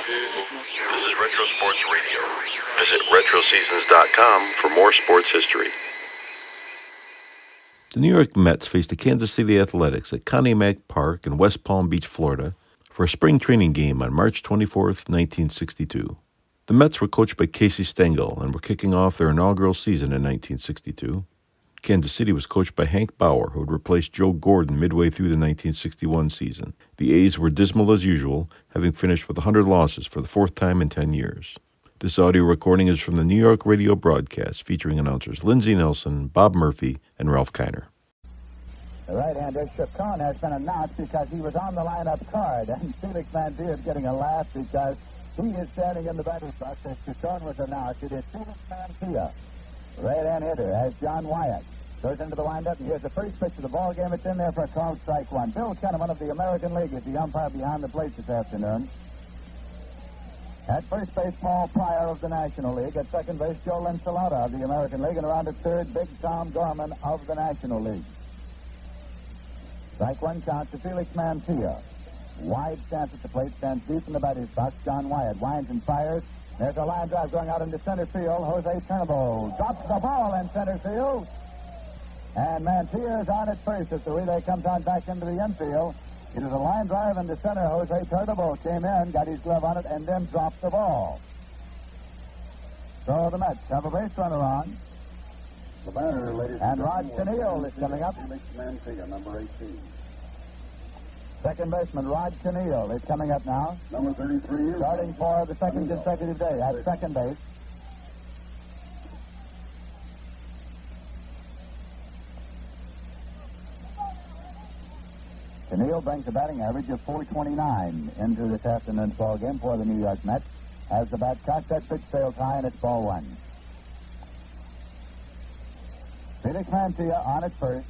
This is Retro Sports Radio. Visit RetroSeasons.com for more sports history. The New York Mets faced the Kansas City Athletics at Connie Mack Park in West Palm Beach, Florida, for a spring training game on March 24, 1962. The Mets were coached by Casey Stengel and were kicking off their inaugural season in 1962. Kansas City was coached by Hank Bauer, who had replaced Joe Gordon midway through the 1961 season. The A's were dismal as usual, having finished with 100 losses for the fourth time in 10 years. This audio recording is from the New York radio broadcast featuring announcers Lindsey Nelson, Bob Murphy, and Ralph Kiner. The right-hander, Chacon, has been announced because he was on the lineup card, and Felix Mantia is getting a laugh because he is standing in the batter's box as Chacon was announced. It is Felix Mantia, right-hand hitter, as John Wyatt goes into the windup, and here's the first pitch of the ball game. It's in there for a called strike one. Bill Kenneman of the American League is the umpire behind the plate this afternoon. At first base, Paul Pryor of the National League. At second base, Joe Linsalata of the American League. And around at third, Big Tom Gorman of the National League. Strike one count to Felix Mantia. Wide stance at the plate, stands deep in the batter's box. John Wyatt winds and fires. There's a line drive going out into center field. Jose Turnbull drops the ball in center field. And Mantia is on at first as the relay comes on back into the infield. It is a line drive into center. Jose Turnbull came in, got his glove on it, and then dropped the ball. So the Mets have a base runner on. The batter, ladies and Rod Tennille is coming up. Felix Mantia, number 18. Second baseman Rod Tennille is coming up now. Number 33. Starting for the second consecutive day at second base. Tennille brings a batting average of .429 into this afternoon's ball game for the New York Mets. As the bat caught, that pitch sails high, and it's ball one. Felix Mantia on at first.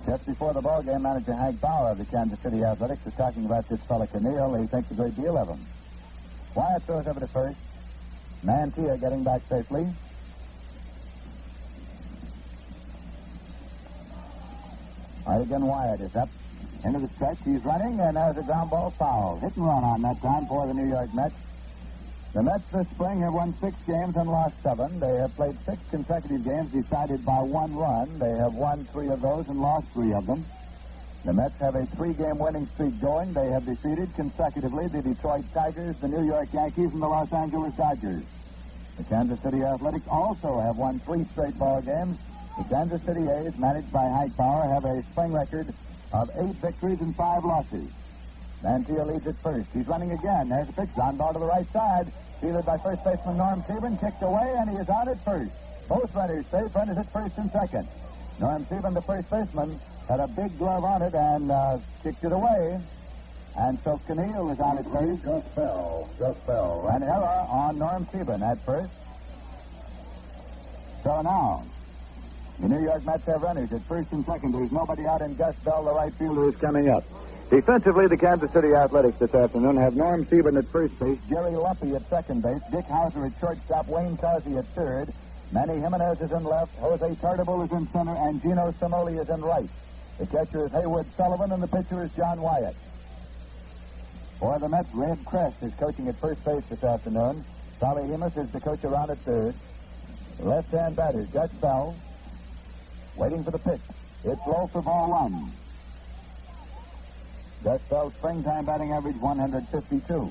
Just before the ball game, manager Hank Bauer of the Kansas City Athletics is talking about this fella Tennille. He thinks a great deal of him. Wyatt throws over to first. Mantia getting back safely. Right again, Wyatt is up into the stretch. He's running, and there's a ground ball foul. Hit and run on that time for the New York Mets. The Mets this spring have won 6 games and lost 7. They have played 6 consecutive games decided by 1 run. They have won 3 of those and lost 3 of them. The Mets have a 3-game winning streak going. They have defeated consecutively the Detroit Tigers, the New York Yankees, and the Los Angeles Dodgers. The Kansas City Athletics also have won 3 straight ball games. The Kansas City A's, managed by Hank Bauer, have a spring record of 8 victories and 5 losses. Mantia leads at first. He's running again. There's a pitch. Ground ball to the right side. Fielded by first baseman Norm Sieben. Kicked away, and he is out at first. Both runners safe. Runners at first and second. Norm Sieben, the first baseman, had a big glove on it and kicked it away. And so Tennille is on at first. Just fell. An error on Norm Sieben at first. So now, the New York Mets have runners at first and second. There's nobody out, and Gus Bell, the right fielder, is coming up. Defensively, the Kansas City Athletics this afternoon have Norm Sieben at first base, Jerry Lumpy at second base, Dick Hauser at shortstop, Wayne Causey at third, Manny Jimenez is in left, Jose Turnbull is in center, and Gino Cimoli is in right. The catcher is Haywood Sullivan, and the pitcher is John Wyatt. For the Mets, Red Crest is coaching at first base this afternoon. Solly Hemus is the coach around at third. The left-hand batter, Gus Bell, waiting for the pitch. It's low for ball one. Gus Bell's springtime batting average 152.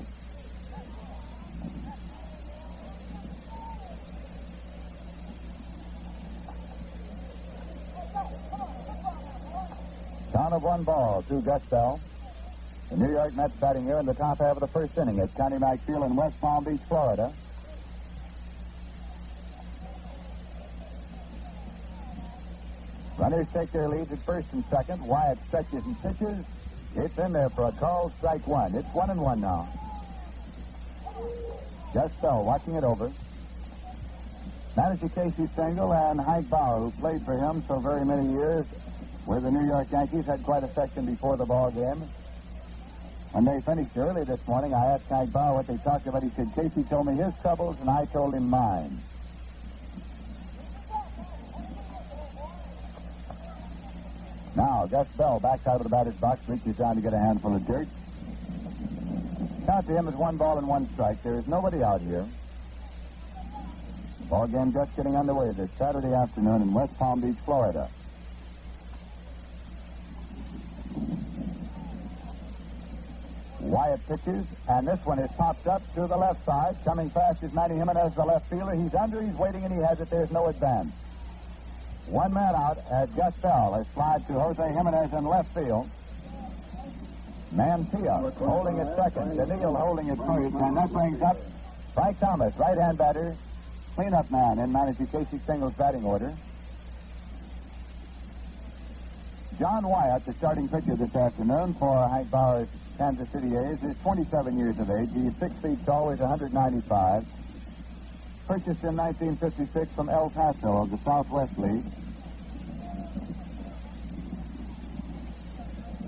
Count of 1 ball to Gus Bell. The New York Mets batting here in the top half of the first inning at Connie Mack Field in West Palm Beach, Florida. Runners take their leads at first and second. Wyatt stretches and pitches. It's in there for a called strike one. It's 1-1 now. Gus Bell watching it over. Manager Casey Stengel and Hank Bauer, who played for him so very many years with the New York Yankees, had quite a section before the ball game. When they finished early this morning, I asked Hank Bauer what they talked about. He said, Casey told me his troubles, and I told him mine. Now, Gus Bell backs out of the batter's box, reaches down to get a handful of dirt. Count to him is 1 ball and 1 strike. There is nobody out here. Ball game just getting underway this Saturday afternoon in West Palm Beach, Florida. Wyatt pitches, and this one is popped up to the left side. Coming fast is Manny Jimenez, the left fielder. He's under, he's waiting, and he has it. There's no advance. 1 man out as Gus Bell has flied to Jose Jimenez in left field. Mantilla holding at second. Daniil holding at first, and that brings up Frank Thomas, right-hand batter, cleanup man in manager Casey Stengel's batting order. John Wyatt, the starting pitcher this afternoon for Hank Bauer's Kansas City A's, is 27 years of age. He is 6 feet tall, weighs 195. Purchased in 1956 from El Paso of the Southwest League.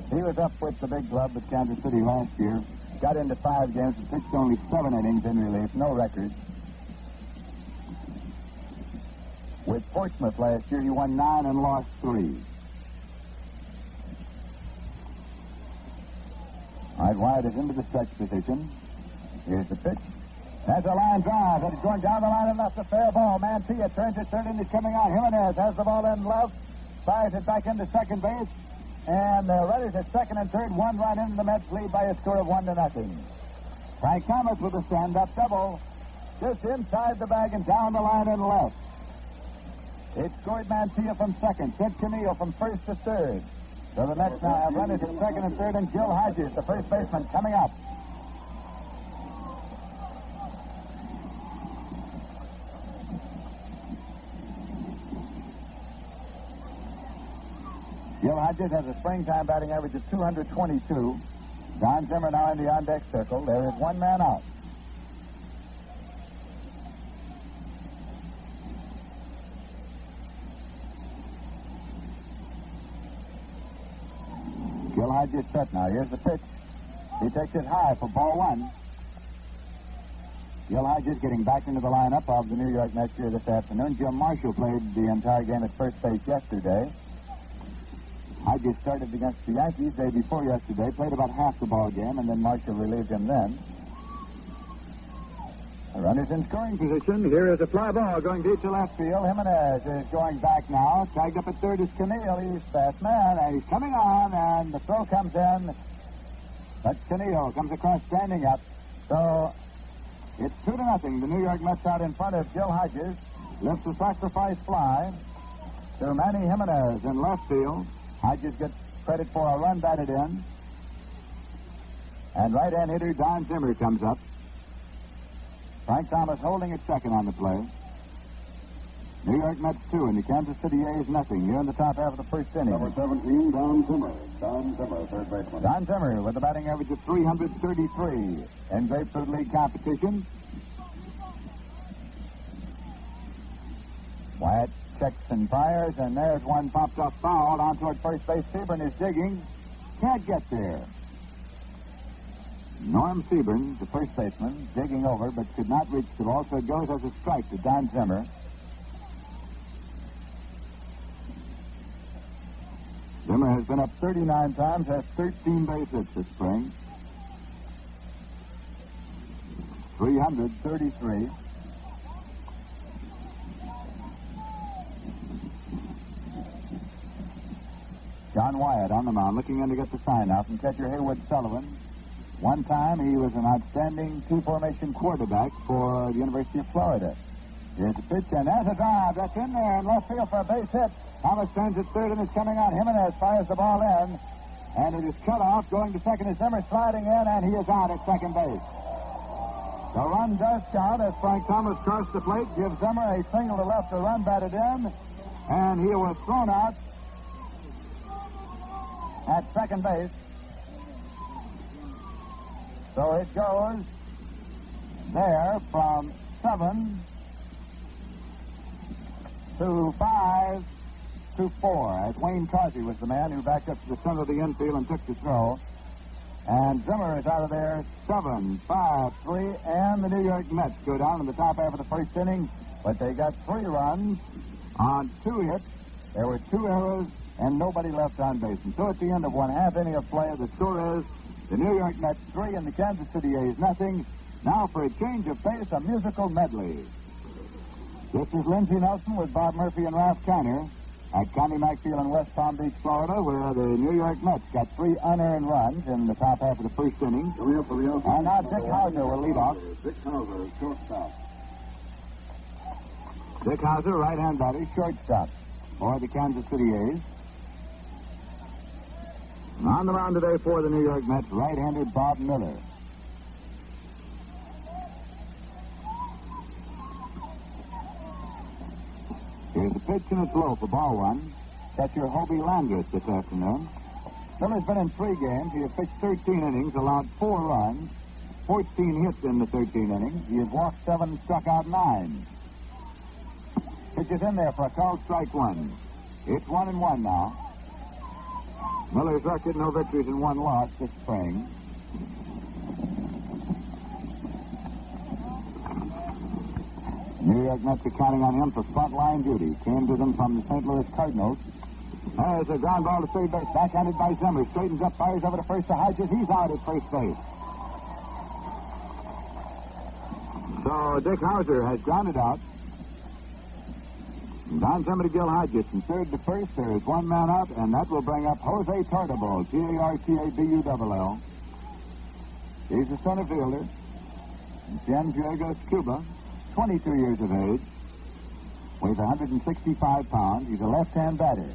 He was up with the big club at Kansas City last year. Got into 5 games and pitched only 7 innings in relief. No record. With Portsmouth last year, he won 9 and lost 3. All right, Wyatt is into the stretch position. Here's the pitch. That's a line drive. It's going down the line and that's a fair ball. Mantilla turns it third and is coming on. Jimenez has the ball in left. Fires it back into second base. And the runners at second and third. 1 run into the Mets lead by a score of 1-0. Frank Thomas with a stand-up double. Just inside the bag and down the line and left. It scored Mantilla from second. Sid Camille from first to third. So the Mets now have runners at second and third, and Gil Hodges, the first baseman, coming up. Gil Hodges has a springtime batting average of 222. Don Zimmer now in the on-deck circle. There is 1 man out. Gil Hodges set now. Here's the pitch. He takes it high for ball 1. Gil Hodges getting back into the lineup of the New York Mets here this afternoon. Jim Marshall played the entire game at first base yesterday. Hodges started against the Yankees day before yesterday, played about half the ball game, and then Marshall relieved him then. The runner's in scoring position. Here is a fly ball going deep to left field. Jimenez is going back now. Tagged up at third is Camille. He's fast man, and he's coming on, and the throw comes in. But Canillo comes across standing up. So it's 2-0. The New York Mets out in front of Gil Hodges. Lifts a sacrifice fly to Manny Jimenez in left field. Hodges gets credit for a run batted in. And right-hand hitter Don Zimmer comes up. Frank Thomas holding at second on the play. New York Mets 2 and the Kansas City A's nothing. Here in the top half of the first inning. Number 17, Don Zimmer. Don Zimmer, third baseman. Don Zimmer with a batting average of 333 in Grapefruit League competition. Wyatt checks and fires, and there's one popped up foul on toward first base. Seaburn is digging. Can't get there. Norm Seaburn, the first baseman, digging over, but could not reach the ball, so it goes as a strike to Don Zimmer. Zimmer has been up 39 times, has 13 base hits this spring. 333. John Wyatt on the mound, looking in to get the sign out from catcher Haywood Sullivan. One time he was an outstanding two-formation quarterback for the University of Florida. Here's the pitch, and there's a drive. That's in there in left field for a base hit. Thomas turns at third and is coming on. Jimenez fires the ball in, and it is cut off. Going to second is Zimmer sliding in, and he is out at second base. The run does count as Frank Thomas crossed the plate, gives Zimmer a single to left, a run batted in, and he was thrown out at second base. So it goes there from 7 to 5 to 4. As Wayne Causey was the man who backed up to the center of the infield and took the throw. And Zimmer is out of there 7-5-3, and the New York Mets go down in the top half of the first inning, but they got 3 runs on 2 hits. There were 2 errors and nobody left on base. And so at the end of one half inning of play, the score is the New York Mets 3 and the Kansas City A's nothing. Now for a change of pace, a musical medley. This is Lindsey Nelson with Bob Murphy and Ralph Kiner at Connie Mack Field in West Palm Beach, Florida, where the New York Mets got 3 unearned runs in the top half of the first inning. And now Dick Hauser will lead off. Dick Hauser, shortstop. Dick Hauser, right-hand batter, shortstop for the Kansas City A's. And on the mound today for the New York Mets, right-hander Bob Miller. Here's the pitch, and it's low for ball one. Catcher Hobie Landreth this afternoon. Miller's been in 3 games. He has pitched 13 innings, allowed 4 runs, 14 hits in the 13 innings. He has walked 7, struck out 9. Pitch is in there for a called strike 1. It's 1-1 now. Miller's record, no victories and 1 loss this spring. New York Mets are counting on him for frontline duty. Came to them from the St. Louis Cardinals. There's a ground ball to third base. Backhanded by Zimmer. Straightens up, fires over to first to Hodges. He's out at first base. So Dick Hauser has grounded out. Don Zimmer to Gil Hodges. From third to first, there is 1 man out, and that will bring up Jose Tartabull, Tartabull. He's a center fielder. San Diego, Cuba. 22 years of age, weighs 165 pounds. He's a left-hand batter.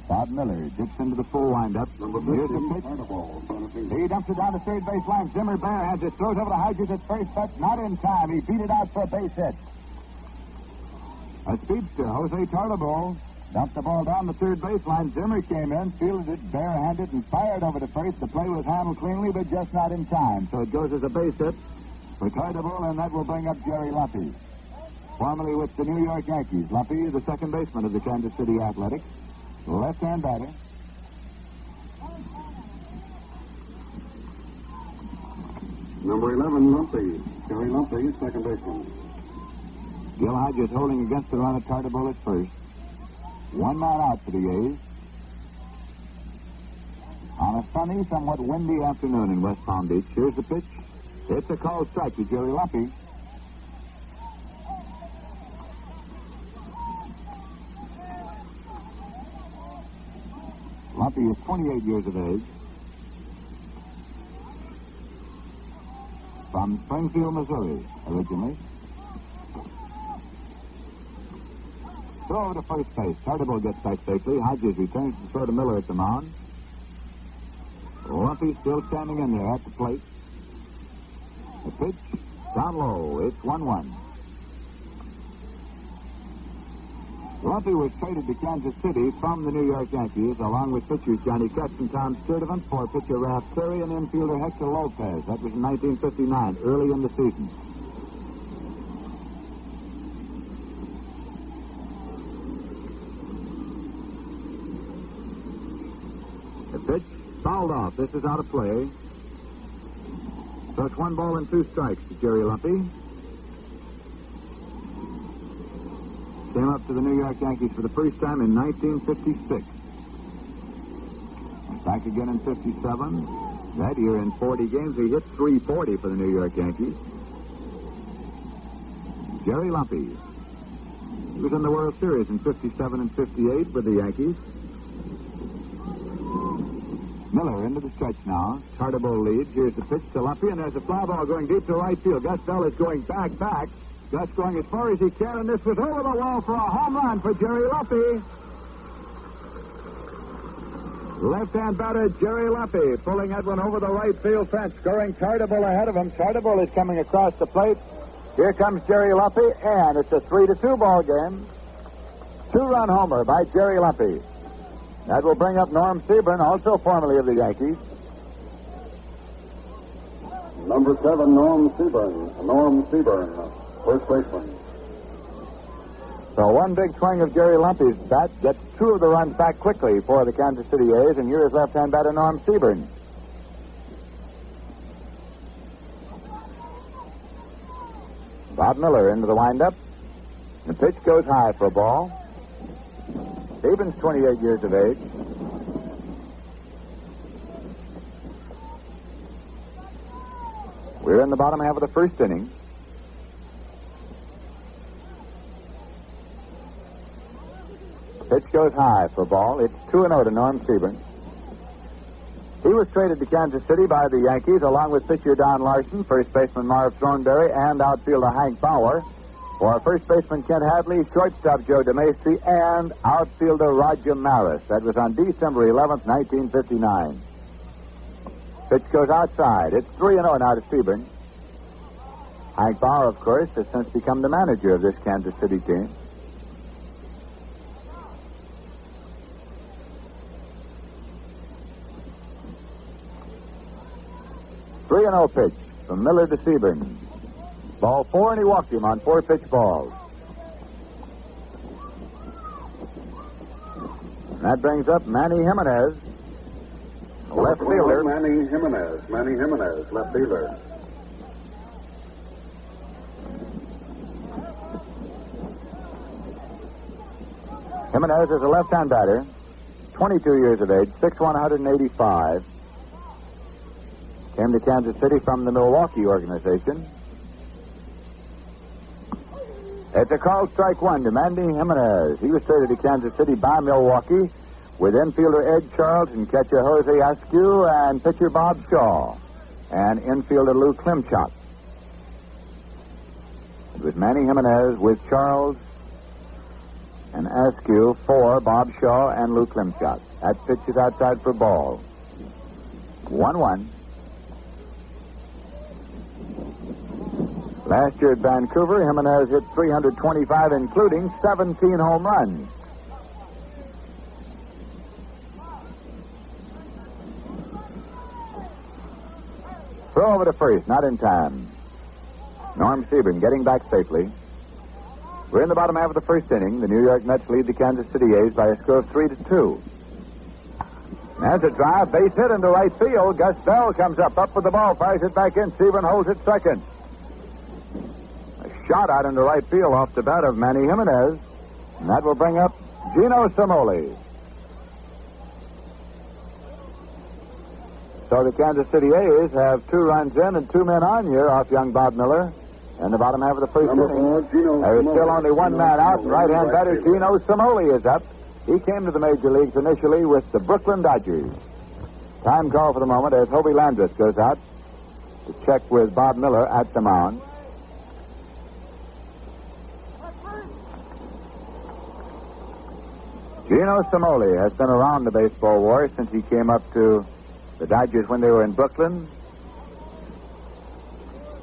Bob Miller dips into the full windup. Here's the pitch. He dumps it down the third base line. Zimmer barehands it, throws over to Hodges at first, but not in time. He beat it out for a base hit. A speedster, Jose Tartabull, dumped the ball down the third baseline. Zimmer came in, fielded it barehanded, and fired over to first. The play was handled cleanly, but just not in time. So it goes as a base hit for Tartabull, and that will bring up Jerry Lumpy. Formerly with the New York Yankees. Lumpy, the second baseman of the Kansas City Athletics. Left-hand batter. Number 11, Lumpy. Jerry Lumpy, second baseman. Gil Hodges holding against the run of Tartabull at first. 1 man out for the A's. On a sunny, somewhat windy afternoon in West Palm Beach. Here's the pitch. It's a called strike to Jerry Lumpy. Lumpy is 28 years of age. From Springfield, Missouri, originally. Throw over to first base. Tartabull gets back safely. Hodges returns to throw to Miller at the mound. Lumpy still standing in there at the plate. The pitch down low. It's 1-1. Lumpy was traded to Kansas City from the New York Yankees, along with pitchers Johnny Cutts and Tom Sturdivant, for pitcher Ralph Curry and infielder Hector Lopez. That was in 1959, early in the season. The pitch fouled off. This is out of play. So it's 1 ball and 2 strikes to Jerry Lumpy. Came up to the New York Yankees for the first time in 1956. Back again in 57. That year in 40 games, he hit .340 for the New York Yankees. Jerry Lumpy. He was in the World Series in 57 and 58 with the Yankees. Miller into the stretch now. Tartabull leads. Here's the pitch to Lumpy, and there's a fly ball going deep to right field. Gus Bell is going back. Gus going as far as he can, and this was over the wall for a home run for Jerry Lumpy. Left-hand batter Jerry Lumpy pulling that one over the right field fence, scoring Tartabull ahead of him. Tartabull is coming across the plate. Here comes Jerry Lumpy, and it's a 3-2 ball game. 2-run homer by Jerry Lumpy. That will bring up Norm Seaburn, also formerly of the Yankees. Number 7, Norm Seaburn, first baseman. So one big swing of Jerry Lumpy's bat gets 2 of the runs back quickly for the Kansas City A's, and here is left-hand batter Norm Seaburn. Bob Miller into the windup. The pitch goes high for a ball. Stevens, 28 years of age. We're in the bottom half of the first inning. Pitch goes high for ball. It's 2-0 to Norm Sebring. He was traded to Kansas City by the Yankees along with pitcher Don Larson, first baseman Marv Thornberry, and outfielder Hank Bauer. For first baseman Kent Hadley, shortstop Joe DeMacy, and outfielder Roger Maris. That was on December 11th, 1959. Pitch goes outside. It's 3-0 now to Sebring. Hank Bauer, of course, has since become the manager of this Kansas City team. Three and 0 pitch from Miller to Sebring. Ball 4, and he walked him on 4 pitch balls. And that brings up Manny Jimenez, left fielder. Manny Jimenez, left fielder. Jimenez is a left-hand batter, 22 years of age, 6'1", 185. Came to Kansas City from the Milwaukee organization. It's a called strike one to Manny Jimenez. He was traded to Kansas City by Milwaukee with infielder Ed Charles and catcher Jose Askew and pitcher Bob Shaw and infielder Lou Klimchak. It was Manny Jimenez with Charles and Askew for Bob Shaw and Lou Klimchak. That pitch is outside for ball. 1-1. Last year at Vancouver, Jimenez hit 325, including 17 home runs. Throw over to first, not in time. Norm Sebring getting back safely. We're in the bottom half of the first inning. The New York Mets lead the Kansas City A's by a score of 3-2. There's a drive, base hit into right field. Gus Bell comes up with the ball, fires it back in. Sebring holds it second. Shot out into right field off the bat of Manny Jimenez, and that will bring up Gino Cimoli. So the Kansas City A's have 2 runs in and 2 men on here off young Bob Miller. In the bottom half of the first inning, there is still only 1 man out. Right-hand batter Gino Cimoli is up. He came to the major leagues initially with the Brooklyn Dodgers. Time call for the moment as Hobie Landreth goes out to check with Bob Miller at the mound. Gino Cimoli has been around the baseball war since he came up to the Dodgers when they were in Brooklyn.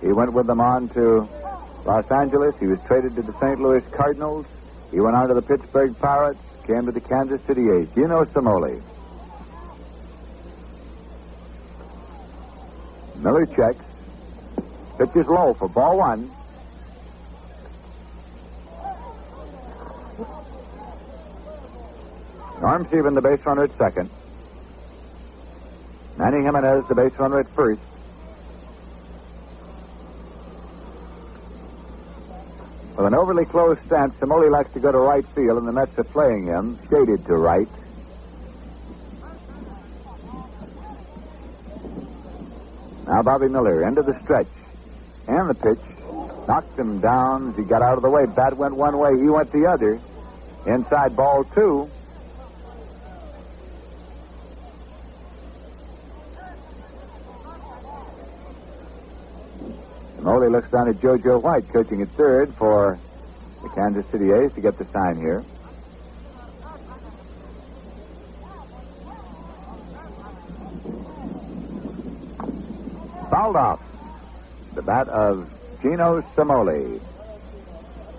He went with them on to Los Angeles. He was traded to the St. Louis Cardinals. He went on to the Pittsburgh Pirates, came to the Kansas City A's. Gino Cimoli. Miller checks. Pitch is low for ball 1. Norm Sebring, the base runner, at second. Manny Jimenez, the base runner, at first. With an overly closed stance, Cimoli likes to go to right field, and the Mets are playing him, shaded to right. Now Bobby Miller, into the stretch. And the pitch. Knocked him down as he got out of the way. Bat went one way, he went the other. Inside ball 2. Cimoli looks down at JoJo White, coaching at third for the Kansas City A's to get the sign here. Fouled off the bat of Gino Cimoli.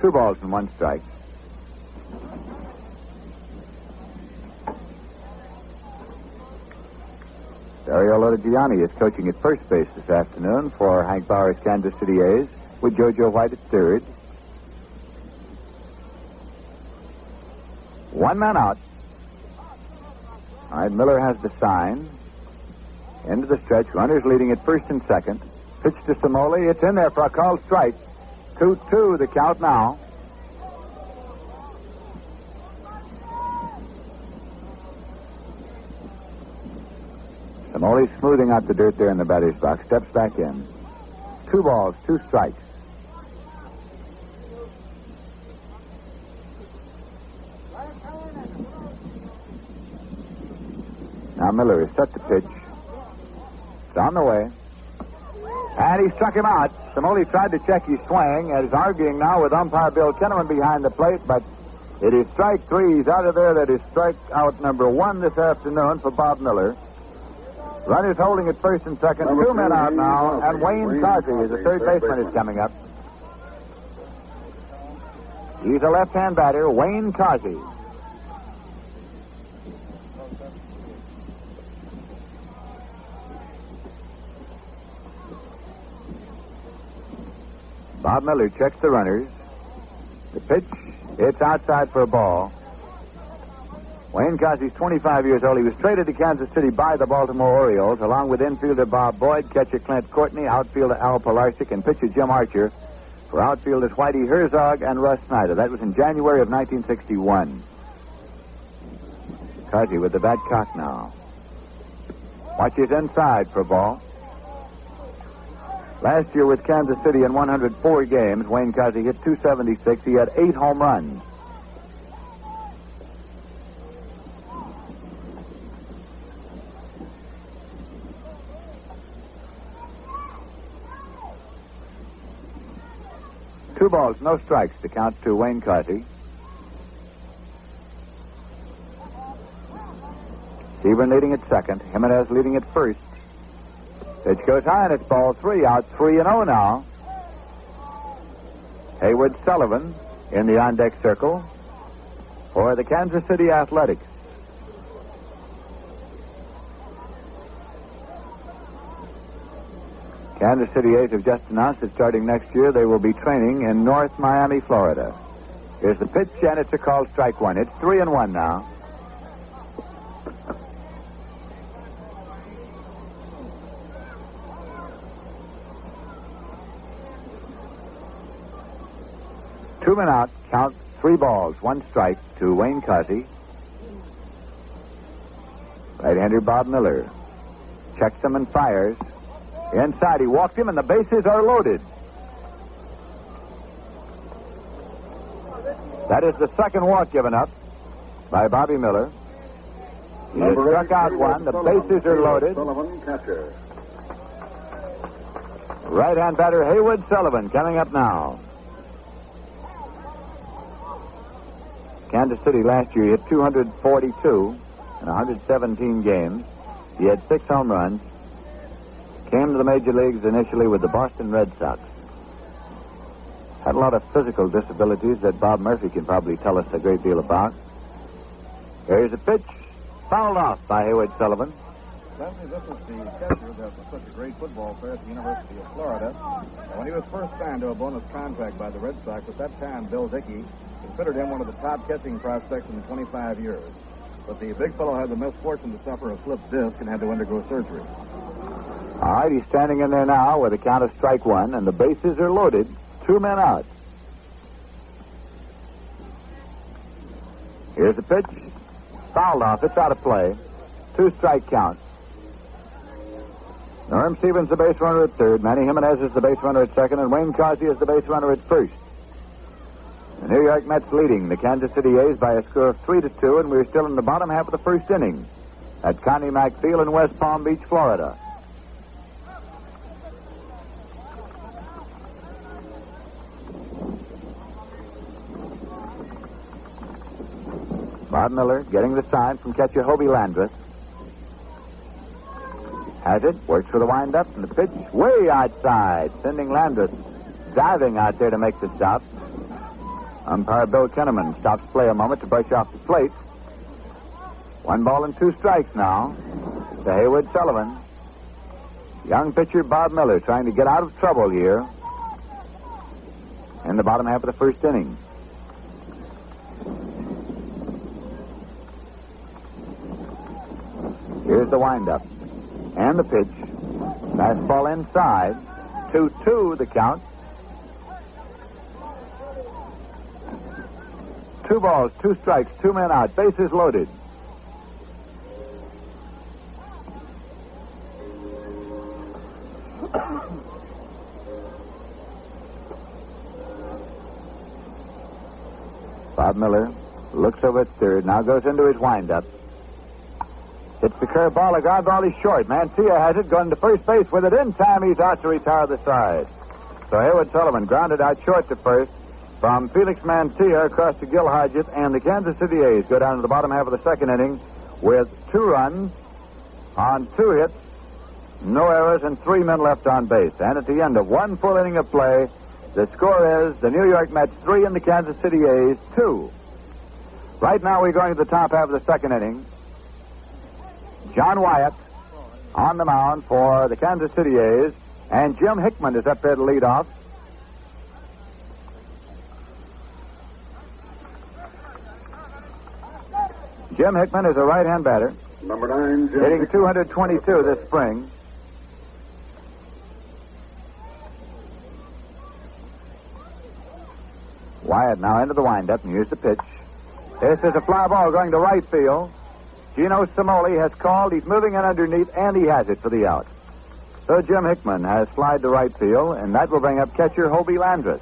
2 balls and 1 strike. Dario Lodigiani is coaching at first base this afternoon for Hank Bauer's Kansas City A's with JoJo White at third. 1 man out. All right, Miller has the sign. Into the stretch. Runners leading at first and second. Pitch to Cimoli. It's in there for a called strike. 2-2 the count now. Samoli's smoothing out the dirt there in the batter's box. Steps back in. 2 balls, 2 strikes. Now Miller has set the pitch. It's on the way. And he struck him out. Samoli tried to check his swing and is arguing now with umpire Bill Kinnaman behind the plate, but it is strike 3. He's out of there. That is strikeout number 1 this afternoon for Bob Miller. Runners holding at first and second. 2 men out now, and Wayne Causey is the third baseman is coming up. He's a left-hand batter, Wayne Causey. Bob Miller checks the runners. The pitch, it's outside for a ball. Wayne Causey's 25 years old. He was traded to Kansas City by the Baltimore Orioles, along with infielder Bob Boyd, catcher Clint Courtney, outfielder Al Pilarczyk, and pitcher Jim Archer, for outfielders Whitey Herzog and Russ Snyder. That was in January of 1961. Causey with the bat cocked now. Watches inside for a ball. Last year with Kansas City in 104 games, Wayne Causey hit .276. He had 8 home runs. Two balls, no strikes to count to Wayne Causey. Seaborn leading at second. Jimenez leading at first. Pitch goes high and it's ball 3 out, 3-0 now. Haywood Sullivan in the on-deck circle for the Kansas City Athletics. Kansas City A's have just announced that starting next year they will be training in North Miami, Florida. Here's the pitch, and it's a called strike 1. It's 3-1 now. Two men out, count 3 balls, 1 strike to Wayne Causey. Right-hander Bob Miller checks him and fires. Inside, he walked him, and the bases are loaded. That is the second walk given up by Bobby Miller. He has struck out 1. The bases are loaded. Sullivan, catcher. Right-hand batter Haywood Sullivan coming up now. Kansas City last year hit 242 in 117 games. He had 6 home runs. Came to the major leagues initially with the Boston Red Sox. Had a lot of physical disabilities that Bob Murphy can probably tell us a great deal about. Here's a pitch, fouled off by Haywood Sullivan. Certainly, this is the catcher that was such a great football player at the University of Florida. And when he was first signed to a bonus contract by the Red Sox, at that time, Bill Dickey considered him one of the top catching prospects in 25 years. But the big fellow had the misfortune to suffer a slipped disc and had to undergo surgery. All right, he's standing in there now with a count of strike 1, and the bases are loaded. 2 men out. Here's the pitch. Fouled off. It's out of play. 2 strike count. Norm Stevens the base runner at third. Manny Jimenez is the base runner at second, and Wayne Causey is the base runner at first. The New York Mets leading the Kansas City A's by a score of 3-2, and we're still in the bottom half of the first inning at Connie Mack Field in West Palm Beach, Florida. Bob Miller getting the sign from catcher Hobie Landreth. Has it, works for the windup, and the pitch way outside, sending Landreth diving out there to make the stop. Umpire Bill Kinnaman stops play a moment to brush off the plate. 1 ball and 2 strikes now to Haywood Sullivan. Young pitcher Bob Miller trying to get out of trouble here in the bottom half of the first inning. Here's the windup. And the pitch. Fastball inside. 2-2 the count. 2 balls, 2 strikes, 2 men out. Bases loaded. Bob Miller looks over at third, now goes into his windup. Hits the curve ball, the ground ball is short. Mancia has it, going to first base with it. In time, he's out to retire the side. So Haywood Sullivan grounded out short to first from Felix Mancia across to Gil Hodgett, and the Kansas City A's go down to the bottom half of the second inning with 2 runs on 2 hits, no errors, and 3 men left on base. And at the end of 1 full inning of play, the score is the New York Mets 3 and the Kansas City A's 2. Right now we're going to the top half of the second inning. John Wyatt on the mound for the Kansas City A's, and Jim Hickman is up there to lead off. Jim Hickman is a right-hand batter. Number 9, Jim Hitting Hickman. 222 this spring. Wyatt now into the windup, and here's the pitch. This is a fly ball going to right field. Gino Simoli has called. He's moving in underneath, and he has it for the out. So Jim Hickman has flied to right field, and that will bring up catcher Hobie Landreth.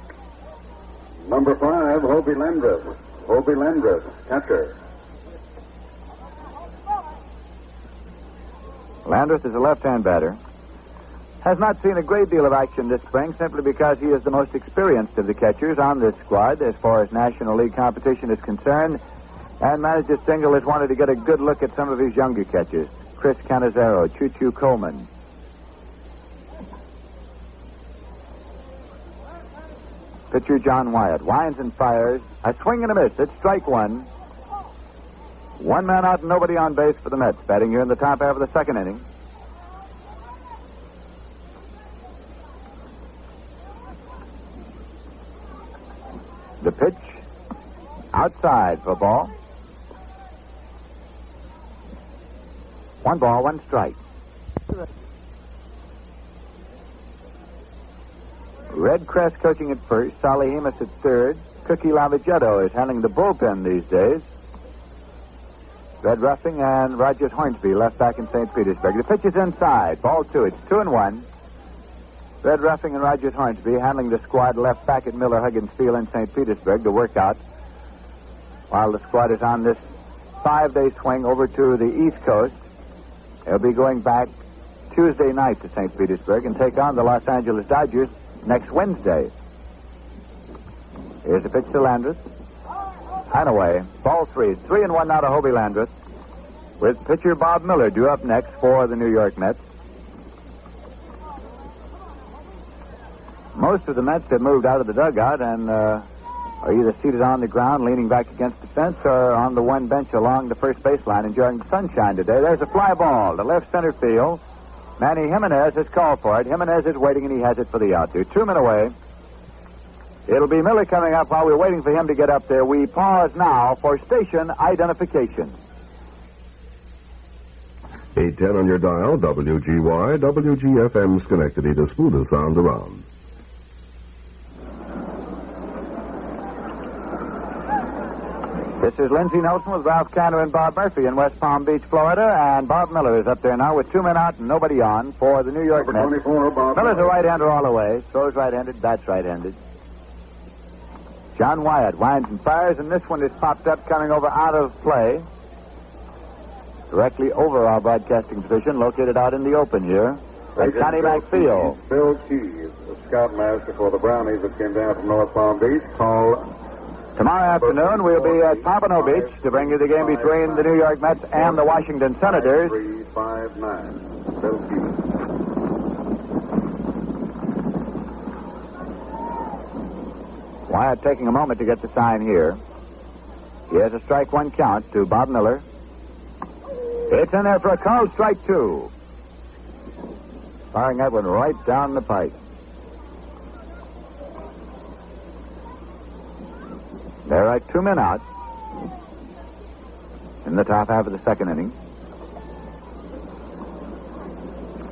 Number 5, Hobie Landreth. Hobie Landreth, catcher. Landreth is a left-hand batter. Has not seen a great deal of action this spring simply because he is the most experienced of the catchers on this squad as far as National League competition is concerned. And manager Stengel has wanted to get a good look at some of his younger catchers. Chris Cannizzaro, Choo-Choo Coleman. Pitcher John Wyatt winds and fires. A swing and a miss. It's strike 1. 1 man out and nobody on base for the Mets. Batting here in the top half of the second inning. The pitch outside for ball. 1 ball, 1 strike. Red Crest coaching at first, Sally Hemus at third. Cookie Lavagetto is handling the bullpen these days. Red Ruffing and Rogers Hornsby left back in St. Petersburg. The pitch is inside. Ball 2. It's 2-1. Red Ruffing and Rogers Hornsby handling the squad left back at Miller Huggins Field in St. Petersburg to work out while the squad is on this 5-day swing over to the East Coast. They'll be going back Tuesday night to St. Petersburg and take on the Los Angeles Dodgers next Wednesday. Here's the pitch to Landreth. And away. Ball 3. 3-1 now to Hobie Landreth, with pitcher Bob Miller due up next for the New York Mets. Most of the Mets have moved out of the dugout and are either seated on the ground, leaning back against the fence, or on the one bench along the first baseline, enjoying the sunshine today. There's a fly ball to left center field. Manny Jimenez has called for it. Jimenez is waiting, and he has it for the out. They're 2 men away. It'll be Miller coming up. While we're waiting for him to get up there, we pause now for station identification. 810 on your dial, WGY, WGFM Schenectady, the smoothest sound around. This is Lindsey Nelson with Ralph Cantor and Bob Murphy in West Palm Beach, Florida, and Bob Miller is up there now with 2 men out and nobody on for the New York Number Mets. 24, Bob Miller's a Miller. right-hander all the way. Throws right-handed, bats right-handed. John Wyatt winds and fires, and this one is popped up, coming over out of play. Directly over our broadcasting position, located out in the open here at Connie Mack Field. Bill Keys, the scoutmaster for the Brownies that came down from North Palm Beach. Call Tomorrow afternoon, we'll be at Pompano Beach to bring you the game between the New York Mets and the Washington Senators. 359. Bill Keys. Wyatt taking a moment to get the sign here. He has a strike 1 count to Bob Miller. It's in there for a call, strike 2. Firing that one right down the pipe. There are 2 men out in the top half of the second inning.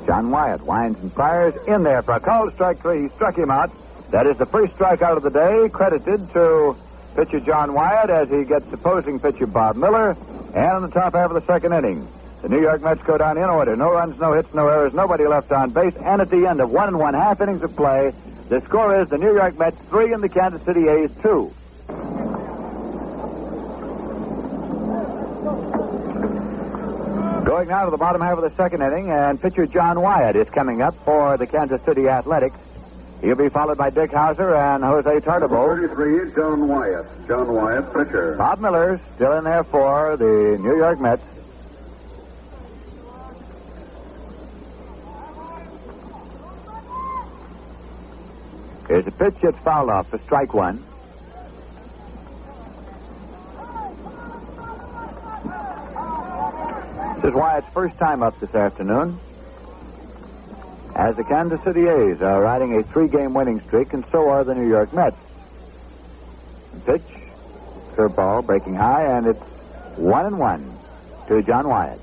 John Wyatt winds and fires in there for a call, strike 3. He struck him out. That is the first strikeout of the day, credited to pitcher John Wyatt as he gets opposing pitcher Bob Miller. And in the top half of the second inning, the New York Mets go down in order. No runs, no hits, no errors, nobody left on base. And at the end of 1 1/2 innings of play, the score is the New York Mets 3 and the Kansas City A's 2. Going now to the bottom half of the second inning, and pitcher John Wyatt is coming up for the Kansas City Athletics. He'll be followed by Dick Hauser and Jose Tartabull. 33, John Wyatt. John Wyatt, pitcher. Bob Miller still in there for the New York Mets. Here's a pitch that's fouled off for strike one. This is Wyatt's first time up this afternoon, as the Kansas City A's are riding a 3-game winning streak, and so are the New York Mets. Pitch, curveball, breaking high, and it's 1-1 to John Wyatt.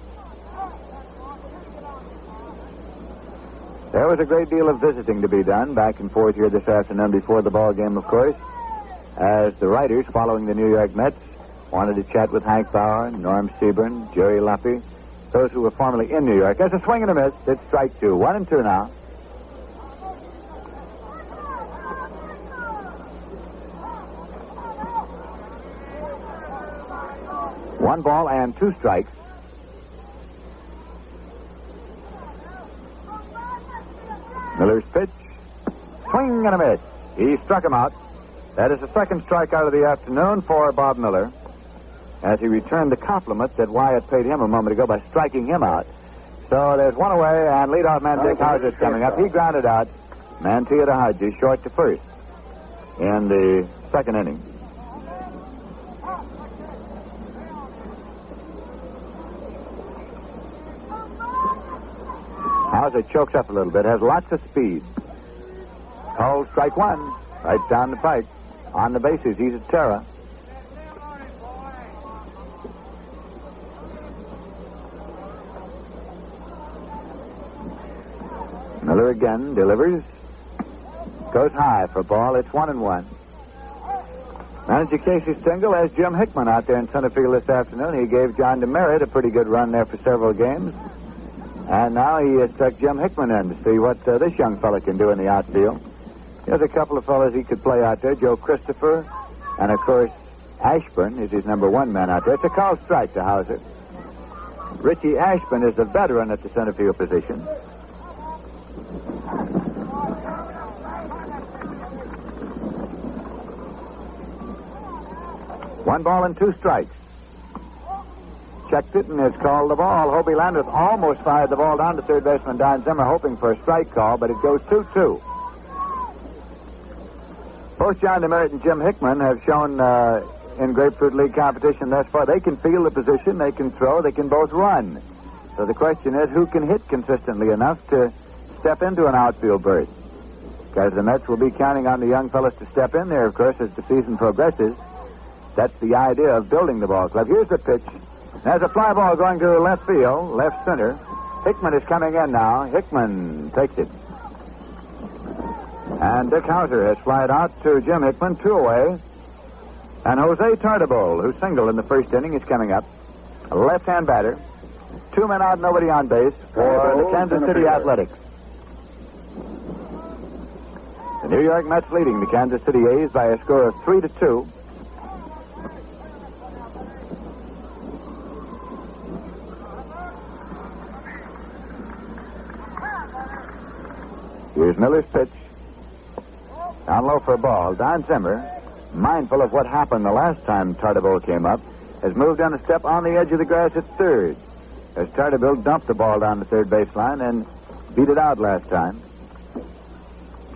There was a great deal of visiting to be done back and forth here this afternoon before the ball game, of course, as the writers following the New York Mets wanted to chat with Hank Bauer, Norm Seaborn, Jerry Luffy, those who were formerly in New York. As a swing and a miss, it's strike two. 1-2 now. One ball and 2 strikes. Miller's pitch. Swing and a miss. He struck him out. That is the second strikeout of the afternoon for Bob Miller, as he returned the compliment that Wyatt paid him a moment ago by striking him out. So there's one away, and leadoff man Dick Hauser is coming up. He grounded out Mantilla to Hodges, short to first in the second inning. Hauser chokes up a little bit, has lots of speed. Called strike one, right down the pike. On the bases, he's at Terra. Miller again delivers. Goes high for a ball. It's 1-1. Manager Casey Stengel has Jim Hickman out there in center field this afternoon. He gave John DeMeritt a pretty good run there for several games. And now he has stuck Jim Hickman in to see what this young fella can do in the outfield. There's a couple of fellas he could play out there. Joe Christopher, and of course Ashburn is his number 1 man out there. It's a called strike to Hauser. Richie Ashburn is the veteran at the center field position. One ball and 2 strikes. Checked it and has called the ball. Hobie Landreth almost fired the ball down to third baseman Don Zimmer, hoping for a strike call, but it goes 2-2. Both John DeMeritt and Jim Hickman have shown in Grapefruit League competition thus far they can field the position, they can throw, they can both run. So the question is, who can hit consistently enough to step into an outfield berth? Because the Mets will be counting on the young fellas to step in there, of course, as the season progresses. That's the idea of building the ball club. Here's the pitch. There's a fly ball going to left field, left center. Hickman is coming in now. Hickman takes it. And Dick Hauser has flied out to Jim Hickman, 2 away. And Jose Tartabull, who singled in the first inning, is coming up. A left-hand batter. 2 men out, nobody on base for the Kansas City Athletics. The New York Mets leading the Kansas City A's by a score of 3-2. Here's Miller's pitch. Down low for a ball. Don Zimmer, mindful of what happened the last time Tartabull came up, has moved on a step on the edge of the grass at third, as Tartabull dumped the ball down the third baseline and beat it out last time.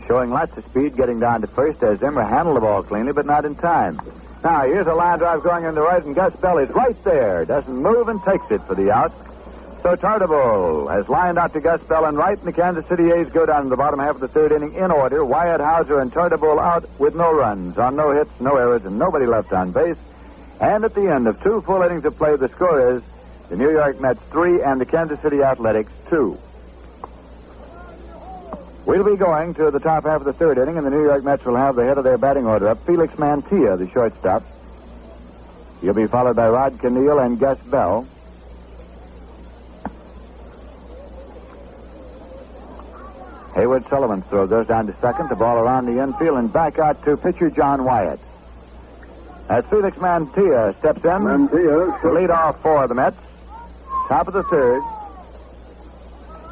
Showing lots of speed, getting down to first as Zimmer handled the ball cleanly, but not in time. Now, here's a line drive going into right, and Gus Bell is right there. Doesn't move and takes it for the out. So Tartabull has lined out to Gus Bell and right, and the Kansas City A's go down to the bottom half of the third inning in order. Wyatt, Hauser, and Tartabull out with no runs, on no hits, no errors, and nobody left on base. And at the end of 2 full innings of play, the score is the New York Mets 3 and the Kansas City Athletics 2. We'll be going to the top half of the third inning, and the New York Mets will have the head of their batting order up. Felix Mantilla, the shortstop. He'll be followed by Rod Keneal and Gus Bell. Hayward Sullivan's throw goes down to second. The ball around the infield and back out to pitcher John Wyatt. As Felix Mantilla steps in Mantilla. to lead off for the Mets. Top of the third.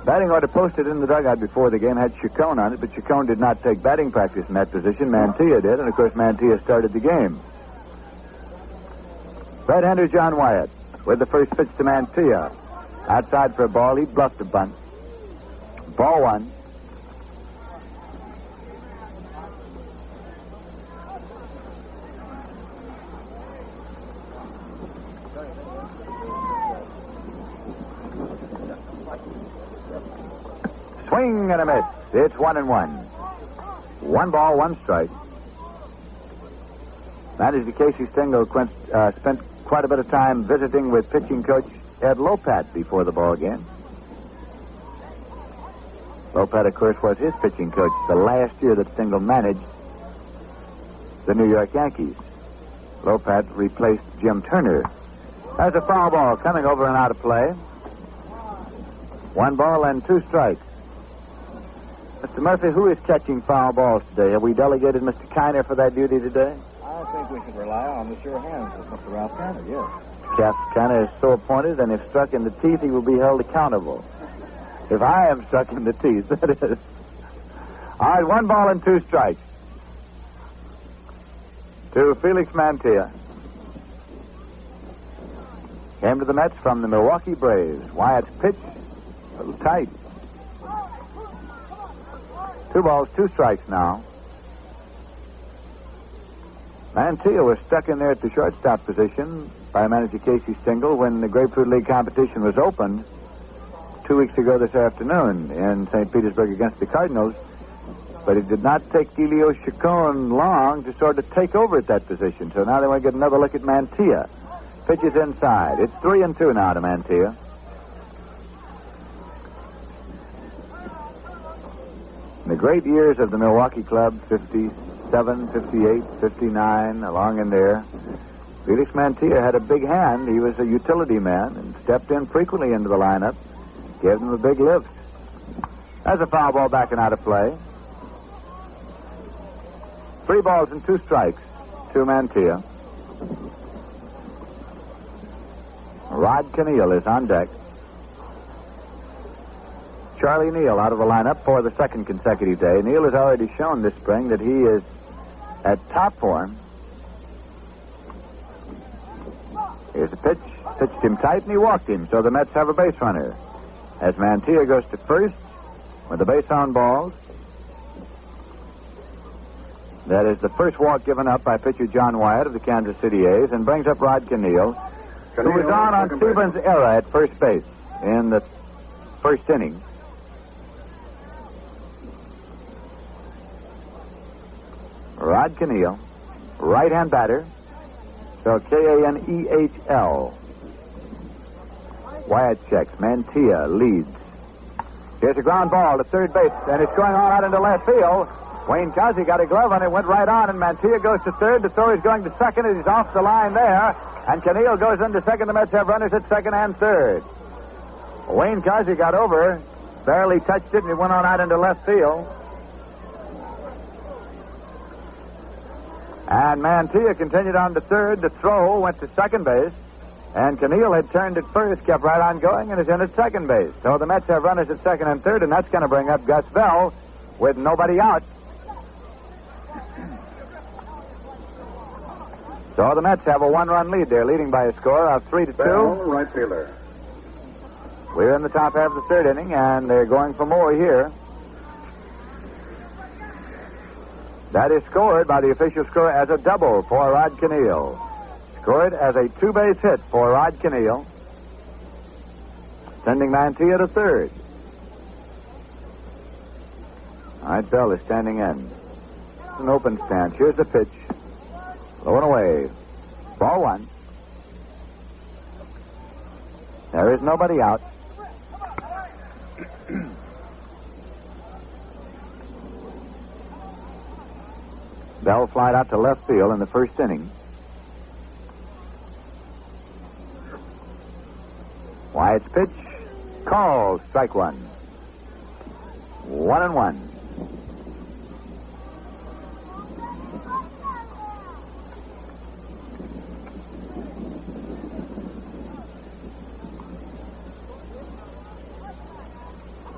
Batting order posted in the dugout before the game had Chacon on it, but Chacon did not take batting practice in that position. Mantilla did, and of course Mantilla started the game. Right-hander John Wyatt with the first pitch to Mantilla. Outside for a ball, he bluffed a bunt. Ball one. Swing and a miss. It's 1-1. 1 ball, 1 strike. Manager Casey Stengel spent quite a bit of time visiting with pitching coach Ed Lopat before the ball game. Lopat, of course, was his pitching coach the last year that Stengel managed the New York Yankees. Lopat replaced Jim Turner. There's a foul ball coming over and out of play. 1 ball and 2 strikes. Mr. Murphy, who is catching foul balls today? Have we delegated Mr. Kiner for that duty today? I think we should rely on the sure hands of Mr. Ralph Canner, yes. Kiner is so appointed, and if struck in the teeth, he will be held accountable. If I am struck in the teeth, that is. All right, 1 ball and 2 strikes. To Felix Mantilla. Came to the Mets from the Milwaukee Braves. Wyatt's pitch, a little tight. 2 balls, 2 strikes now. Mantilla was stuck in there at the shortstop position by manager Casey Stengel when the Grapefruit League competition was opened 2 weeks ago this afternoon in St. Petersburg against the Cardinals. But it did not take Delio Chacon long to sort of take over at that position. So now they want to get another look at Mantilla. Pitches inside. It's 3-2 now to Mantilla. In the great years of the Milwaukee Club, 57, 58, 59, along in there, Felix Mantilla had a big hand. He was a utility man and stepped in frequently into the lineup, gave them a big lift. That's a foul ball backing out of play. 3 balls and 2 strikes to Mantilla. Rod Keneal is on deck. Charlie Neal out of the lineup for the second consecutive day. Neal has already shown this spring that he is at top form. Here's a pitch. Pitched him tight and he walked him, so the Mets have a base runner. As Mantilla goes to first with the base on balls. That is the first walk given up by pitcher John Wyatt of the Kansas City A's and brings up Rod Keneal, who was on Stevens' era at first base in the first inning. Rod Keneal, right-hand batter, spelled Kanehl. Wyatt checks. Mantilla leads. Here's a ground ball to third base, and it's going on out into left field. Wayne Cosby got a glove on it, went right on, and Mantilla goes to third. The throw is going to second, and he's off the line there. And Keneal goes into second. The Mets have runners at second and third. Wayne Cosby got over, barely touched it, and it went on out into left field. And Mantilla continued on to third. The throw went to second base. And Keneal had turned at first, kept right on going, and is in at second base. So the Mets have runners at second and third, and that's going to bring up Gus Bell with nobody out. So the Mets have a 1-run lead. They're leading by a score of 3-2. Bell, right fielder. We're in the top half of the third inning, and they're going for more here. That is scored by the official score as a double for Rod Keneal. Scored as a 2-base hit for Rod Keneal, sending Mantilla to third. All right, Bell is standing in. It's an open stance. Here's the pitch. Low and away. Ball 1. There is nobody out. Bell flied out to left field in the first inning. Wyatt's pitch. Called. Strike 1. 1-1.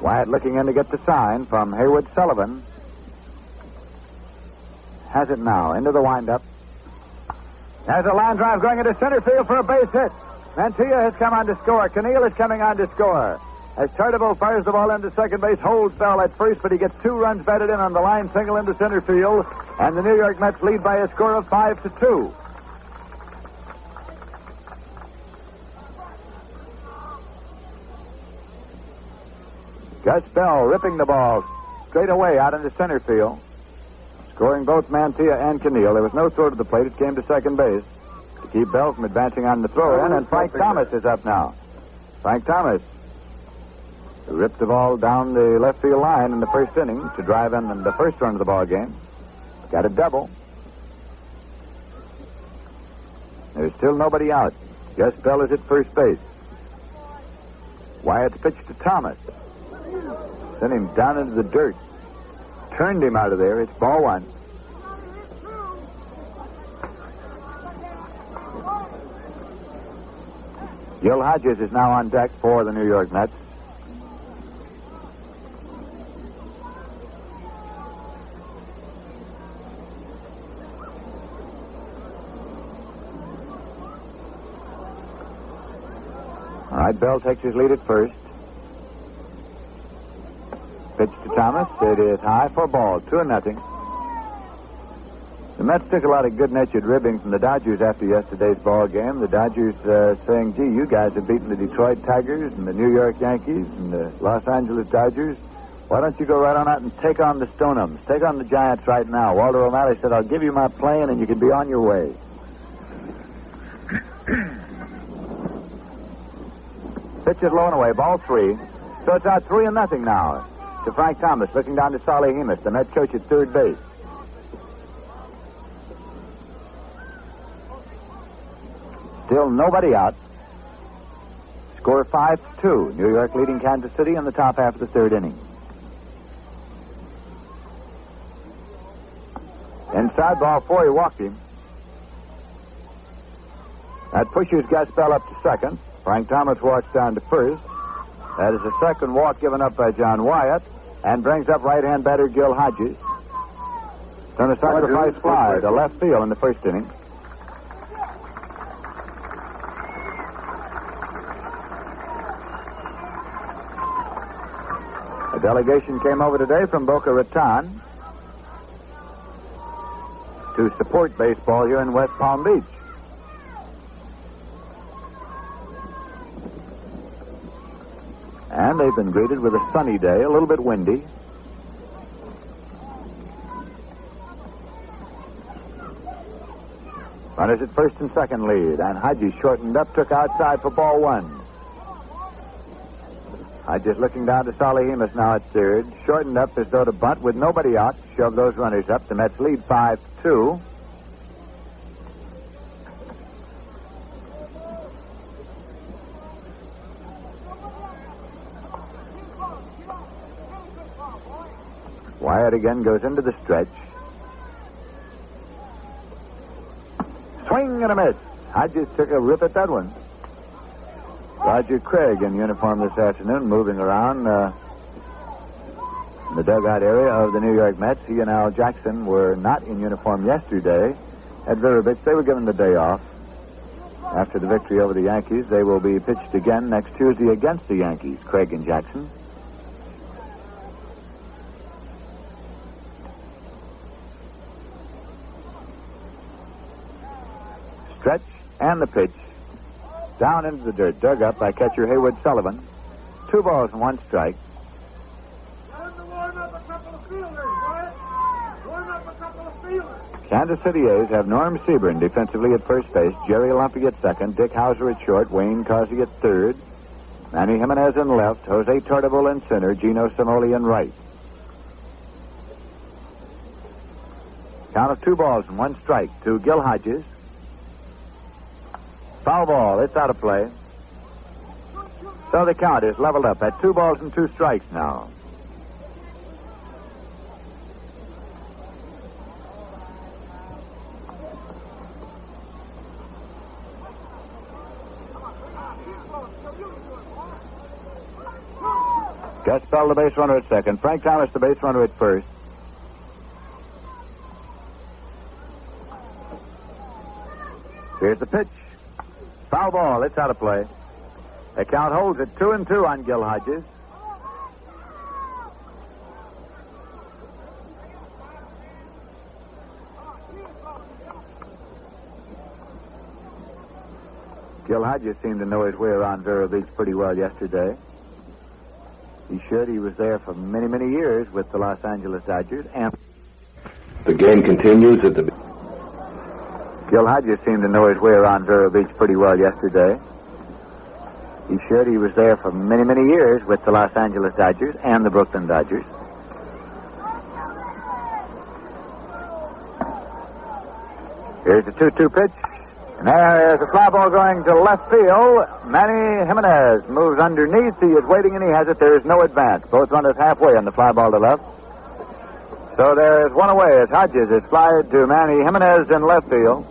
Wyatt looking in to get the sign from Haywood Sullivan. Has it now. Into the windup. There's a line drive going into center field for a base hit. Mantilla has come on to score. Keneal is coming on to score. As Tartabull fires the ball into second base, holds Bell at first, but he gets 2 runs batted in on the line single into center field, and the New York Mets lead by a score of 5-2. Gus Bell ripping the ball straight away out into center field, scoring both Mantilla and Keneal. There was no throw to the plate. It came to second base to keep Bell from advancing on the throw-in, and Frank Thomas is up now. Frank Thomas ripped the ball down the left field line in the first inning to drive in the first run of the ball game. Got a double. There's still nobody out. Gus Bell is at first base. Wyatt's pitch to Thomas. Sent him down into the dirt. Turned him out of there. It's ball 1. Gil Hodges is now on deck for the New York Mets. All right, Bell takes his lead at first. Pitch to Thomas. It is high for a ball. 2-0. The Mets took a lot of good-natured ribbing from the Dodgers after yesterday's ball game. The Dodgers saying, gee, you guys have beaten the Detroit Tigers and the New York Yankees and the Los Angeles Dodgers. Why don't you go right on out and take on the Stonehams? Take on the Giants right now. Walter O'Malley said, I'll give you my plane and you can be on your way. Pitch is low and away. Ball 3. So it's out 3-0 now to Frank Thomas, looking down to Solly Hemus, the Mets coach at third base. Still nobody out. Score 5-2. New York leading Kansas City in the top half of the third inning. Inside ball 4, he walked him. That pushes Gus Bell up to second. Frank Thomas walks down to first. That is the second walk given up by John Wyatt, and brings up right-hand batter Gil Hodges. Done a sacrifice fly to left field in the first inning. A delegation came over today from Boca Raton to support baseball here in West Palm Beach. And they've been greeted with a sunny day, a little bit windy. Runners at first and second lead, and Hodges shortened up, took outside for ball 1. Hodges looking down to Solly Hemus now at third, shortened up as though to bunt with nobody out, shove those runners up. The Mets lead 5-2. Wyatt again goes into the stretch. Swing and a miss. Hodges took a rip at that one. Roger Craig in uniform this afternoon, moving around in the dugout area of the New York Mets. He and Al Jackson were not in uniform yesterday at Vero Beach. They were given the day off after the victory over the Yankees. They will be pitched again next Tuesday against the Yankees, Craig and Jackson. Stretch and the pitch. Down into the dirt, dug up by catcher Haywood Sullivan. 2 balls and 1 strike. Kansas City A's have Norm Seaburn defensively at first base, Jerry Lumpy at second, Dick Hauser at short, Wayne Causey at third, Manny Jimenez in left, Jose Tartabull in center, Gino Samoli in right. Count of 2 balls and 1 strike to Gil Hodges. Foul ball. It's out of play. So the count is leveled up at 2 balls and 2 strikes now. Gus Bell, the base runner at second. Frank Thomas, the base runner at first. Here's the pitch. Foul ball. It's out of play. The count holds at 2-2 on Gil Hodges. Gil Hodges seemed to know his way around Vero Beach pretty well yesterday. He should. He was there for many, many years with the Los Angeles Dodgers. And The game continues at the... Gil Hodges seemed to know his way around Vero Beach pretty well yesterday. He should. He was there for many, many years with the Los Angeles Dodgers and the Brooklyn Dodgers. Here's the 2-2 pitch. And there's a fly ball going to left field. Manny Jimenez moves underneath. He is waiting and he has it. There is no advance. Both runners halfway on the fly ball to left. So there is one away as Hodges is flied to Manny Jimenez in left field.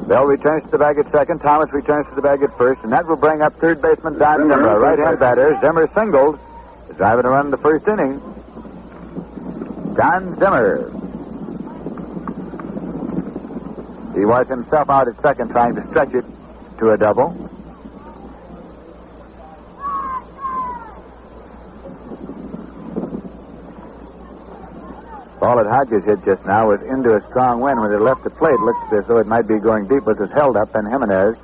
Bell returns to the bag at second. Thomas returns to the bag at first. And that will bring up third baseman Don Zimmer, right-hand batter. Zimmer singles. Is driving to run the first inning. Don Zimmer. He was himself out at second trying to stretch it to a double. Ball that Hodges hit just now was into a strong wind. When it left the plate, looked as though it might be going deep, but it was held up, and Jimenez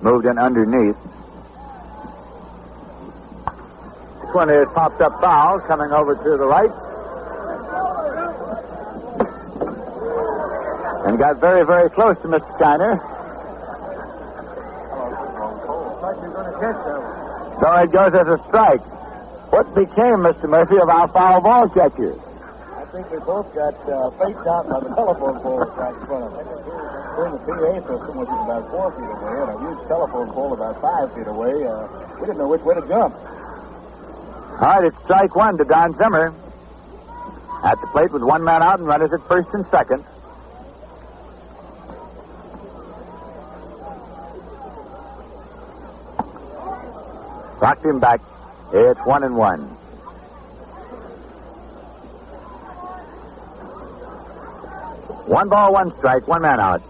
moved in underneath. This one is popped up foul, coming over to the right. And got very, very close to Mr. Steiner. So it goes as a strike. What became, Mr. Murphy, of our foul ball catcher? I think they both got faked out by the telephone pole right in front of them. We're in the PA system, which is about 4 feet away, and a huge telephone pole about 5 feet away. We didn't know which way to jump. All right, it's strike one to Don Zimmer. At the plate with one man out and runners at first and second. Rocked him back. It's 1-1. One ball, one strike, one man out.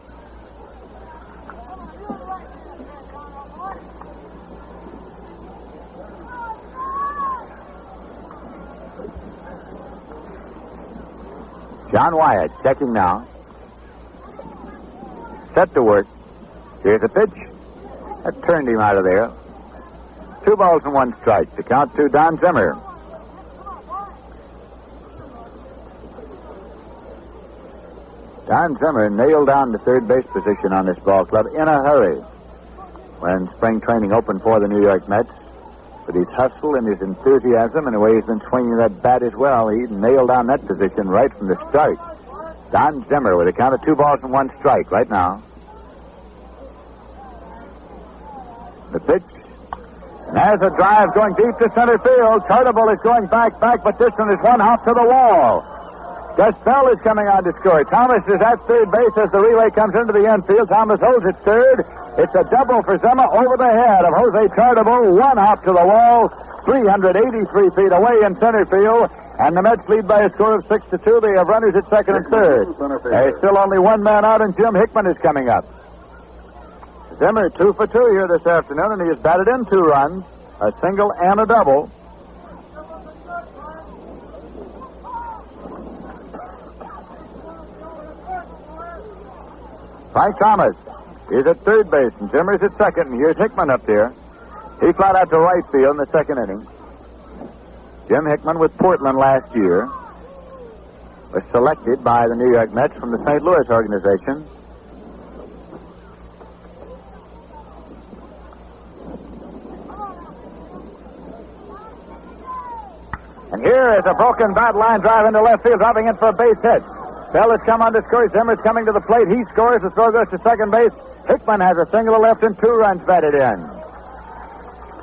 John Wyatt checking now. Set to work. Here's a pitch. That turned him out of there. 2 balls and 1 strike. The count to Don Zimmer. Don Zimmer nailed down the third base position on this ball club in a hurry when spring training opened for the New York Mets. With his hustle and his enthusiasm and the way he's been swinging that bat as well, he nailed down that position right from the start. Don Zimmer with a count of 2 balls and 1 strike right now. The pitch. And there's a drive going deep to center field. Carnival is going back, but this one is one hop to the wall. Gus Bell is coming on to score. Thomas is at third base as the relay comes into the infield. Thomas holds it third. It's a double for Zimmer over the head of Jose Carnival. One hop to the wall, 383 feet away in center field. And the Mets lead by a score of 6-2. They have runners at second and third. There's still only one man out, and Jim Hickman is coming up. Zimmer 2 for 2 here this afternoon, and he has batted in 2 runs, a single and a double. Frank Thomas is at third base, and Zimmer's at second, and here's Hickman up there. He flied out to right field in the second inning. Jim Hickman with Portland last year was selected by the New York Mets from the St. Louis organization. And here is a broken bat line drive into left field, dropping in for a base hit. Bell has come on to score. Zimmer's coming to the plate. He scores. The throw goes to second base. Hickman has a single left and 2 runs batted in.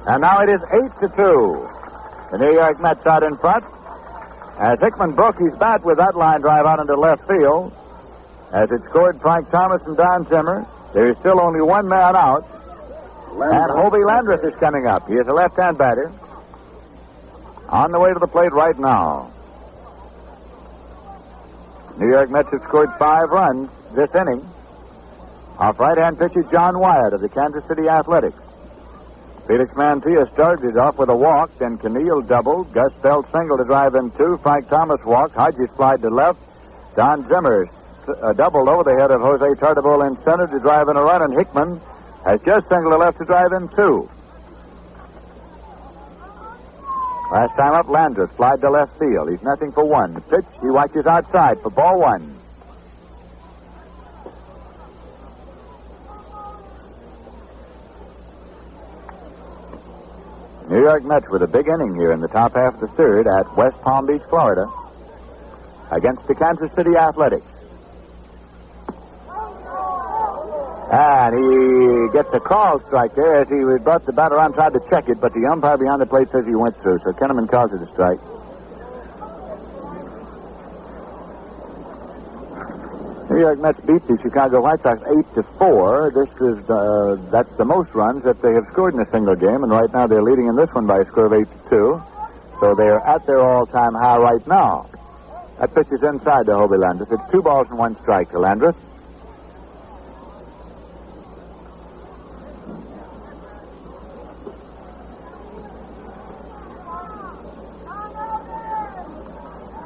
And now it is 8-2. The New York Mets out in front. As Hickman broke his bat with that line drive out into left field. As it scored Frank Thomas and Don Zimmer. There is still only one man out. And Hobie Landreth is coming up. He is a left-hand batter. on the way to the plate right now. New York Mets have scored 5 runs this inning off right-hand pitcher John Wyatt of the Kansas City Athletics. Felix Mantilla started off with a walk, then Keneal doubled, Gus Bell single to drive in 2, Frank Thomas walked, Hodges flied to left, Don Zimmer doubled over the head of Jose Tartabull in center to drive in a run, and Hickman has just singled to left to drive in 2. Last time up, Landreth flied to left field. He's nothing for 1. The pitch, he watches outside for ball 1. New York Mets with a big inning here in the top half of the third at West Palm Beach, Florida, against the Kansas City Athletics. And he gets a call strike there as he brought the bat around, tried to check it, but the umpire behind the plate says he went through, so Kenneman calls it a strike. New York Mets beat the Chicago White Sox 8-4. That's the most runs that they have scored in a single game, and right now they're leading in this one by a score of 8-2. So they are at their all-time high right now. That pitch is inside to Hobie Landreth. It's 2 balls and 1 strike to Landreth.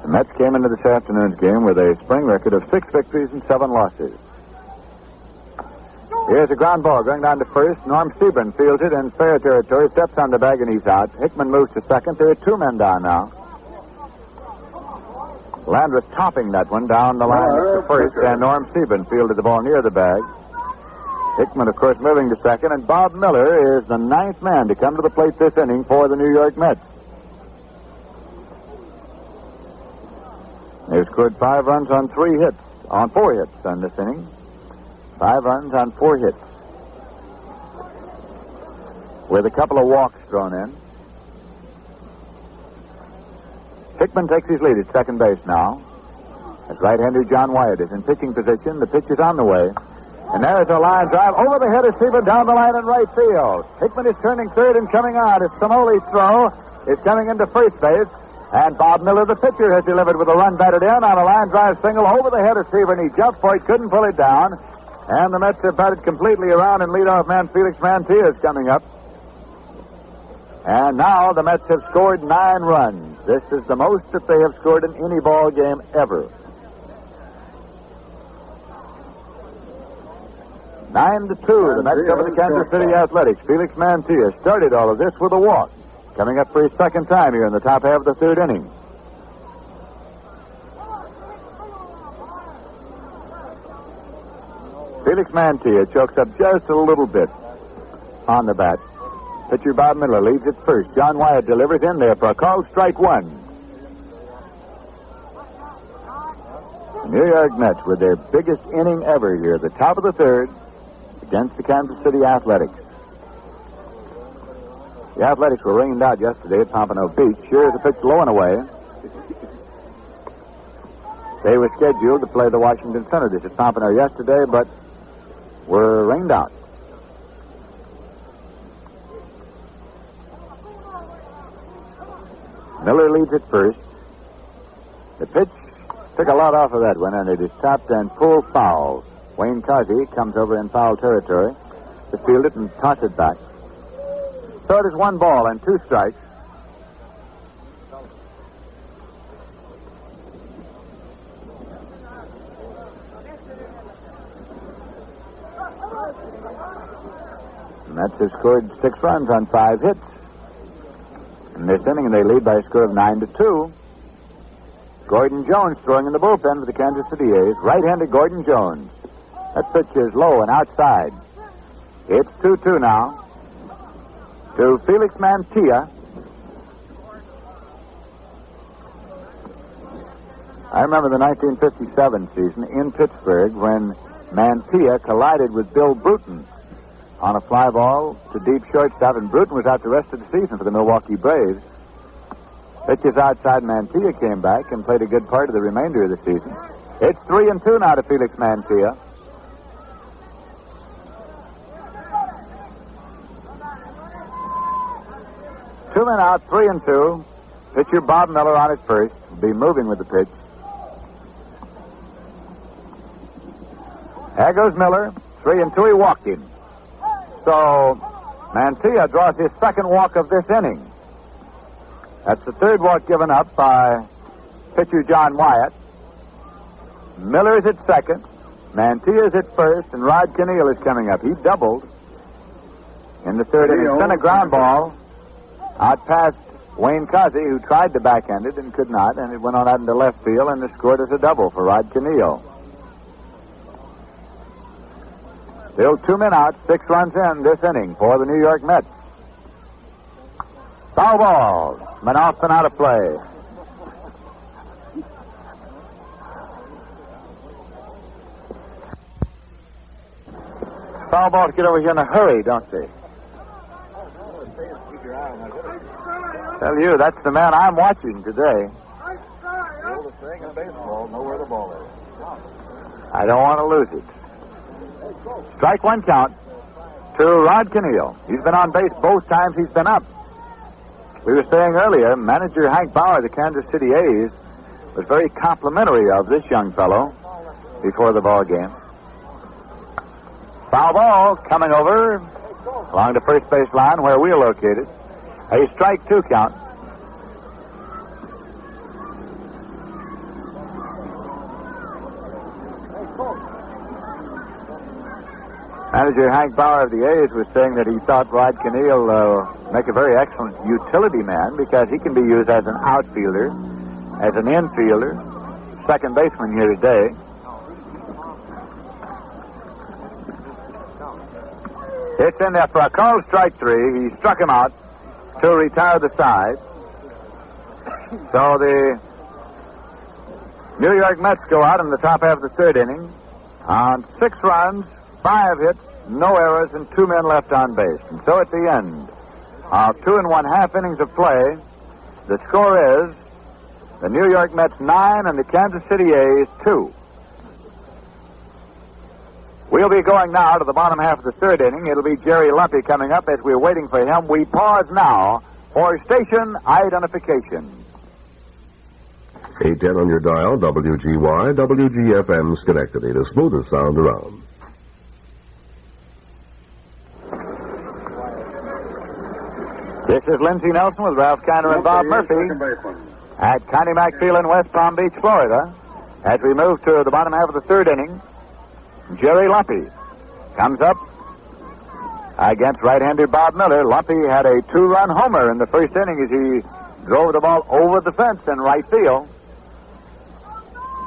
The Mets came into this afternoon's game with a spring record of 6 victories and 7 losses. Here's a ground ball going down to first. Norm Sebring fields it in fair territory, steps on the bag, and he's out. Hickman moves to second. There are 2 men down now. Landreth topping that one down the line to first, and Norm Sebring fielded the ball near the bag. Hickman, of course, moving to second, and Bob Miller is the 9th man to come to the plate this inning for the New York Mets. They've scored 5 runs on 4 hits on this inning. 5 runs on 4 hits. With a couple of walks thrown in. Hickman takes his lead at second base now. As right-hander John Wyatt is in pitching position. The pitch is on the way. And there's a line drive over the head of Sebring down the line in right field. Hickman is turning third and coming out. It's Samoli's throw. It's coming into first base. And Bob Miller, the pitcher, has delivered with a run batted in on a line drive single over the head of Sebring. He jumped for it, couldn't pull it down. And the Mets have batted completely around, and leadoff man Felix Mantilla is coming up. And now the Mets have scored 9 runs. This is the most that they have scored in any ball game ever. 9-2, the Mets over the Kansas City Athletics. Felix Mantilla started all of this with a walk. Coming up for his second time here in the top half of the third inning. Felix Mantilla chokes up just a little bit on the bat. Pitcher Bob Miller leads it first. John Wyatt delivers in there for a called strike 1. The New York Mets with their biggest inning ever here, the top of the third, against the Kansas City Athletics. The Athletics were rained out yesterday at Pompano Beach. Here is a pitch low and away. They were scheduled to play the Washington Senators at Pompano yesterday, but were rained out. Miller leads at first. The pitch took a lot off of that one, and it is tapped and pulled foul. Wayne Causey comes over in foul territory to field it and toss it back. So it is 1 ball and 2 strikes. The Mets have scored 6 runs on 5 hits. In this inning, they lead by a score of 9-2. Gordon Jones throwing in the bullpen for the Kansas City A's. Right-handed Gordon Jones. That pitch is low and outside. It's 2-2 now. To Felix Mantilla. I remember the 1957 season in Pittsburgh when Mantilla collided with Bill Bruton on a fly ball to deep shortstop, and Bruton was out the rest of the season for the Milwaukee Braves. Pitches outside, Mantilla came back and played a good part of the remainder of the season. It's 3-2 now to Felix Mantilla. Two men out, 3-2. Pitcher Bob Miller on at first. Will be moving with the pitch. There goes Miller. 3-2. He walked him. So Mantilla draws his second walk of this inning. That's the third walk given up by pitcher John Wyatt. Miller is at second. Mantilla is at first, and Rod Keneal is coming up. He doubled in the third inning. Sent a ground ball out past Wayne Cosey, who tried to backhand it and could not, and it went on out into left field and scored as a double for Rod Keneal. Still 2 men out, 6 runs in this inning for the New York Mets. Foul ball. Men off and out of play. Foul balls get over here in a hurry, don't they? Tell you, that's the man I'm watching today. The oldest thing in baseball, know where the ball is. I don't want to lose it. Strike one count to Rod Keneal. He's been on base both times he's been up. We were saying earlier, manager Hank Bauer of the Kansas City A's was very complimentary of this young fellow before the ball game. Foul ball coming over along the first base line where we're located. A strike 2 count. Manager Hank Bauer of the A's was saying that he thought Rod Keneal make a very excellent utility man because he can be used as an outfielder, as an infielder, second baseman here today. It's in there for a called strike 3. He struck him out to retire the side. So the New York Mets go out in the top half of the third inning on 6 runs, 5 hits, no errors, and 2 men left on base. And so at the end of 2 1/2 innings of play, the score is the New York Mets 9 and the Kansas City A's 2. We'll be going now to the bottom half of the third inning. It'll be Jerry Lumpy coming up. As we're waiting for him, we pause now for station identification. 810 on your dial, WGY, WGFM Schenectady, the smoothest sound around. This is Lindsey Nelson with Ralph Kiner and Bob Murphy at Connie Mack Field in West Palm Beach, Florida. As we move to the bottom half of the third inning, Jerry Lumpy comes up against right-hander Bob Miller. Lumpy had a 2-run homer in the first inning as he drove the ball over the fence in right field.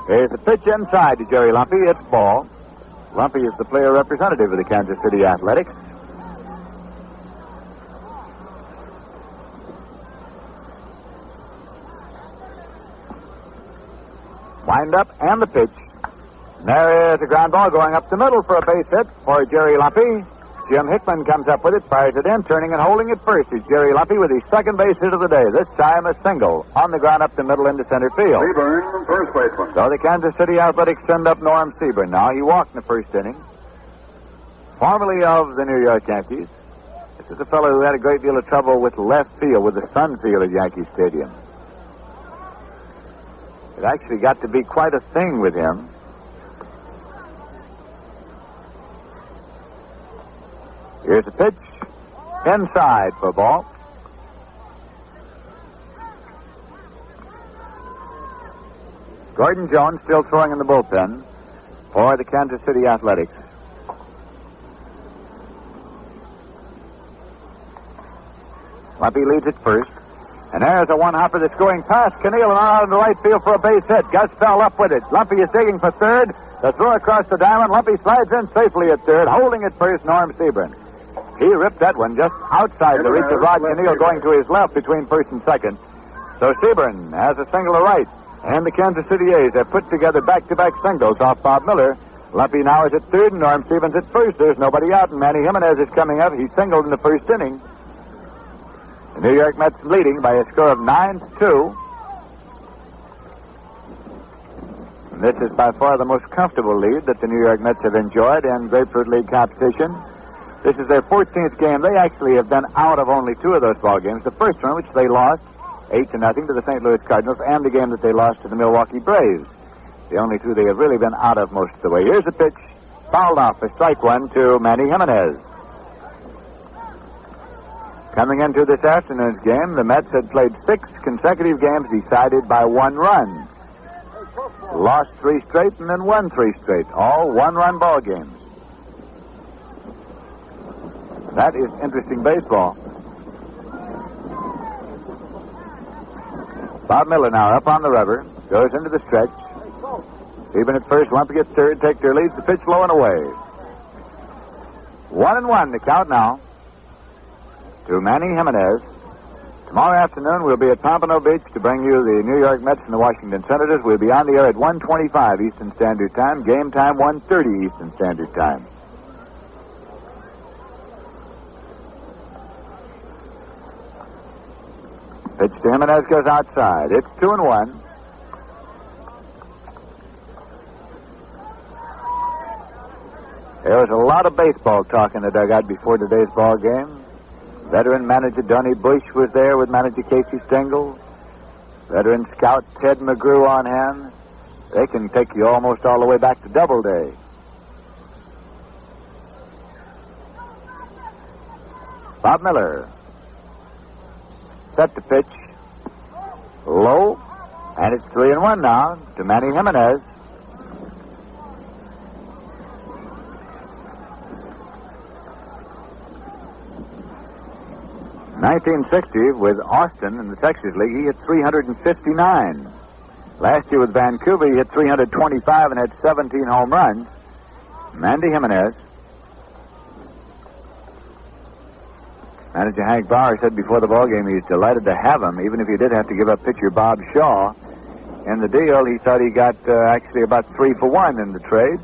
Here's a pitch inside to Jerry Lumpy. It's ball. Lumpy is the player representative of the Kansas City Athletics. Wind up and the pitch. There is a ground ball going up the middle for a base hit for Jerry Lumpy. Jim Hickman comes up with it, fires it in, turning and holding it first is Jerry Lumpy with his second base hit of the day. This time a single on the ground up the middle into center field. Seaburn, first baseman. So the Kansas City Athletics send up Norm Seaburn. Now he walked in the first inning. Formerly of the New York Yankees. This is a fellow who had a great deal of trouble with left field, with the sun field at Yankee Stadium. It actually got to be quite a thing with him. Here's a pitch. Inside for ball. Gordon Jones still throwing in the bullpen for the Kansas City Athletics. Lumpy leads it first. And there's a one-hopper that's going past Keneal and out in the right field for a base hit. Gus fell up with it. Lumpy is digging for third. The throw across the diamond. Lumpy slides in safely at third. Holding it first, Norm Seaburn. He ripped that one just outside the reach of Rod Keneal, going to his left between first and second. So Seaburn has a single to right. And the Kansas City A's have put together back-to-back singles off Bob Miller. Lumpy now is at third, and Norm Stevens at first. There's nobody out, and Manny Jimenez is coming up. He singled in the first inning. The New York Mets leading by a score of 9-2. And this is by far the most comfortable lead that the New York Mets have enjoyed in Grapefruit League competition. This is their 14th game. They actually have been out of only 2 of those ball games. The first one, which they lost 8-0 to the St. Louis Cardinals, and the game that they lost to the Milwaukee Braves. The only two they have really been out of most of the way. Here's the pitch. Fouled off for strike one to Manny Jimenez. Coming into this afternoon's game, the Mets had played 6 consecutive games decided by 1 run. Lost 3 straight and then won 3 straight. All 1-run ball games. That is interesting baseball. Bob Miller now up on the rubber. Goes into the stretch. Even at first, Lumpy gets third, takes their lead, the pitch low and away. 1-1 the count now to Manny Jimenez. Tomorrow afternoon, we'll be at Pompano Beach to bring you the New York Mets and the Washington Senators. We'll be on the air at 1:25 Eastern Standard Time. Game time, 1:30 Eastern Standard Time. Pitch to Jimenez goes outside. It's 2-1. There was a lot of baseball talk in the dugout before today's ball game. Veteran manager Donnie Bush was there with manager Casey Stengel. Veteran scout Ted McGrew on hand. They can take you almost all the way back to Doubleday. Bob Miller. Set the pitch. Low. And it's 3-1 now to Manny Jimenez. In 1960, with Austin in the Texas League, he hit 359. Last year with Vancouver, he hit 325 and had 17 home runs. Manny Jimenez. Manager Hank Bauer said before the ballgame he's delighted to have him, even if he did have to give up pitcher Bob Shaw. In the deal, he thought he got actually about 3 for 1 in the trade.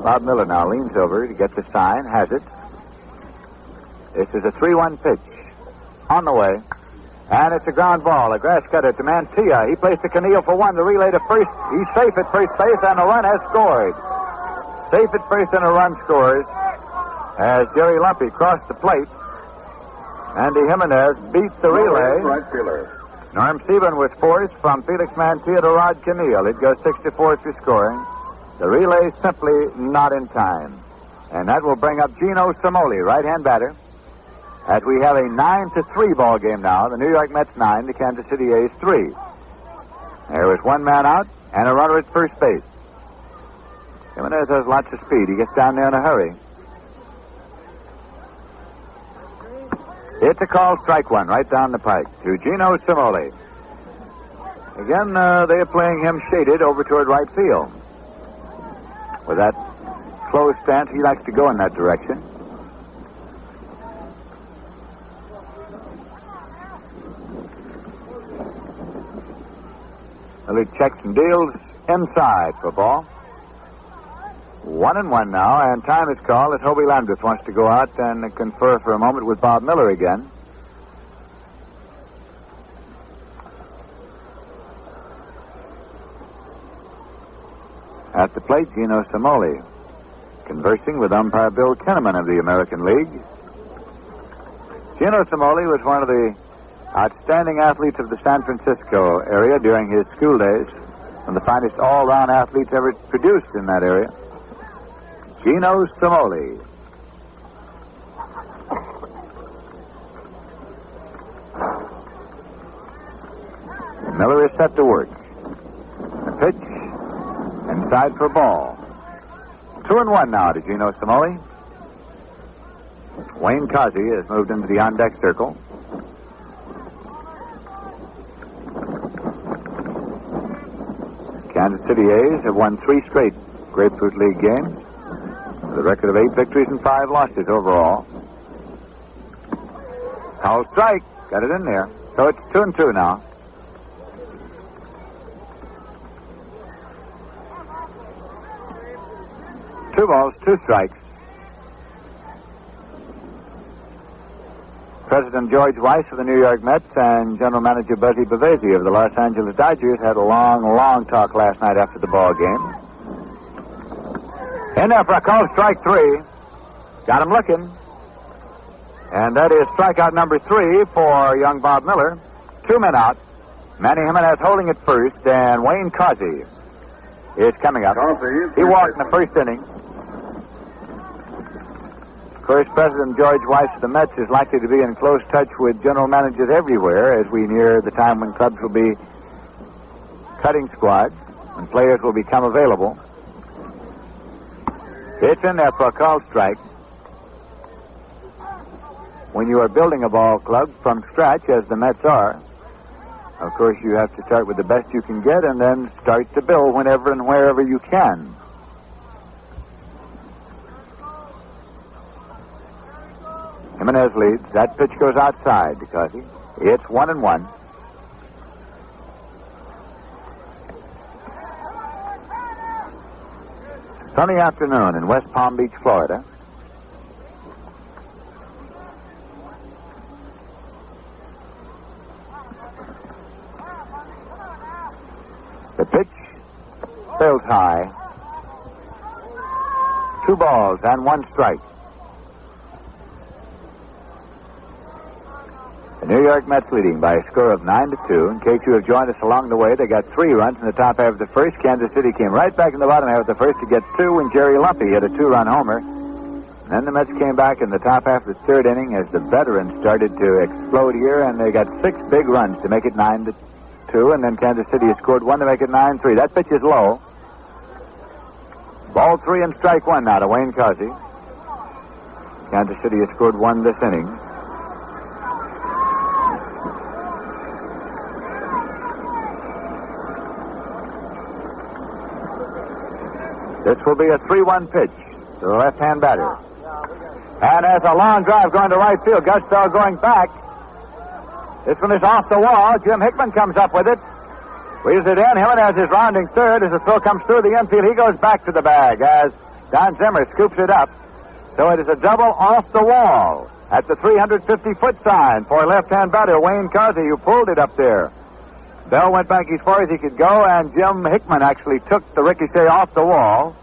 Bob Miller now leans over to get the sign, has it. This is a 3-1 pitch. On the way. And it's a ground ball, a grass cutter to Mantilla. He plays to Canille for 1, the relay to first. He's safe at first base, and a run has scored. Safe at first and a run scores as Jerry Lumpy crossed the plate. Andy Jimenez beats the relay. Right fielder. Norm Stephen was forced from Felix Mantilla to Rod Canille. It goes 6-4 through scoring. The relay simply not in time. And that will bring up Gino Simoli, right-hand batter, as we have a 9-3 ball game now. The New York Mets 9, the Kansas City A's 3. There was 1 man out and a runner at first base. Jimenez has lots of speed. He gets down there in a hurry. It's a call, strike one, right down the pike to Gino Simoli. Again, they are playing him shaded over toward right field. With that closed stance, he likes to go in that direction. Well, he checks and deals inside for ball. 1-1 now, and time is called as Hobie Landreth wants to go out and confer for a moment with Bob Miller again. At the plate, Gino Simoli, conversing with umpire Bill Kinnaman of the American League. Gino Simoli was one of the outstanding athletes of the San Francisco area during his school days, one of the finest all-round athletes ever produced in that area. Gino Simoli. Miller is set to work. The pitch. Inside for ball. 2-1 now to Gino Simoli. Wayne Causey has moved into the on-deck circle. Kansas City A's have won 3 straight Grapefruit League games with a record of 8 victories and 5 losses overall. Foul strike. Got it in there. So it's 2-2 now. Two balls, 2 strikes. President George Weiss of the New York Mets and General Manager Buzzy Bavesi of the Los Angeles Dodgers had a long, long talk last night after the ball game. In there for a call, strike 3. Got him looking. And that is strikeout number 3 for young Bob Miller. 2 men out. Manny Jimenez holding at first, and Wayne Causey is coming up. He walked in the first inning. Of course, President George Weiss of the Mets is likely to be in close touch with general managers everywhere as we near the time when clubs will be cutting squads, when players will become available. It's in there for a called strike. When you are building a ball club from scratch, as the Mets are, of course, you have to start with the best you can get and then start to build whenever and wherever you can. Jimenez leads. That pitch goes outside because it's 1-1. Sunny afternoon in West Palm Beach, Florida. The pitch sails high. 2 balls and 1 strike. The New York Mets leading by a score of 9-2. In case you have joined us along the way, they got 3 runs in the top half of the first. Kansas City came right back in the bottom half of the first to get 2 when Jerry Lumpy hit a 2-run homer. And then the Mets came back in the top half of the third inning as the veterans started to explode here, and they got 6 big runs to make it 9-2. And then Kansas City has scored 1 to make it 9-3. That pitch is low. Ball 3 and strike 1 now to Wayne Causey. Kansas City has scored 1 this inning. This will be a 3-1 pitch to the left-hand batter. And there's a long drive going to right field. Gus Bell going back. This one is off the wall. Jim Hickman comes up with it. Weaves it in. Jimenez is rounding third as the throw comes through the infield. He goes back to the bag as Don Zimmer scoops it up. So it is a double off the wall at the 350-foot sign for left-hand batter Wayne Causey, who pulled it up there. Bell went back as far as he could go, and Jim Hickman actually took the ricochet off the wall,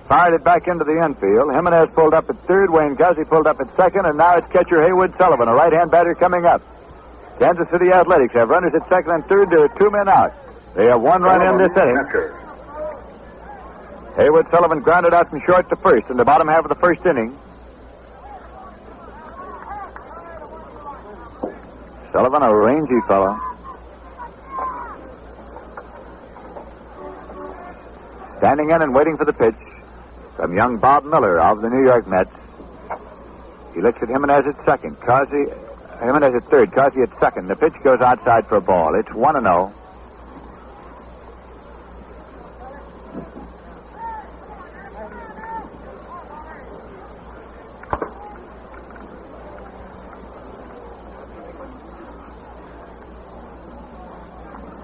fired it back into the infield. Jimenez pulled up at third. Wayne Causey pulled up at second, and now it's catcher Haywood Sullivan, a right-hand batter coming up. Kansas City Athletics have runners at second and third. There are 2 men out. They have 1 run in this inning. Haywood Sullivan grounded out from short to first in the bottom half of the first inning. Sullivan, a rangy fellow. Standing in and waiting for the pitch from young Bob Miller of the New York Mets. He looks at Jimenez at second. Jimenez at third. Causey at second. The pitch goes outside for a ball. It's 1-0.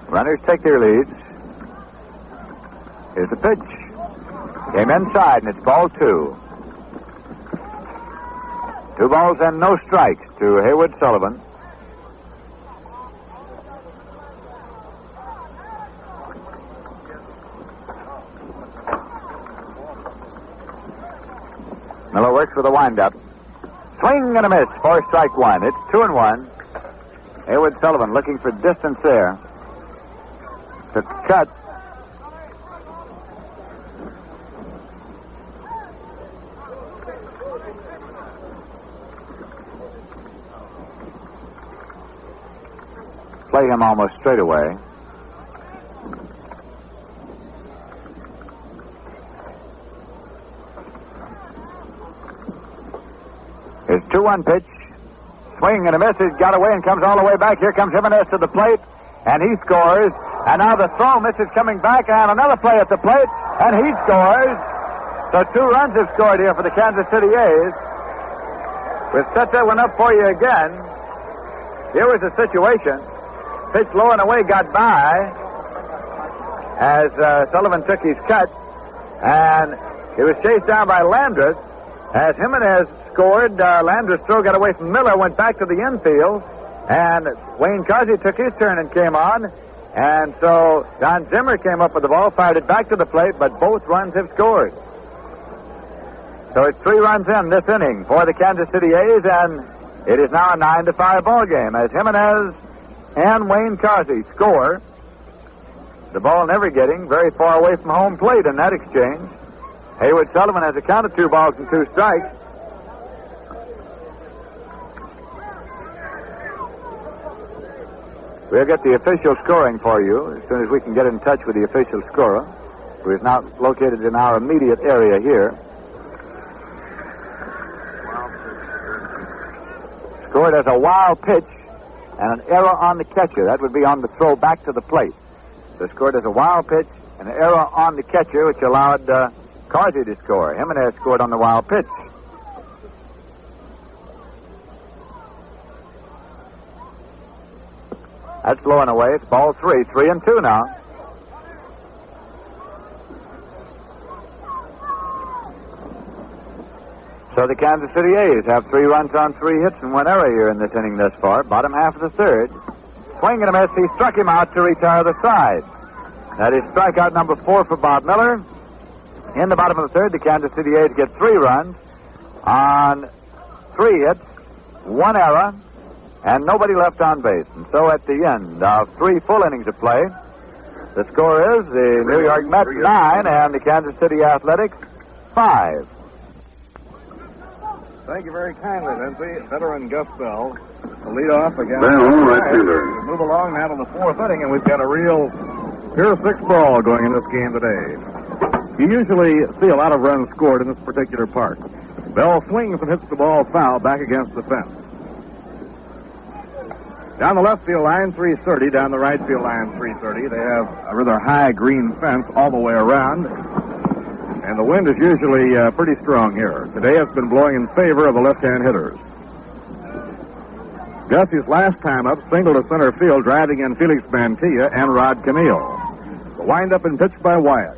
Runners take their leads. Here's the pitch. Came inside, and it's ball 2. 2 balls and no strikes to Haywood Sullivan. Miller works with a windup. Swing and a miss for strike 1. It's 2-1. Haywood Sullivan looking for distance there. To cut. Play him almost straight away. His 2-1 pitch. Swing and a miss. He's got away and comes all the way back. Here comes Jimenez to the plate, and he scores. And now the throw misses coming back, and another play at the plate, and he scores. So 2 runs have scored here for the Kansas City A's. We've set that one up for you again. Here was the situation. Pitch low and away, got by as Sullivan took his cut, and he was chased down by Landreth. As Jimenez scored, Landreth's throw got away from Miller, went back to the infield, and Wayne Causey took his turn and came on, and so Don Zimmer came up with the ball, fired it back to the plate, but both runs have scored. So it's 3 runs in this inning for the Kansas City A's, and it is now a 9-5 ball game as Jimenez and Wayne Carsey score. The ball never getting very far away from home plate in that exchange. Hayward Sullivan has a count of 2 balls and 2 strikes. We'll get the official scoring for you as soon as we can get in touch with the official scorer, who is not located in our immediate area here. Scored as a wild pitch and an error on the catcher. That would be on the throw back to the plate. So scored as a wild pitch and an error on the catcher, which allowed Carsey to score. Jimenez scored on the wild pitch. That's blowing away. It's ball 3. 3-2 now. So the Kansas City A's have 3 runs on 3 hits and 1 error here in this inning thus far. Bottom half of the third. Swing and a miss. He struck him out to retire the side. That is strikeout number 4 for Bob Miller. In the bottom of the third, the Kansas City A's get 3 runs on 3 hits, 1 error, and nobody left on base. And so at the end of 3 full innings of play, the score is the New York Mets 9 and the Kansas City Athletics 5. Thank you very kindly, Lindsay. Veteran Gus Bell to lead off against Bell, right fielder. We move along now to the 4th inning, and we've got a real pure 6 ball going in this game today. You usually see a lot of runs scored in this particular park. Bell swings and hits the ball foul back against the fence. Down the left field line, 330. Down the right field line, 330. They have a rather high green fence all the way around. And the wind is usually pretty strong here. Today it's been blowing in favor of the left-hand hitters. Gussie's last time up singled to center field, driving in Felix Mantilla and Rod Camille. The wind-up and pitch by Wyatt.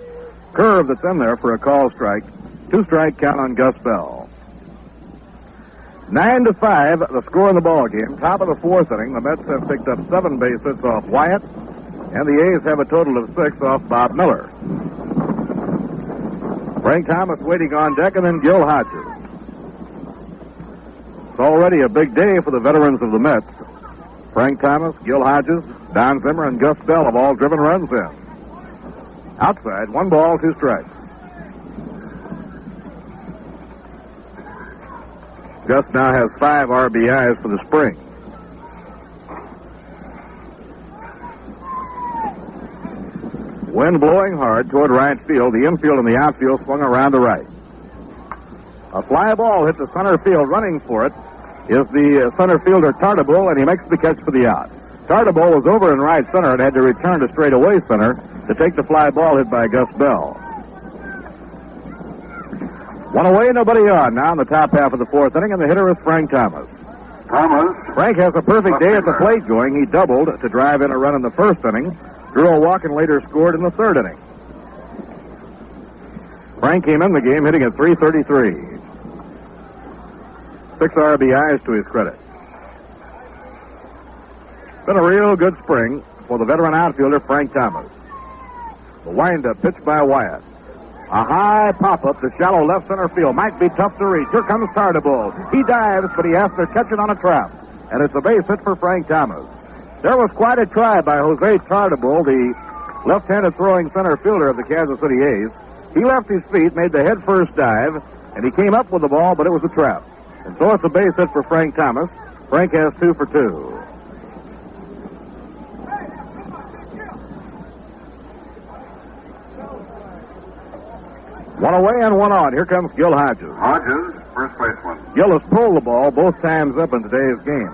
Curve that's in there for a call strike. 2-strike count on Gus Bell. 9-5, the score in the ball game. Top of the 4th inning, the Mets have picked up 7 base hits off Wyatt, and the A's have a total of 6 off Bob Miller. Frank Thomas waiting on deck, and then Gil Hodges. It's already a big day for the veterans of the Mets. Frank Thomas, Gil Hodges, Don Zimmer, and Gus Bell have all driven runs in. Outside, 1 ball, 2 strikes. Gus now has 5 RBIs for the spring. Wind blowing hard toward right field. The infield and the outfield swung around to right. A fly ball hit the center field. Running for it is the center fielder Tartabull, and he makes the catch for the out. Tartabull was over in right center and had to return to straightaway center to take the fly ball hit by Gus Bell. 1 away, nobody on. Now in the top half of the 4th inning, and the hitter is Frank Thomas. Frank has a perfect day at the plate going. He doubled to drive in a run in the 1st inning. Drew a walk and later scored in the 3rd inning. Frank came in the game hitting at .333. 6 RBIs to his credit. Been a real good spring for the veteran outfielder Frank Thomas. The wind-up pitch by Wyatt. A high pop-up to shallow left center field. Might be tough to reach. Here comes Tartabull. He dives, but he has to catch it on a trap. And it's a base hit for Frank Thomas. There was quite a try by Jose Tartabull, the left-handed throwing center fielder of the Kansas City A's. He left his feet, made the head-first dive, and he came up with the ball, but it was a trap. And so it's a base hit for Frank Thomas. Frank has 2 for 2. One away and 1 on. Here comes Gil Hodges. Hodges, first baseman. Gil has pulled the ball both times up in today's game.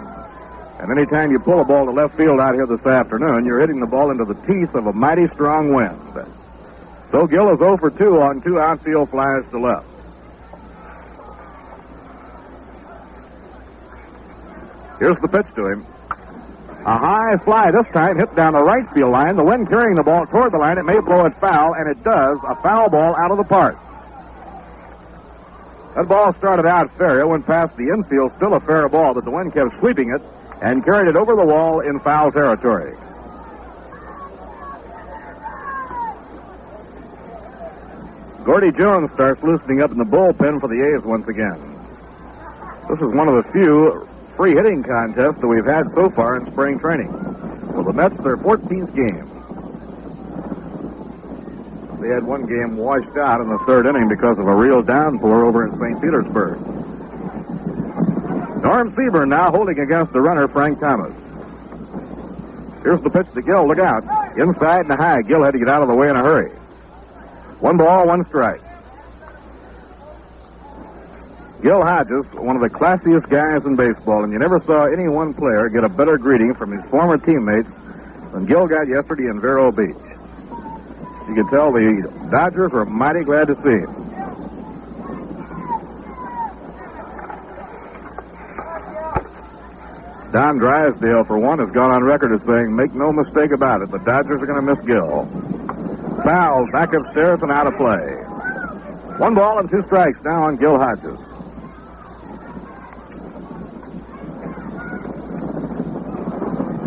And anytime you pull a ball to left field out here this afternoon, you're hitting the ball into the teeth of a mighty strong wind. So Gil is 0 for 2 on 2 outfield flies to left. Here's the pitch to him. A high fly this time, hit down the right field line. The wind carrying the ball toward the line. It may blow it foul, and it does. A foul ball out of the park. That ball started out fair. It went past the infield, still a fair ball, but the wind kept sweeping it and carried it over the wall in foul territory. Gordy Jones starts loosening up in the bullpen for the A's once again. This is one of the few free hitting contests that we've had so far in spring training. Well, the Mets, their 14th game. They had one game washed out in the third inning because of a real downpour over in St. Petersburg. Norm Seaburn now holding against the runner, Frank Thomas. Here's the pitch to Gill. Look out. Inside and high. Gill had to get out of the way in a hurry. 1 ball, 1 strike. Gil Hodges, one of the classiest guys in baseball, and you never saw any one player get a better greeting from his former teammates than Gil got yesterday in Vero Beach. You could tell the Dodgers were mighty glad to see him. Don Drysdale, for one, has gone on record as saying, make no mistake about it, the Dodgers are going to miss Gil. Foul, back upstairs and out of play. 1 ball and 2 strikes now on Gil Hodges.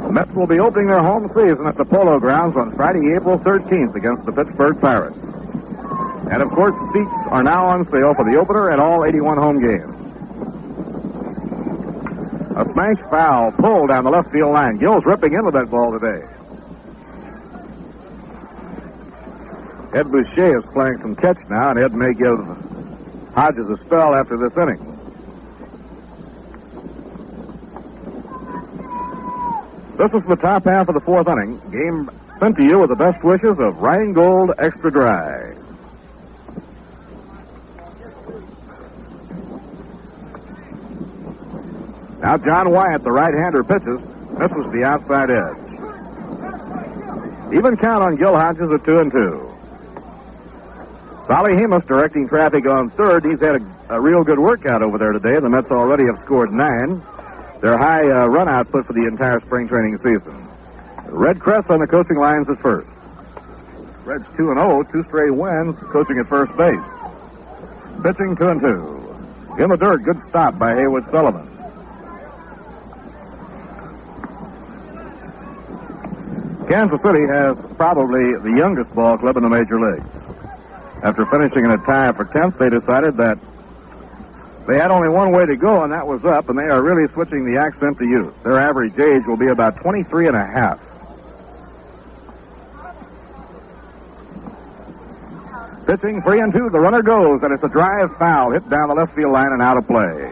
The Mets will be opening their home season at the Polo Grounds on Friday, April 13th against the Pittsburgh Pirates. And, of course, seats are now on sale for the opener and all 81 home games. A smash foul pulled down the left field line. Gil's ripping into that ball today. Ed Boucher is playing some catch now, and Ed may give Hodges a spell after this inning. This is the top half of the 4th inning. Game sent to you with the best wishes of Rheingold Extra Dry. Now John Wyatt, the right-hander, pitches. Misses the outside edge. Even count on Gil Hodges at 2-2. Solly Hemus directing traffic on third. He's had a real good workout over there today. The Mets already have scored 9. Their high run output for the entire spring training season. Red Crest on the coaching lines at first. Red's 2-0, 2 straight wins, coaching at first base. Pitching 2-2. In the dirt, good stop by Haywood Sullivan. Kansas City has probably the youngest ball club in the major leagues. After finishing in a tie for 10th, they decided that they had only one way to go, and that was up, and they are really switching the accent to youth. Their average age will be about 23 and a half. Pitching 3-2, the runner goes, and it's a drive foul hit down the left field line and out of play.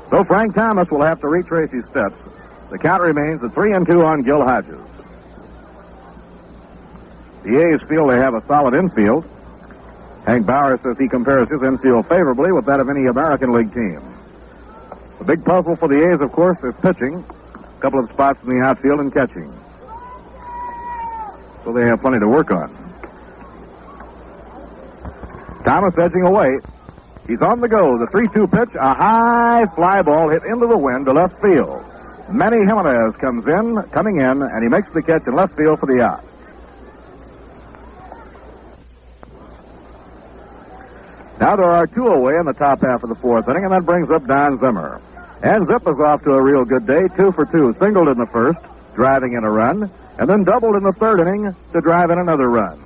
So Frank Thomas will have to retrace his steps. The count remains at 3-2 on Gil Hodges. The A's feel they have a solid infield. Hank Bauer says he compares his infield favorably with that of any American League team. The big puzzle for the A's, of course, is pitching. A couple of spots in the outfield and catching. So they have plenty to work on. Thomas edging away. He's on the go. The 3-2 pitch, a high fly ball hit into the wind to left field. Manny Jimenez coming in, and he makes the catch in left field for the out. Now there are 2 away in the top half of the 4th inning, and that brings up Don Zimmer. And Zip is off to a real good day, 2 for 2. Singled in the first, driving in a run, and then doubled in the 3rd inning to drive in another run.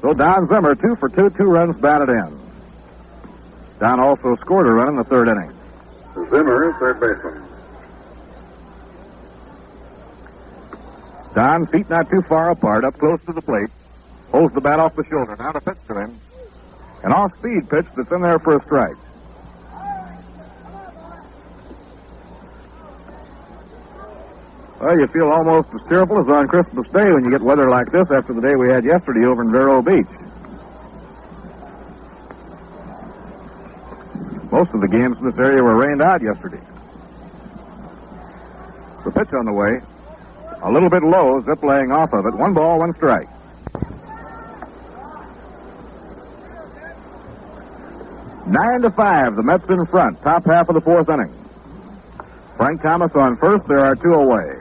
So Don Zimmer, 2 for 2, 2 runs batted in. Don also scored a run in the 3rd inning. Zimmer, third baseman. Don, feet not too far apart, up close to the plate, holds the bat off the shoulder. Now to pitch to him. An off-speed pitch that's in there for a strike. Well, you feel almost as cheerful as on Christmas Day when you get weather like this after the day we had yesterday over in Vero Beach. Most of the games in this area were rained out yesterday. The pitch on the way. A little bit low, Zip laying off of it. 1 ball, 1 strike. Nine to 5, the Mets in front, top half of the 4th inning. Frank Thomas on first, there are 2 away.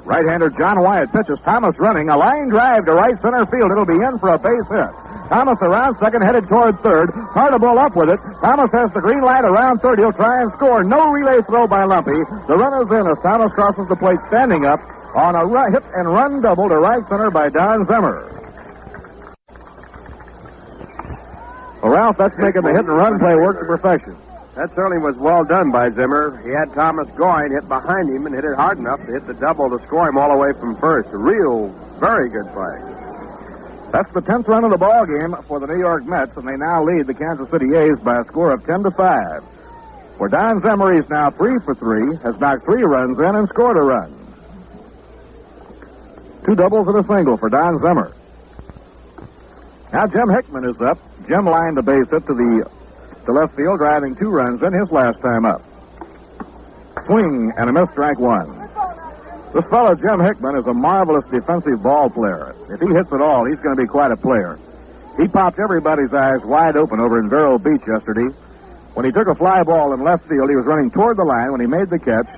Right-hander John Wyatt pitches. Thomas running, a line drive to right center field. It'll be in for a base hit. Thomas around second, headed toward third. Hardible up with it. Thomas has the green light around third. He'll try and score. No relay throw by Lumpy. The runner's in as Thomas crosses the plate, standing up on a hit and run double to right center by Don Zimmer. Well, Ralph, that's making the hit and run play work to perfection. That certainly was well done by Zimmer. He had Thomas going, hit behind him, and hit it hard enough to hit the double to score him all the way from first. A real, very good play. That's the 10th run of the ball game for the New York Mets, and they now lead the Kansas City A's by a score of 10-5. For Don Zimmer, he's now 3 for 3, has knocked 3 runs in and scored a run. 2 doubles and a single for Don Zimmer. Now Jim Hickman is up. Jim lined the base hit to left field, driving 2 runs in his last time up. Swing and a miss, strike 1. This fellow, Jim Hickman, is a marvelous defensive ball player. If he hits at all, he's going to be quite a player. He popped everybody's eyes wide open over in Vero Beach yesterday. When he took a fly ball in left field, he was running toward the line when he made the catch,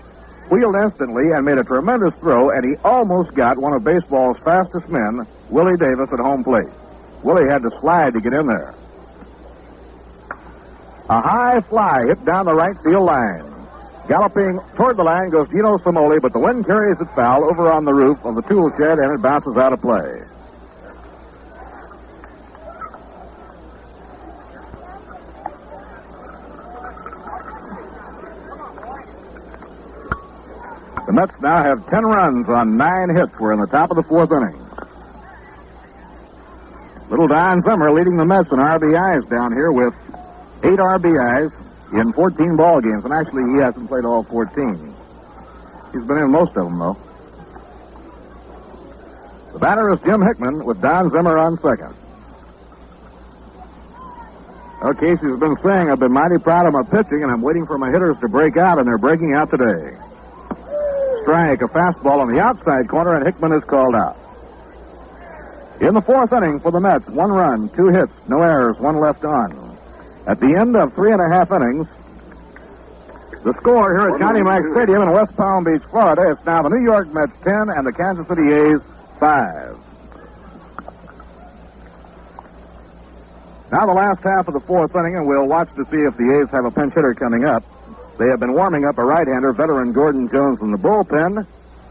wheeled instantly and made a tremendous throw, and he almost got one of baseball's fastest men, Willie Davis, at home plate. Willie had to slide to get in there. A high fly hit down the right field line. Galloping toward the line goes Gino Simoli, but the wind carries it foul over on the roof of the tool shed, and it bounces out of play. The Mets now have 10 runs on 9 hits. We're in the top of the 4th inning. Little Don Zimmer leading the Mets in RBIs down here with 8 RBIs in 14 ball games, and actually he hasn't played all 14. He's been in most of them, though. The batter is Jim Hickman with Don Zimmer on second. Well, Casey's been saying I've been mighty proud of my pitching, and I'm waiting for my hitters to break out, and they're breaking out today. Strike, a fastball on the outside corner, and Hickman is called out. In the 4th inning for the Mets, 1 run, 2 hits, no errors, 1 left on. At the end of 3.5 innings, the score here at Johnny Mack Stadium in West Palm Beach, Florida, it's now the New York Mets 10 and the Kansas City A's 5. Now the last half of the 4th inning, and we'll watch to see if the A's have a pinch hitter coming up. They have been warming up a right-hander, veteran Gordon Jones, in the bullpen,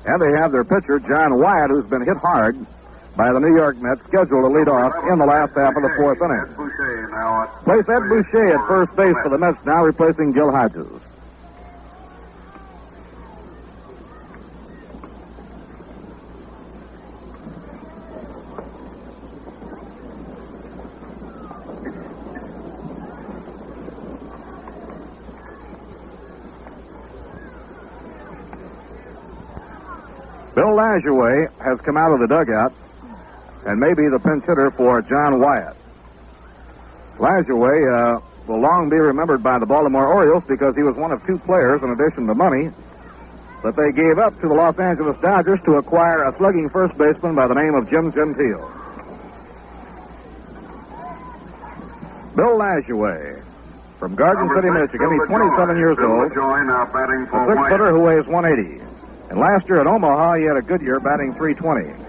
and they have their pitcher, John Wyatt, who's been hit hard by the New York Mets, scheduled to lead off in the last half of the 4th inning. Place Ed Boucher at first base for the Mets now, replacing Gil Hodges. Bill Lajoie has come out of the dugout and may be the pinch hitter for John Wyatt. Lajoie will long be remembered by the Baltimore Orioles because he was one of 2 players, in addition to money, that they gave up to the Los Angeles Dodgers to acquire a slugging first baseman by the name of Jim Gentile. Bill Lajoie from Garden City, Michigan. He's 27 years old. A 6-footer who weighs 180. And last year at Omaha, he had a good year, batting .320.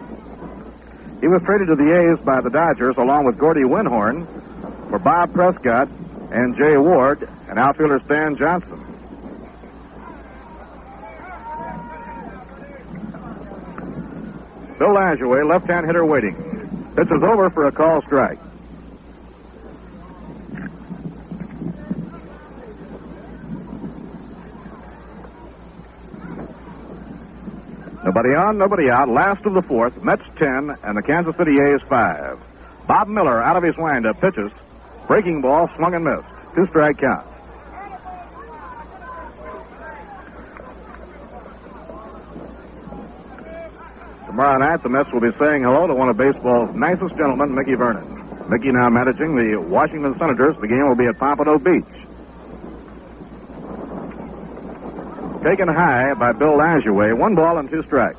He was traded to the A's by the Dodgers along with Gordy Winhorn for Bob Prescott and Jay Ward and outfielder Stan Johnson. Bill Lajoie, left-hand hitter, waiting. Pitch is over for a call strike. Nobody on, nobody out. Last of the 4th, Mets 10 and the Kansas City A's 5. Bob Miller out of his windup pitches. Breaking ball, swung and missed. 2-strike count. Tomorrow night, the Mets will be saying hello to one of baseball's nicest gentlemen, Mickey Vernon. Mickey now managing the Washington Senators. The game will be at Pompano Beach. Taken high by Bill Lajoie. 1 ball and 2 strikes.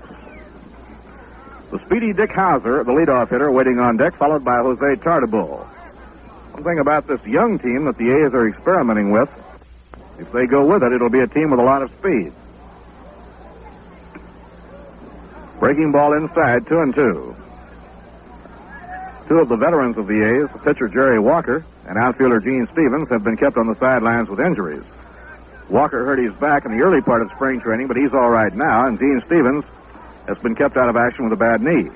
The speedy Dick Hauser, the leadoff hitter, waiting on deck, followed by Jose Tartabull. One thing about this young team that the A's are experimenting with, if they go with it, it'll be a team with a lot of speed. Breaking ball inside, 2-2. 2 of the veterans of the A's, pitcher Jerry Walker and outfielder Gene Stevens, have been kept on the sidelines with injuries. Walker hurt his back in the early part of spring training, but he's all right now, and Gene Stevens has been kept out of action with a bad knee.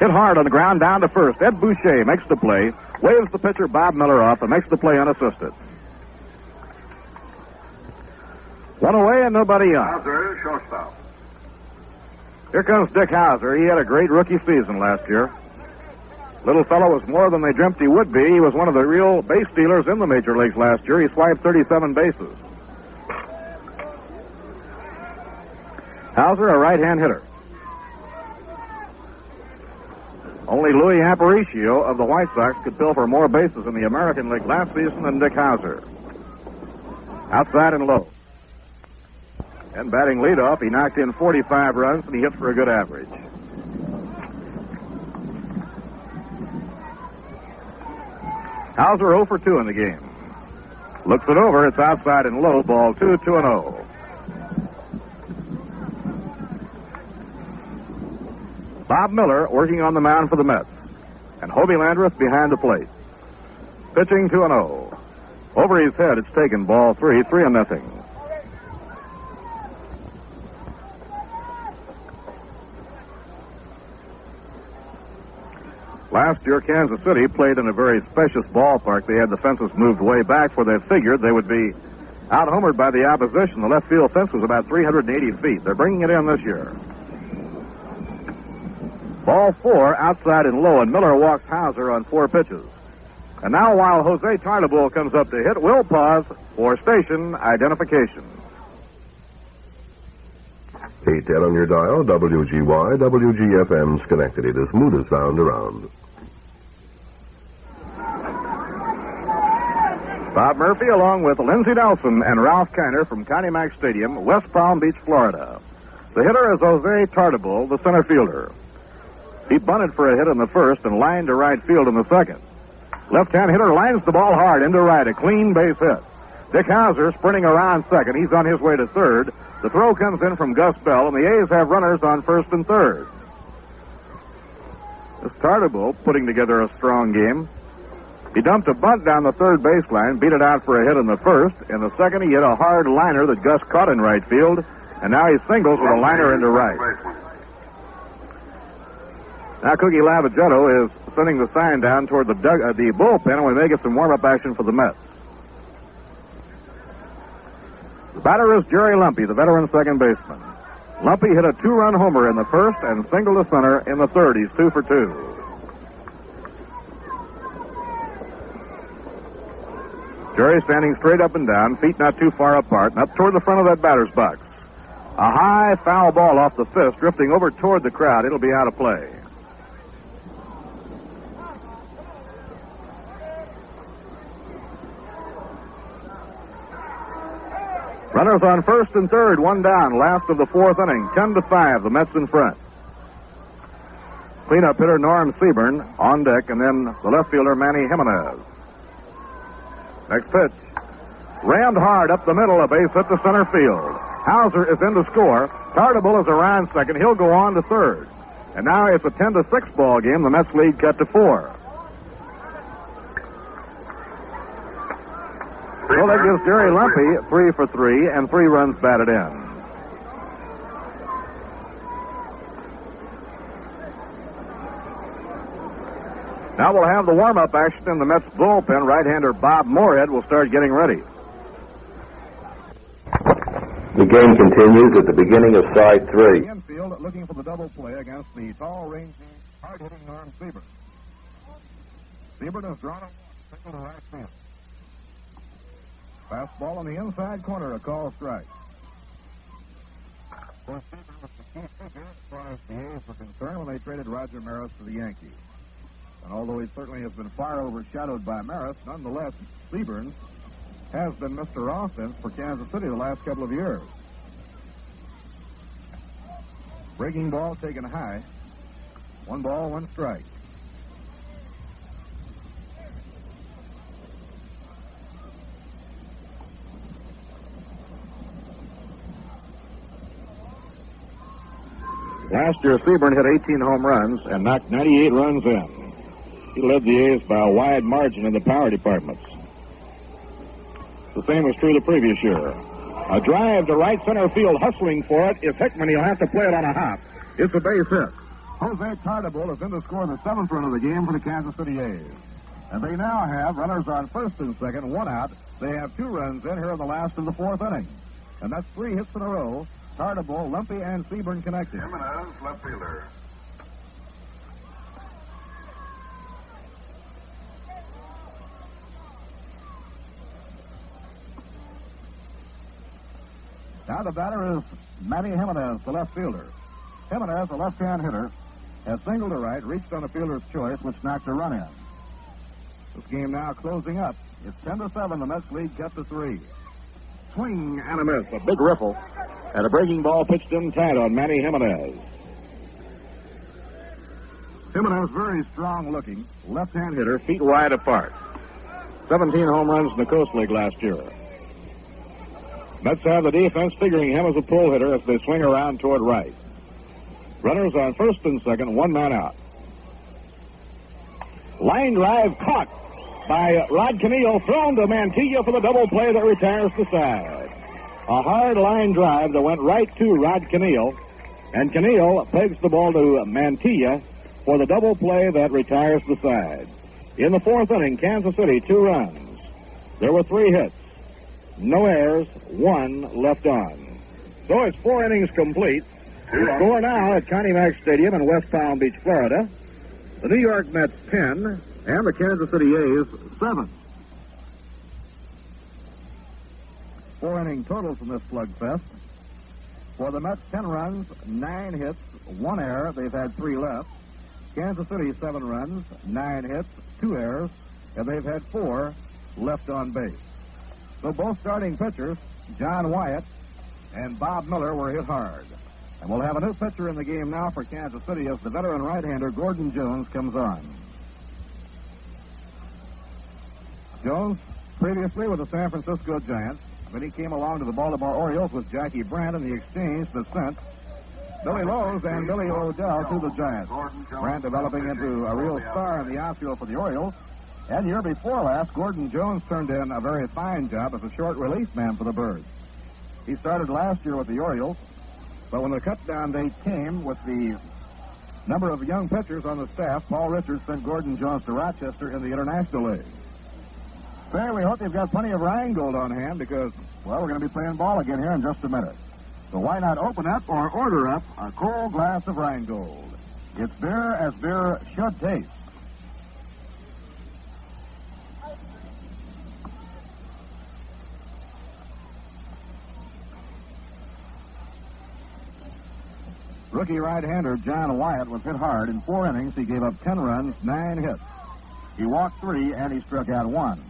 Hit hard on the ground down to first. Ed Boucher makes the play, waves the pitcher Bob Miller off, and makes the play unassisted. One away and nobody on. Hauser, shortstop. Here comes Dick Hauser. He had a great rookie season last year. Little fellow was more than they dreamt he would be. He was one of the real base stealers in the major leagues last year. He swiped 37 bases. Hauser, a right-hand hitter. Only Louis Aparicio of the White Sox could fill for more bases in the American League last season than Dick Hauser. Outside and low. And batting leadoff, he knocked in 45 runs and he hit for a good average. Hauser 0 for 2 in the game. Looks it over. It's outside and low. Ball 2, 2-0. Bob Miller working on the mound for the Mets. And Hobie Landreth behind the plate. Pitching 2-0. Over his head, it's taken. Ball 3, 3-0. Last year, Kansas City played in a very spacious ballpark. They had the fences moved way back where they figured they would be out-homered by the opposition. The left field fence was about 380 feet. They're bringing it in this year. Ball 4, outside and low, and Miller walks Hauser on 4 pitches. And now, while Jose Tartabull comes up to hit, we'll pause for station identification. 810 on your dial, WGY, WGFM Schenectady, the smoothest sound around. Bob Murphy, along with Lindsey Nelson and Ralph Kiner from Connie Mack Stadium, West Palm Beach, Florida. The hitter is Jose Tartabull, the center fielder. He bunted for a hit in the first and lined to right field in the second. Left-hand hitter lines the ball hard into right, a clean base hit. Dick Hauser sprinting around second. He's on his way to third. The throw comes in from Gus Bell, and the A's have runners on first and third. This Tartabull putting together a strong game. He dumped a bunt down the third baseline, beat it out for a hit in the first. In the second, he hit a hard liner that Gus caught in right field, and now he singles with a liner into right. Now Cookie Lavagetto is sending the sign down toward the bullpen, and we may get some warm-up action for the Mets. The batter is Jerry Lumpy, the veteran second baseman. Lumpy hit a 2-run homer in the first and singled to center in the third. He's 2 for 2. Jerry standing straight up and down, feet not too far apart, and up toward the front of that batter's box. A high foul ball off the fist, drifting over toward the crowd. It'll be out of play. Runners on first and third, 1 down, last of the 4th inning, 10-5, the Mets in front. Cleanup hitter Norm Seaburn on deck, and then the left fielder Manny Jimenez. Next pitch. Rammed hard up the middle, a base hit to center field. Hauser is in to score. Tartabull is around second. He'll go on to third. And now it's a 10-6 ball game. The Mets lead cut to 4. So that gives Jerry Lumpy 3 for 3 and 3 runs batted in. Now we'll have the warm-up action in the Mets bullpen. Right-hander Bob Moorhead will start getting ready. The game continues at the beginning of side 3. The infield looking for the double play against the tall, rangy, hard-hitting Norm Seaburn. Seaburn has drawn a single to right field. Fastball on the inside corner, a call strike. Of course, Seaburn was the key figure as far as the A's were concerned when they traded Roger Maris to the Yankees. And although he certainly has been far overshadowed by Maris, nonetheless, Seaburn has been Mr. Offense for Kansas City the last couple of years. Breaking ball taken high. 1 ball, 1 strike. Last year, Seaburn hit 18 home runs and knocked 98 runs in. He led the A's by a wide margin in the power departments. The same was true the previous year. A drive to right center field, hustling for it is Hickman. He'll have to play it on a hop. It's a base hit. Jose Tardable is in to score the 7th run of the game for the Kansas City A's. And they now have runners on first and second, 1 out. They have 2 runs in here in the last of the 4th inning. And that's 3 hits in a row. Tardable, Lumpy, and Seaburn connected. Jimenez, left fielder. Now the batter is Manny Jimenez, the left fielder. Jimenez, a left-hand hitter, has singled to right, reached on a fielder's choice, which knocked a run in. This game now closing up. It's 10-7. The Mets lead cut to 3. Swing and a miss. A big riffle. And a breaking ball pitched in tight on Manny Jimenez. Jimenez, very strong looking. Left-hand hitter, feet wide apart. 17 home runs in the Coast League last year. Mets have the defense figuring him as a pull hitter as they swing around toward right. Runners on first and second, 1 man out. Line drive caught by Rod Canillo, thrown to Mantilla for the double play that retires the side. A hard line drive that went right to Rod Canillo, and Canillo pegs the ball to Mantilla for the double play that retires the side. In the 4th inning, Kansas City, 2 runs. There were 3 hits. No errors, 1 left on. So it's 4 innings complete. The score now at Connie Mack Stadium in West Palm Beach, Florida. The New York Mets 10 and the Kansas City A's 7. 4 inning totals from this slugfest. For the Mets, 10 runs, 9 hits, 1 error. They've had 3 left. Kansas City, 7 runs, 9 hits, 2 errors, and they've had 4 left on base. So both starting pitchers, John Wyatt and Bob Miller, were hit hard. And we'll have a new pitcher in the game now for Kansas City as the veteran right-hander Gordon Jones comes on. Jones, previously with the San Francisco Giants, then he came along to the Baltimore Orioles with Jackie Brandt in the exchange that sent Billy Lowe's and Billy O'Dell to the Giants. Brandt developing into a real star in the outfield for the Orioles. And year before last, Gordon Jones turned in a very fine job as a short relief man for the Birds. He started last year with the Orioles, but when the cut-down date came with the number of young pitchers on the staff, Paul Richards sent Gordon Jones to Rochester in the International League. Fair, we hope you've got plenty of Rheingold on hand because, well, we're going to be playing ball again here in just a minute. So why not open up or order up a cold glass of Rheingold? It's beer as beer should taste. Rookie right-hander John Wyatt was hit hard. In 4 innings, he gave up 10 runs, 9 hits. He walked 3, and he struck out 1.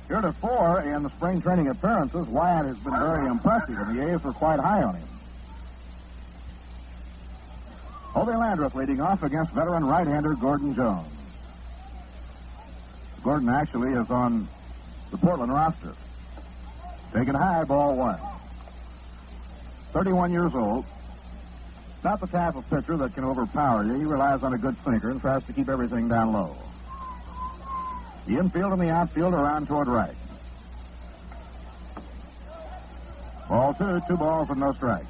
Heretofore, in the spring training appearances, Wyatt has been very impressive, and the A's were quite high on him. Hobie Landreth leading off against veteran right-hander Gordon Jones. Gordon actually is on the Portland roster. Taken high, ball 1. 31 years old. Not the type of pitcher that can overpower you. He relies on a good sinker and tries to keep everything down low. The infield and the outfield around toward right. Ball 2, 2 balls and no strikes.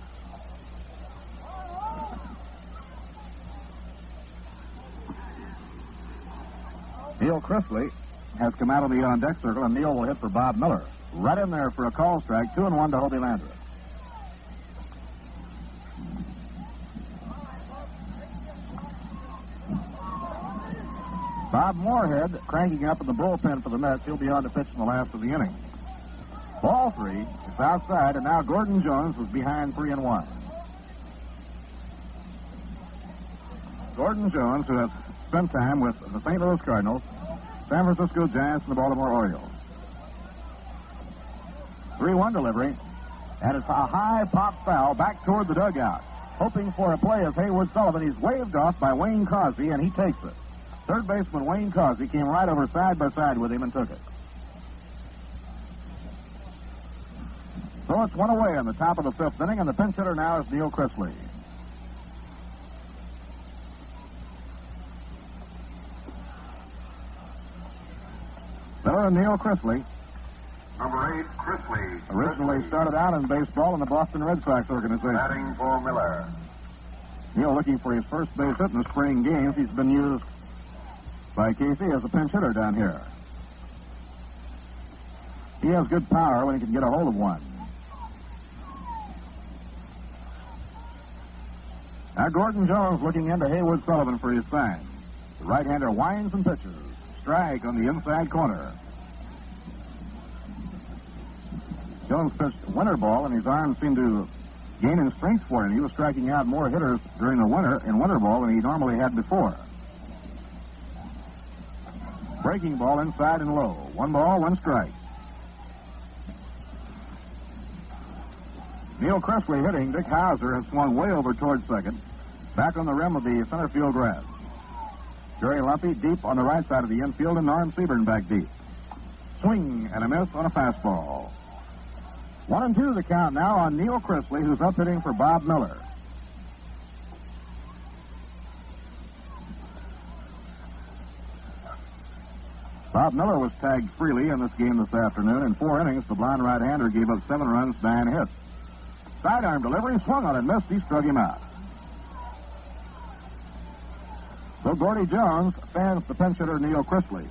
Neil Chrisley has come out of the on-deck circle, and Neil will hit for Bob Miller. Right in there for a call strike, 2-1 to Hobie Landreth. Bob Moorhead cranking up in the bullpen for the Mets. He'll be on to pitch in the last of the inning. Ball 3 is outside, and now Gordon Jones was behind 3-1. Gordon Jones, who has spent time with the St. Louis Cardinals, San Francisco Giants, and the Baltimore Orioles. 3-1 delivery, and it's a high pop foul back toward the dugout. Hoping for a play as Hayward Sullivan. He's waved off by Wayne Causey, and he takes it. Third baseman Wayne Causey came right over side by side with him and took it. So it's 1 away in the top of the 5th inning, and the pinch hitter now is Neil Chrisley. Veteran Neil Chrisley. Number 8, Chrisley. Originally started out in baseball in the Boston Red Sox organization. Batting for Miller. Neal looking for his first base hit in the spring games. He's been used by Casey as a pinch hitter down here. He has good power when he can get a hold of one. Now Gordon Jones looking into Haywood Sullivan for his sign. The right-hander winds and pitches. Strike on the inside corner. Jones pitched winter ball, and his arms seemed to gain in strength for him. He was striking out more hitters during the winter in winter ball than he normally had before. Breaking ball inside and low. 1 ball, 1 strike. Neil Cressley hitting. Dick Hauser has swung way over towards second. Back on the rim of the center field grass. Jerry Lumpy deep on the right side of the infield, and Norm Seaburn back deep. Swing and a miss on a fastball. 1-2 the count now on Neil Cressley, who's up hitting for Bob Miller. Bob Miller was tagged freely in this game this afternoon. In 4 innings, the blonde right-hander gave up 7 runs, 9 hits. Sidearm delivery, swung on it, missed. He struck him out. So Gordy Jones fans the pinch hitter Neil Cressley.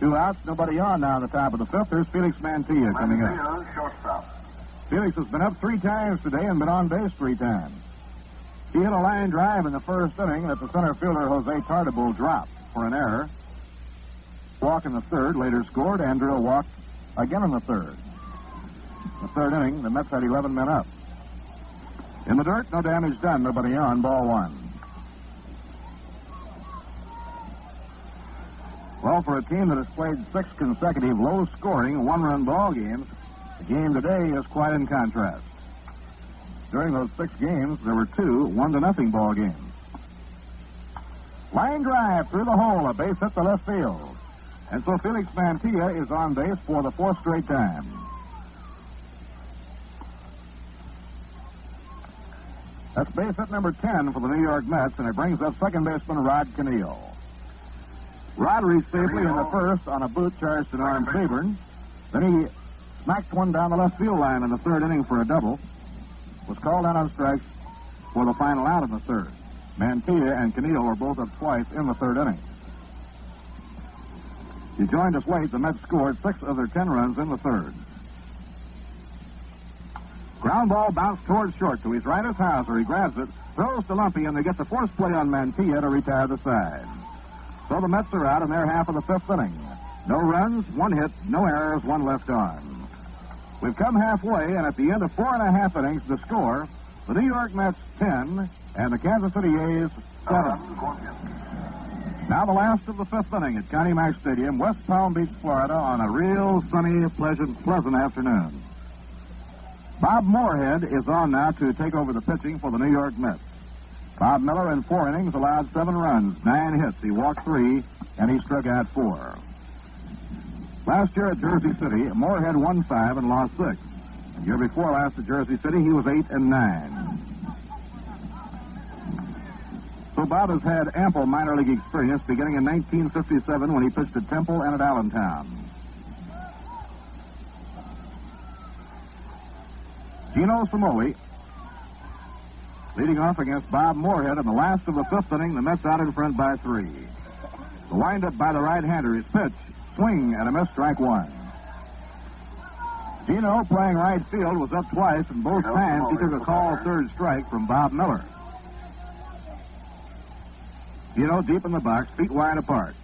2 outs, nobody on now in the top of the 5th. There's Felix Mantilla coming up. Shortstop. Felix has been up 3 times today and been on base 3 times. He hit a line drive in the first inning that the center fielder Jose Tartabull dropped for an error. Walk in the 3rd, later scored. Andrew walked again in the 3rd. The 3rd inning, the Mets had 11 men up. In the dirt, no damage done, nobody on, ball 1. Well, for a team that has played 6 consecutive low-scoring, 1-run ball games, the game today is quite in contrast. During those 6 games, there were 2 1-0 ball games. Line drive through the hole, a base hit to left field. And so Felix Mantilla is on base for the 4th straight time. That's base hit number 10 for the New York Mets, and it brings up second baseman Rod Keneal. Rod reached safely in the 1st on a boot charge to Norm Seaburn. Then he smacked one down the left field line in the 3rd inning for a double. Was called out on strikes for the final out in the 3rd. Mantilla and Keneal were both up twice in the 3rd inning. He joined us late. The Mets scored 6 of their 10 runs in the 3rd. Ground ball bounced towards short to his right as Hauser. He grabs it, throws to Lumpy, and they get the force play on Mantilla to retire the side. So the Mets are out in their half of the 5th inning. No runs, 1 hit, no errors, 1 left on. We've come halfway, and at the end of 4.5 innings, the score, the New York Mets 10 and the Kansas City A's 7. Now the last of the 5th inning at Connie Mack Stadium, West Palm Beach, Florida, on a real sunny, pleasant afternoon. Bob Moorhead is on now to take over the pitching for the New York Mets. Bob Miller in 4 innings allowed 7 runs, 9 hits. He walked 3, and he struck out 4. Last year at Jersey City, Moorhead won 5 and lost 6. The year before last at Jersey City, he was 8 and 9. So Bob has had ample minor league experience beginning in 1957 when he pitched at Temple and at Allentown. Gino Samoli leading off against Bob Moorhead in the last of the 5th inning. The Mets out in front by 3. The windup by the right-hander. His pitch, swing and a miss, strike 1. Gino, playing right field, was up twice, and both times he took a called 3rd strike from Bob Miller. Gino deep in the box, feet wide apart.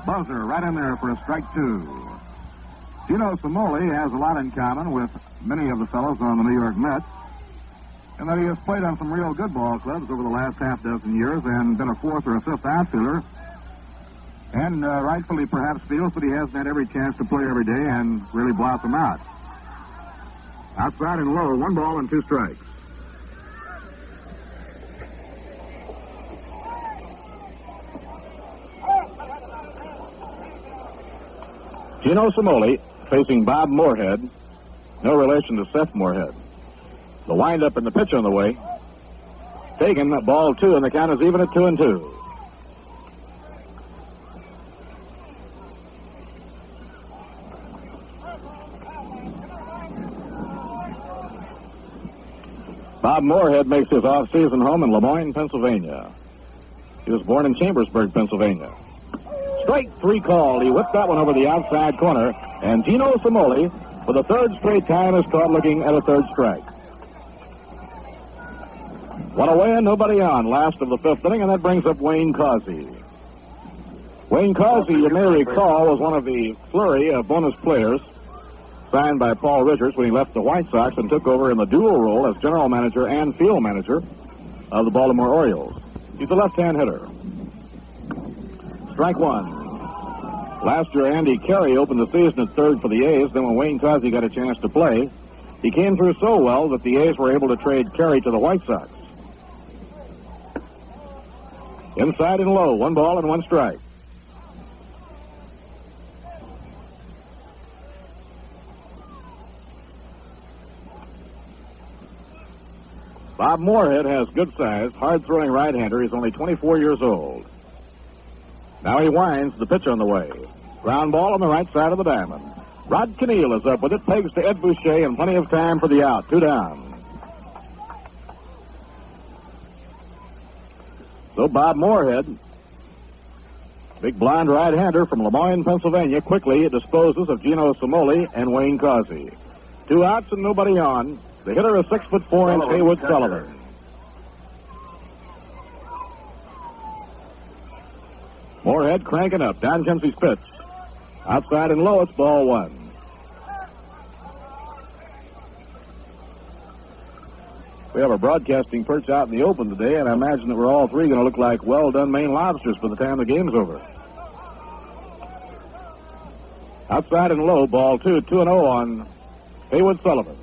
Buzzer right in there for a strike 2. Gino Samoli has a lot in common with many of the fellows on the New York Mets, and that he has played on some real good ball clubs over the last half dozen years and been a 4th or a 5th outfielder, and rightfully perhaps feels that he hasn't had every chance to play every day and really blossom out. Outside and low, 1 ball and 2 strikes. Gino Samoli facing Bob Moorhead, no relation to Seth Moorhead. The windup and the pitch on the way. Taken, ball 2, and the count is even at 2-2. Bob Moorhead makes his off-season home in Lemoyne, Pennsylvania. He was born in Chambersburg, Pennsylvania. Strike 3 called. He whipped that one over the outside corner, and Gino Simoli, for the third straight time, is caught looking at a third strike. One away and nobody on, last of the 5th inning, and that brings up Wayne Causey. Wayne Causey, you may recall, was one of the flurry of bonus players signed by Paul Richards when he left the White Sox and took over in the dual role as general manager and field manager of the Baltimore Orioles. He's a left-hand hitter. Strike 1. Last year, Andy Carey opened the season at third for the A's. Then when Wayne Causey got a chance to play, he came through so well that the A's were able to trade Carey to the White Sox. Inside and low, 1 ball and 1 strike. Bob Moorhead has good size, hard-throwing right-hander. He's only 24 years old. Now he winds, the pitch on the way. Ground ball on the right side of the diamond. Rod Keneal is up with it, pegs to Ed Boucher, and plenty of time for the out. 2 down. So Bob Moorhead, big blonde right-hander from Lemoyne, Pennsylvania, quickly disposes of Gino Simoli and Wayne Causey. 2 outs and nobody on. The hitter is 6'4" Haywood Sullivan. Moorhead cranking up. Down comes his pitch. Outside and low, it's ball 1. We have a broadcasting perch out in the open today, and I imagine that we're all 3 going to look like well-done Maine lobsters by the time the game's over. Outside and low, ball 2, 2-0 on Haywood Sullivan.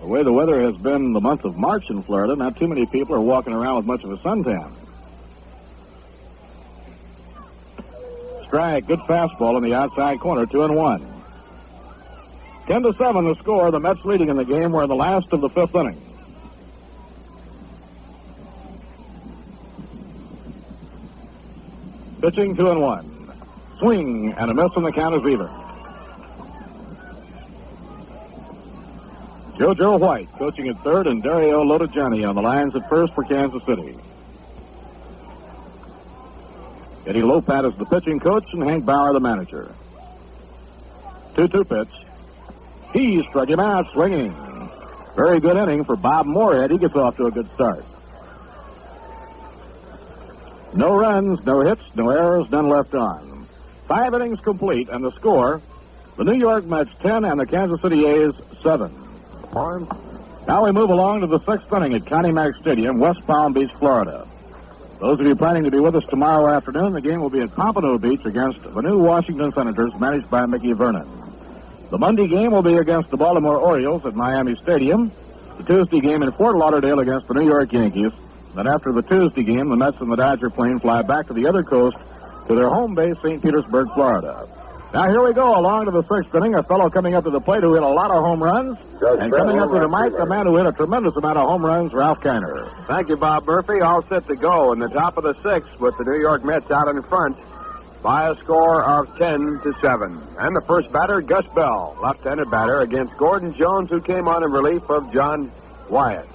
The way the weather has been the month of March in Florida, not too many people are walking around with much of a suntan. Strike, good fastball in the outside corner, 2-1. 10-7 the score. The Mets leading in the game. We're in the last of the 5th inning. Pitching 2-1. Swing and a miss, and the count is even. JoJo White coaching at third, and Dario Lodajani on the lines at first for Kansas City. Eddie Lopat is the pitching coach, and Hank Bauer the manager. 2-2 pitch. He struck him out swinging. Very good inning for Bob Moorhead. He gets off to a good start. No runs, no hits, no errors, none left on. 5 innings complete, and the score, the New York Mets 10 and the Kansas City A's 7. Now we move along to the 6th inning at Connie Mack Stadium, West Palm Beach, Florida. Those of you planning to be with us tomorrow afternoon, the game will be at Pompano Beach against the new Washington Senators, managed by Mickey Vernon. The Monday game will be against the Baltimore Orioles at Miami Stadium. The Tuesday game in Fort Lauderdale against the New York Yankees. Then after the Tuesday game, the Mets and the Dodger plane fly back to the other coast to their home base, St. Petersburg, Florida. Now here we go, along to the 6th inning. A fellow coming up to the plate who hit a lot of home runs. And coming up to the mic, a man who hit a tremendous amount of home runs, Ralph Kiner. Thank you, Bob Murphy. All set to go in the top of the 6th with the New York Mets out in front by a score of 10-7. And the first batter, Gus Bell, left-handed batter against Gordon Jones, who came on in relief of John Wyatt.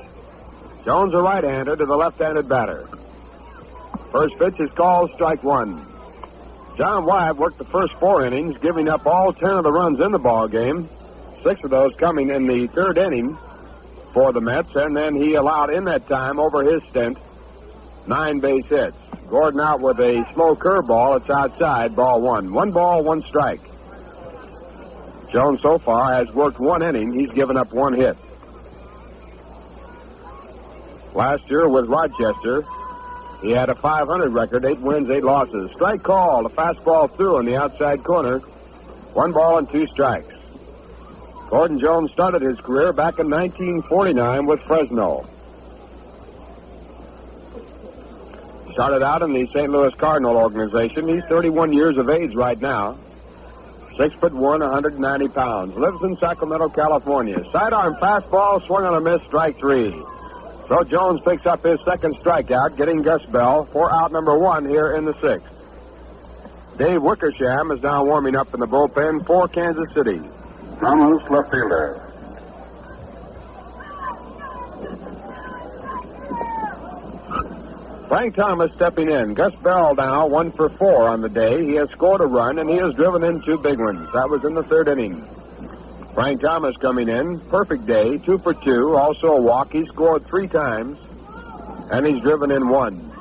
Jones, a right-hander, to the left-handed batter. First pitch is called strike 1. John Wyatt worked the first 4 innings, giving up all 10 of the runs in the ball game. 6 of those coming in the 3rd inning for the Mets, and then he allowed in that time, over his stint, 9 base hits. Gordon out with a slow curveball. It's outside, ball 1. 1 ball, 1 strike. Jones so far has worked 1 inning. He's given up 1 hit. Last year with Rochester, he had a .500 record, 8 wins, 8 losses. Strike call, a fastball through in the outside corner. 1 ball and 2 strikes. Gordon Jones started his career back in 1949 with Fresno. Started out in the St. Louis Cardinal organization. He's 31 years of age right now. 6'1", 190 pounds. Lives in Sacramento, California. Sidearm fastball, swung on a miss, strike 3. So Jones picks up his 2nd strikeout, getting Gus Bell for out number 1 here in the 6th. Dave Wickersham is now warming up in the bullpen for Kansas City. Thomas, left fielder. Frank Thomas stepping in. Gus Bell now 1 for 4 on the day. He has scored a run, and he has driven in 2 big ones. That was in the 3rd inning. Frank Thomas coming in. Perfect day, 2 for 2. Also a walk. He scored 3 times, and he's driven in 1.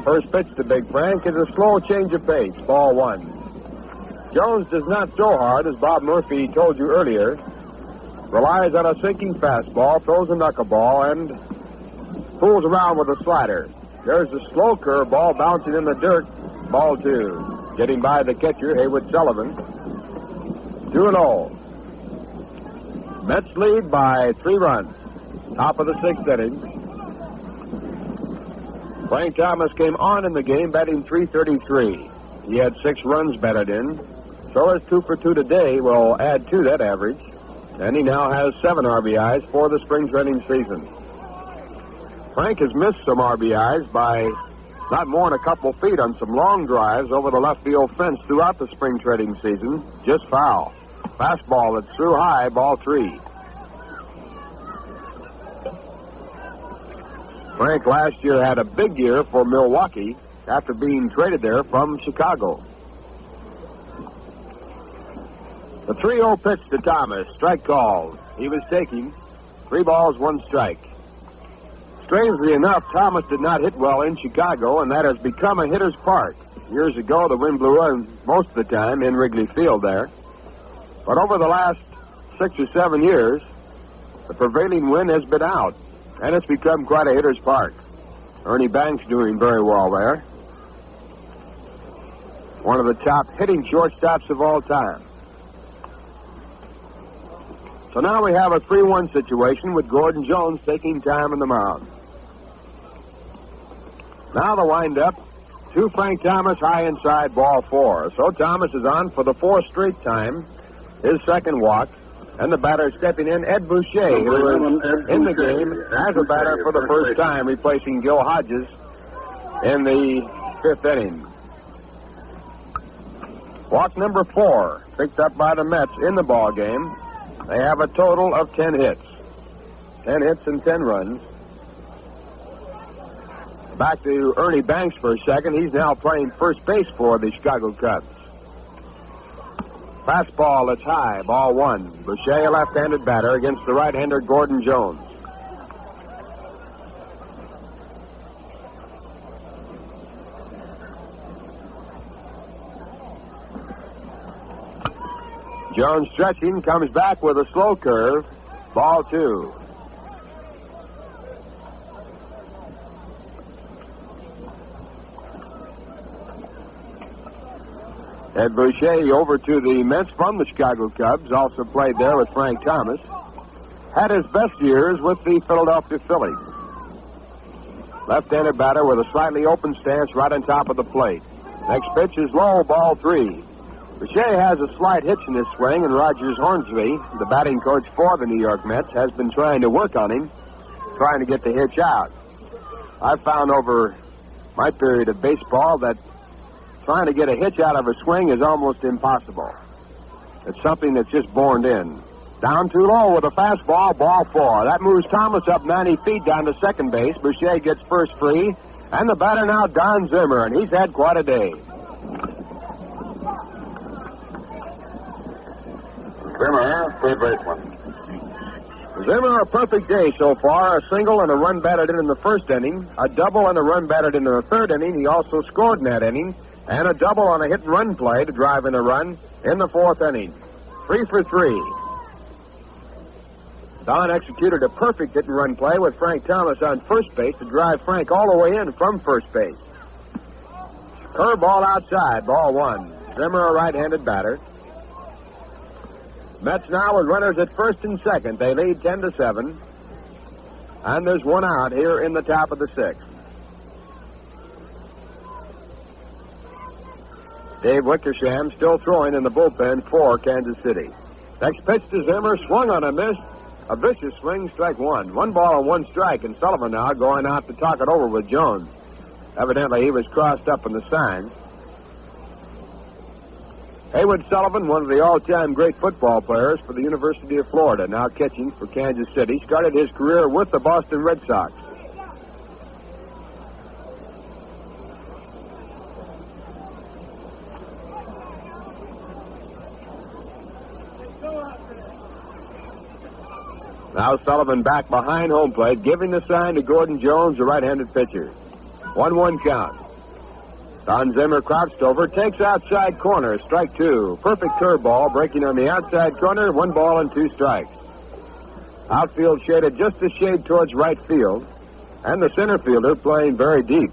First pitch to Big Frank is a slow change of pace. Ball 1. Jones does not throw hard, as Bob Murphy told you earlier. Relies on a sinking fastball, throws a knuckleball, and fools around with a slider. There's a slow curve ball bouncing in the dirt. Ball 2. Getting by the catcher, Haywood Sullivan. 2-0. Mets lead by 3 runs. Top of the 6th inning. Frank Thomas came on in the game, batting .333. He had 6 runs batted in. So his 2 for 2 today will add to that average. And he now has 7 RBIs for the spring training season. Frank has missed some RBIs by not more than a couple feet on some long drives over the left field fence throughout the spring training season. Just foul. Fastball that's through high, ball 3. Frank last year had a big year for Milwaukee after being traded there from Chicago. The 3-0 pitch to Thomas. Strike called. He was taking 3 balls, 1 strike. Strangely enough, Thomas did not hit well in Chicago, and that has become a hitter's park. Years ago, the wind blew in most of the time in Wrigley Field there. But over the last 6 or 7 years, the prevailing wind has been out, and it's become quite a hitter's park. Ernie Banks doing very well there. One of the top hitting shortstops of all time. So now we have a 3-1 situation with Gordon Jones taking time on the mound. Now the windup to Frank Thomas, high inside, ball 4. So Thomas is on for the 4th straight time, his 2nd walk, and the batter stepping in, Ed Boucher, who is in the game as a batter for the first time, replacing Gil Hodges in the 5th inning. Walk number 4, picked up by the Mets in the ball game. They have a total of 10 hits. 10 hits and 10 runs. Back to Ernie Banks for a second. He's now playing first base for the Chicago Cubs. Fastball that's high, ball 1. Boucher, a left-handed batter, against the right-hander Gordon Jones. Jones stretching, comes back with a slow curve. Ball 2. Ed Boucher over to the Mets from the Chicago Cubs, also played there with Frank Thomas. Had his best years with the Philadelphia Phillies. Left-handed batter with a slightly open stance right on top of the plate. Next pitch is low, ball 3. Boucher has a slight hitch in his swing, and Rogers Hornsby, the batting coach for the New York Mets, has been trying to work on him, trying to get the hitch out. I've found over my period of baseball that trying to get a hitch out of a swing is almost impossible. It's something that's just born in. Down too low with a fastball, ball 4. That moves Thomas up 90 feet down to second base. Boucher gets first free, and the batter now, Don Zimmer, and he's had quite a day. Zimmer, third baseman. Zimmer, a perfect day so far. A single and a run batted in the 1st inning. A double and a run batted in the 3rd inning. He also scored in that inning. And a double on a hit-and-run play to drive in a run in the 4th inning. 3 for 3. Don executed a perfect hit-and-run play with Frank Thomas on first base to drive Frank all the way in from first base. Curveball outside, ball 1. Zimmer, a right-handed batter. Mets now with runners at first and second. They lead 10-7. And there's one out here in the top of the 6th. Dave Wickersham still throwing in the bullpen for Kansas City. Next pitch to Zimmer, swung on a miss. A vicious swing, strike 1. 1 ball and 1 strike, and Sullivan now going out to talk it over with Jones. Evidently, he was crossed up in the signs. Haywood Sullivan, one of the all-time great football players for the University of Florida, now catching for Kansas City, started his career with the Boston Red Sox. Now Sullivan back behind home plate, giving the sign to Gordon Jones, the right-handed pitcher. 1-1 count. Don Zimmer crouched over, takes outside corner, strike two. Perfect curveball, breaking on the outside corner, 1 ball and 2 strikes. Outfield shaded just a shade towards right field, and the center fielder playing very deep.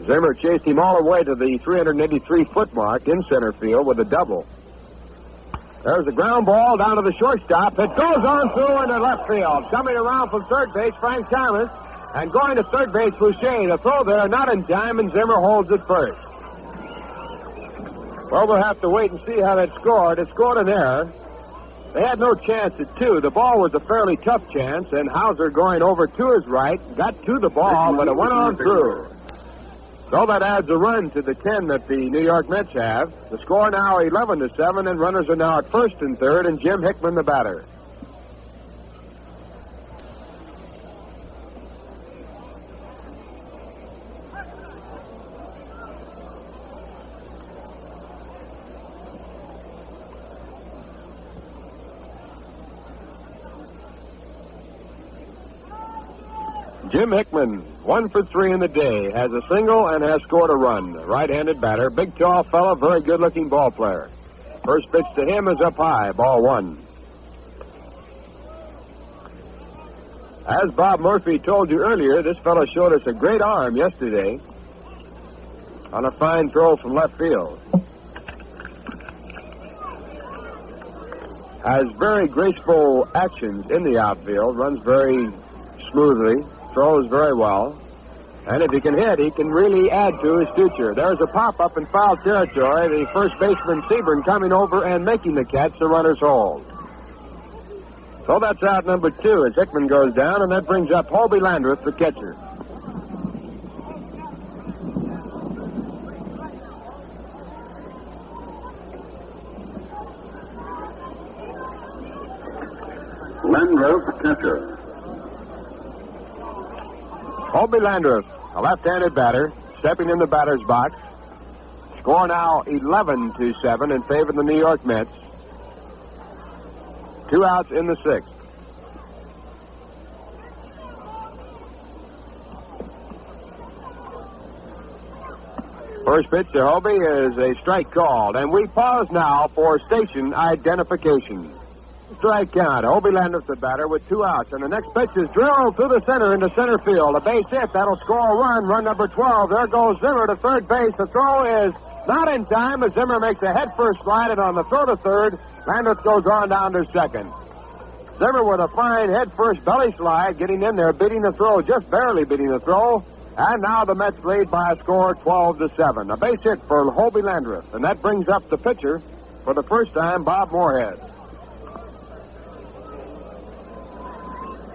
Zimmer chased him all the way to the 383-foot mark in center field with a double. There's a ground ball down to the shortstop. It goes on through into left field. Coming around from third base, Frank Thomas. And going to third base, Boucher. The throw there, not in time, and Zimmer holds it first. Well, we'll have to wait and see how that scored. It scored an error. They had no chance at 2. The ball was a fairly tough chance, and Hauser going over to his right, got to the ball, but it went on through. So that adds a run to the 10 that the New York Mets have. The score now 11-7, and runners are now at first and third, and Jim Hickman the batter. Jim Hickman, 1 for 3 in the day, has a single and has scored a run. Right-handed batter, big, tall fellow, very good-looking ball player. First pitch to him is up high, ball 1. As Bob Murphy told you earlier, this fellow showed us a great arm yesterday on a fine throw from left field. Has very graceful actions in the outfield, runs very smoothly, throws very well, and if he can hit, he can really add to his future. There's a pop-up in foul territory. The first baseman, Seaburn, coming over and making the catch. The runners hold. So that's out number 2 as Hickman goes down, and that brings up Hobie Landreth, the catcher. Landreth, catcher. Hobie Landreth, a left-handed batter, stepping in the batter's box. Score now 11-7 in favor of the New York Mets. 2 outs in the 6th. First pitch to Hobie is a strike called, and we pause now for station identification. Strike count. Hobie Landreth the batter with 2 outs, and the next pitch is drilled through the center into center field. A base hit. That'll score a run. Run number 12. There goes Zimmer to third base. The throw is not in time as Zimmer makes a head-first slide, and on the throw to third, Landreth goes on down to second. Zimmer with a fine head-first belly slide, getting in there, beating the throw, just barely beating the throw. And now the Mets lead by a score 12-7. A base hit for Hobie Landreth, and that brings up the pitcher for the first time, Bob Moorhead.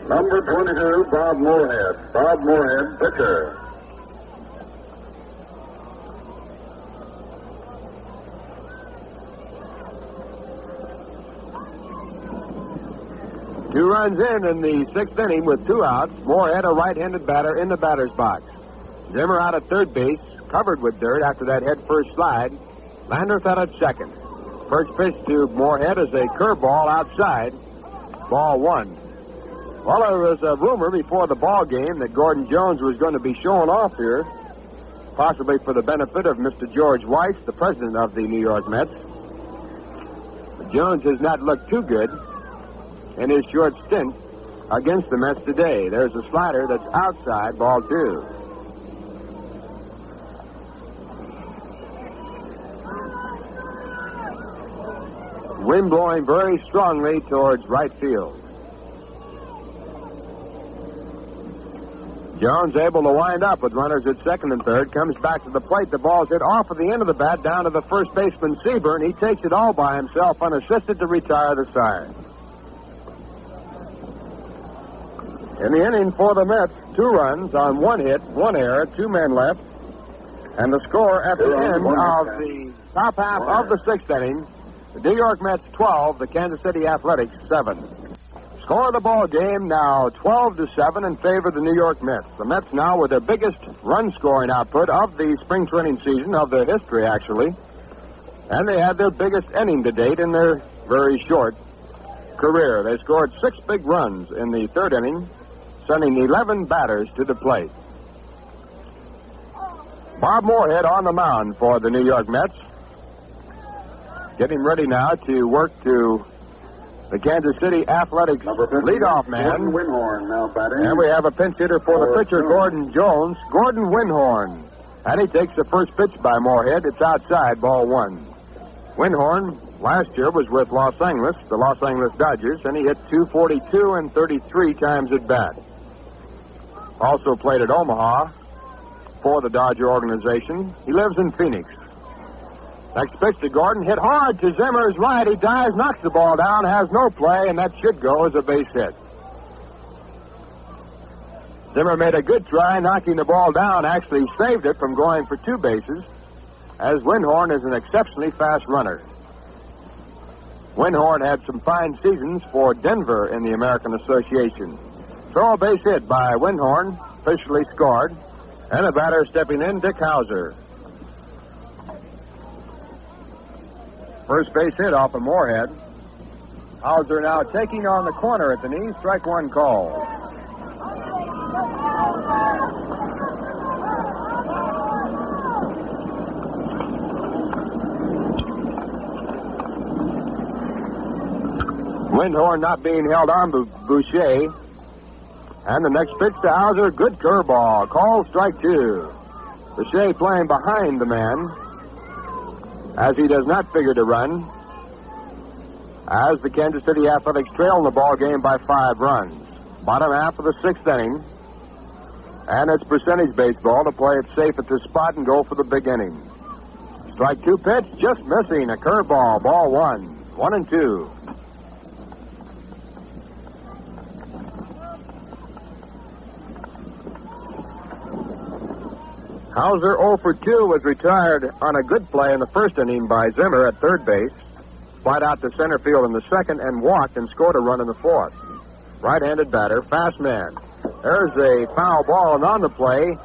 Number 22, Bob Moorhead. Bob Moorhead, pitcher. Two runs in the 6th inning with 2 outs. Moorhead, a right-handed batter, in the batter's box. Zimmer out at third base, covered with dirt after that head-first slide. Landreth out at second. First pitch to Moorhead is a curveball outside. Ball 1. Well, there was a rumor before the ball game that Gordon Jones was going to be showing off here, possibly for the benefit of Mr. George Weiss, the president of the New York Mets. But Jones has not looked too good in his short stint against the Mets today. There's a slider that's outside, ball 2. Wind blowing very strongly towards right field. Jones able to wind up with runners at second and third. Comes back to the plate. The ball's hit off of the end of the bat down to the first baseman, Seaburn. He takes it all by himself, unassisted, to retire the side. In the inning for the Mets, 2 runs on 1 hit, 1 error, 2 men left. And the score at the end of the top half of the 6th inning, the New York Mets 12, the Kansas City Athletics 7. Score of the ball game now 12-7 in favor of the New York Mets. The Mets now with their biggest run-scoring output of the spring training season, of their history, actually. And they had their biggest inning to date in their very short career. They scored 6 big runs in the third inning, sending 11 batters to the plate. Bob Moorhead on the mound for the New York Mets. Getting ready now to work to the Kansas City Athletics leadoff man. Gordon Winhorn now batting. And we have a pinch hitter for the pitcher, Gordon Jones. Gordon Winhorn. And he takes the first pitch by Moorhead. It's outside, ball 1. Winhorn last year was with Los Angeles, the Los Angeles Dodgers, and he hit .242 and 33 times at bat. Also played at Omaha for the Dodger organization. He lives in Phoenix. Next pitch to Gordon, hit hard to Zimmer's right. He dives, knocks the ball down, has no play, and that should go as a base hit. Zimmer made a good try knocking the ball down, actually saved it from going for 2 bases, as Winhorn is an exceptionally fast runner. Winhorn had some fine seasons for Denver in the American Association. Throw a base hit by Winhorn, officially scored, and a batter stepping in, Dick Hauser. First base hit off of Moorhead. Hauser now taking on the corner at the knee. Strike 1 call. Winhorn not being held on by Boucher. And the next pitch to Hauser, good curveball. Call strike 2. Boucher playing behind the man, as he does not figure to run, as the Kansas City Athletics trail in the ball game by 5 runs. Bottom half of the 6th inning, and it's percentage baseball to play it safe at the spot and go for the big inning. Strike 2 pitch, just missing, a curveball, ball 1. 1-2. Hauser 0 for 2 was retired on a good play in the first inning by Zimmer at third base. Flied out to center field in the second and walked and scored a run in the fourth. Right-handed batter, fast man. There's a foul ball, and on the play,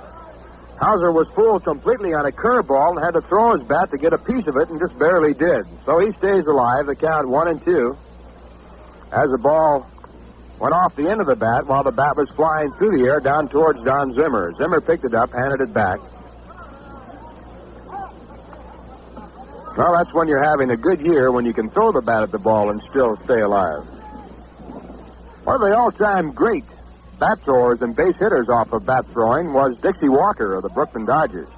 Hauser was fooled completely on a curveball and had to throw his bat to get a piece of it and just barely did. So he stays alive, the count 1-2, as the ball went off the end of the bat while the bat was flying through the air down towards Don Zimmer. Zimmer picked it up, handed it back. Well, that's when you're having a good year, when you can throw the bat at the ball and still stay alive. One of the all-time great bat throwers and base hitters off of bat throwing was Dixie Walker of the Brooklyn Dodgers.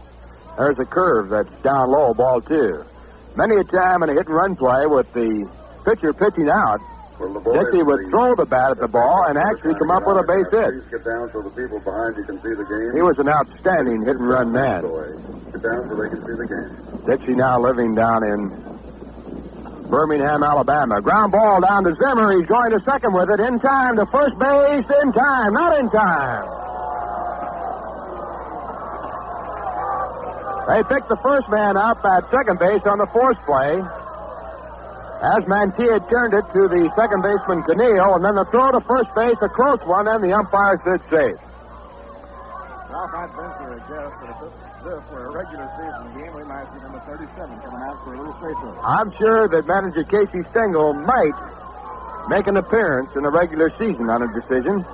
There's a curve that's down low, ball 2. Many a time in a hit-and-run play with the pitcher pitching out, Dixie would throw the bat at the ball and actually come up with a base hit. Please get down so the people behind you can see the game. He was an outstanding hit-and-run man. Get down so they can see the game. Dixie now living down in Birmingham, Alabama. Ground ball down to Zimmer. He's going to second with it. In time to first base. In time. Not in time. They picked the first man up at second base on the force play, as Mantilla turned it to the second baseman, Canille, and then the throw to first base, a close one, and the umpire said safe. Well, if I'd venture a guess that if this were a regular season game, we might see number 37 coming out for a little safer. I'm sure that manager Casey Stengel might make an appearance in the regular season on a decision.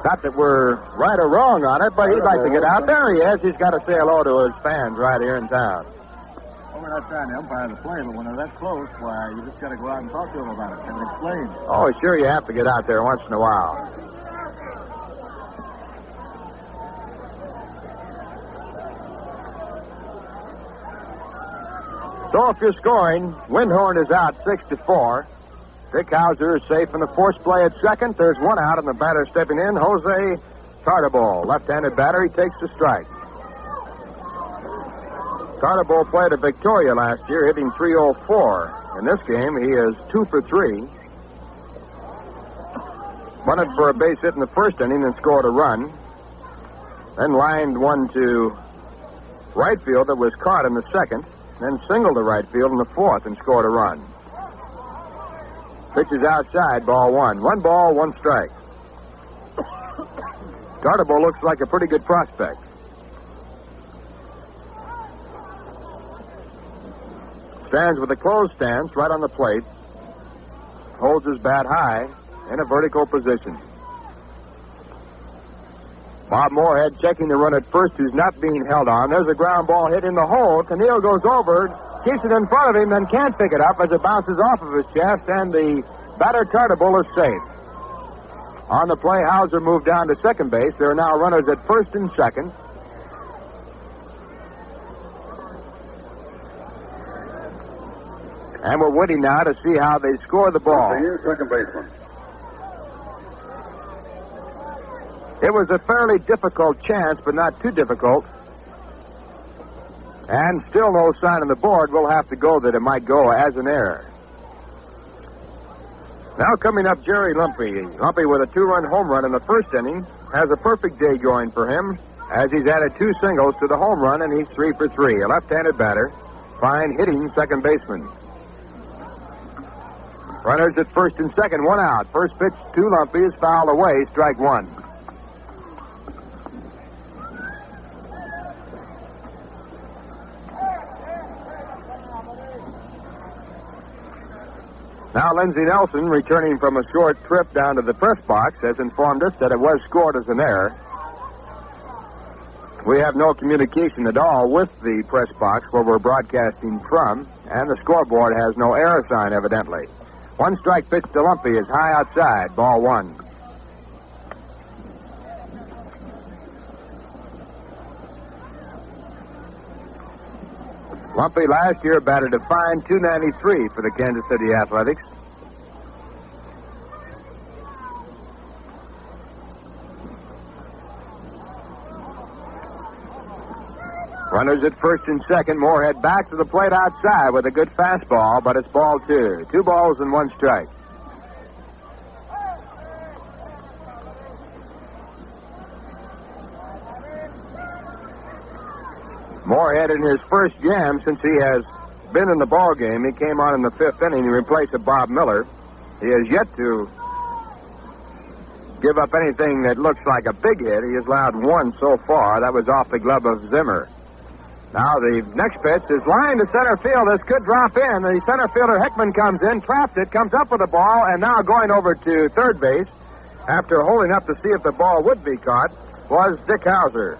Not that we're right or wrong on it, but he'd like to get out. There he is. He's got to say hello to his fans right here in town. Well, we're not trying to umpire the play, but when they're that close, why, you just got to go out and talk to them about it and explain. Oh, sure, you have to get out there once in a while. So if you're scoring, Winhorn is out 6-4. Dick Hauser is safe in the force play at second. There's one out, and the batter stepping in, Jose Tardabol. Left-handed batter, he takes the strike. Tardabol played at Victoria last year, hitting .304. In this game, he is 2 for 3. Bunted for a base hit in the first inning and scored a run. Then lined one to right field that was caught in the second. Then singled to right field in the fourth and scored a run. Pitch is outside, ball 1. 1 ball, 1 strike. Tardabol looks like a pretty good prospect. Stands with a closed stance right on the plate. Holds holds his bat high in a vertical position. Bob Moorhead checking the run at first, who's not being held on. There's a ground ball hit in the hole. Tennille goes over, keeps it in front of him, then can't pick it up as it bounces off of his chest, and the batter Tartable is safe. On the play, Hauser moved down to second base. There are now runners at first and second. And we're waiting now to see how they score the ball. Here's second baseman. It was a fairly difficult chance, but not too difficult. And still no sign on the board. We'll have to go that it might go as an error. Now coming up, Jerry Lumpy. Lumpy with a 2-run home run in the first inning. Has a perfect day going for him as he's added 2 singles to the home run, and he's 3 for 3. A left-handed batter. Fine hitting second baseman. Runners at first and second, 1 out. First pitch to Lumpy is fouled away, strike 1. Now Lindsey Nelson, returning from a short trip down to the press box, has informed us that it was scored as an error. We have no communication at all with the press box where we're broadcasting from, and the scoreboard has no error sign, evidently. 1 strike pitch to Lumpy is high outside, ball 1. Lumpy last year batted a fine .293 for the Kansas City Athletics. Runners at first and second. Moorhead back to the plate outside with a good fastball, but it's ball 2. 2 balls and 1 strike. Moorhead in his first jam since he has been in the ball game. He came on in the 5th inning in replace of Bob Miller. He has yet to give up anything that looks like a big hit. He has allowed 1 so far. That was off the glove of Zimmer. Now the next pitch is lined to center field. This could drop in. The center fielder Hickman comes in, traps it, comes up with the ball, and now going over to third base after holding up to see if the ball would be caught was Dick Hauser.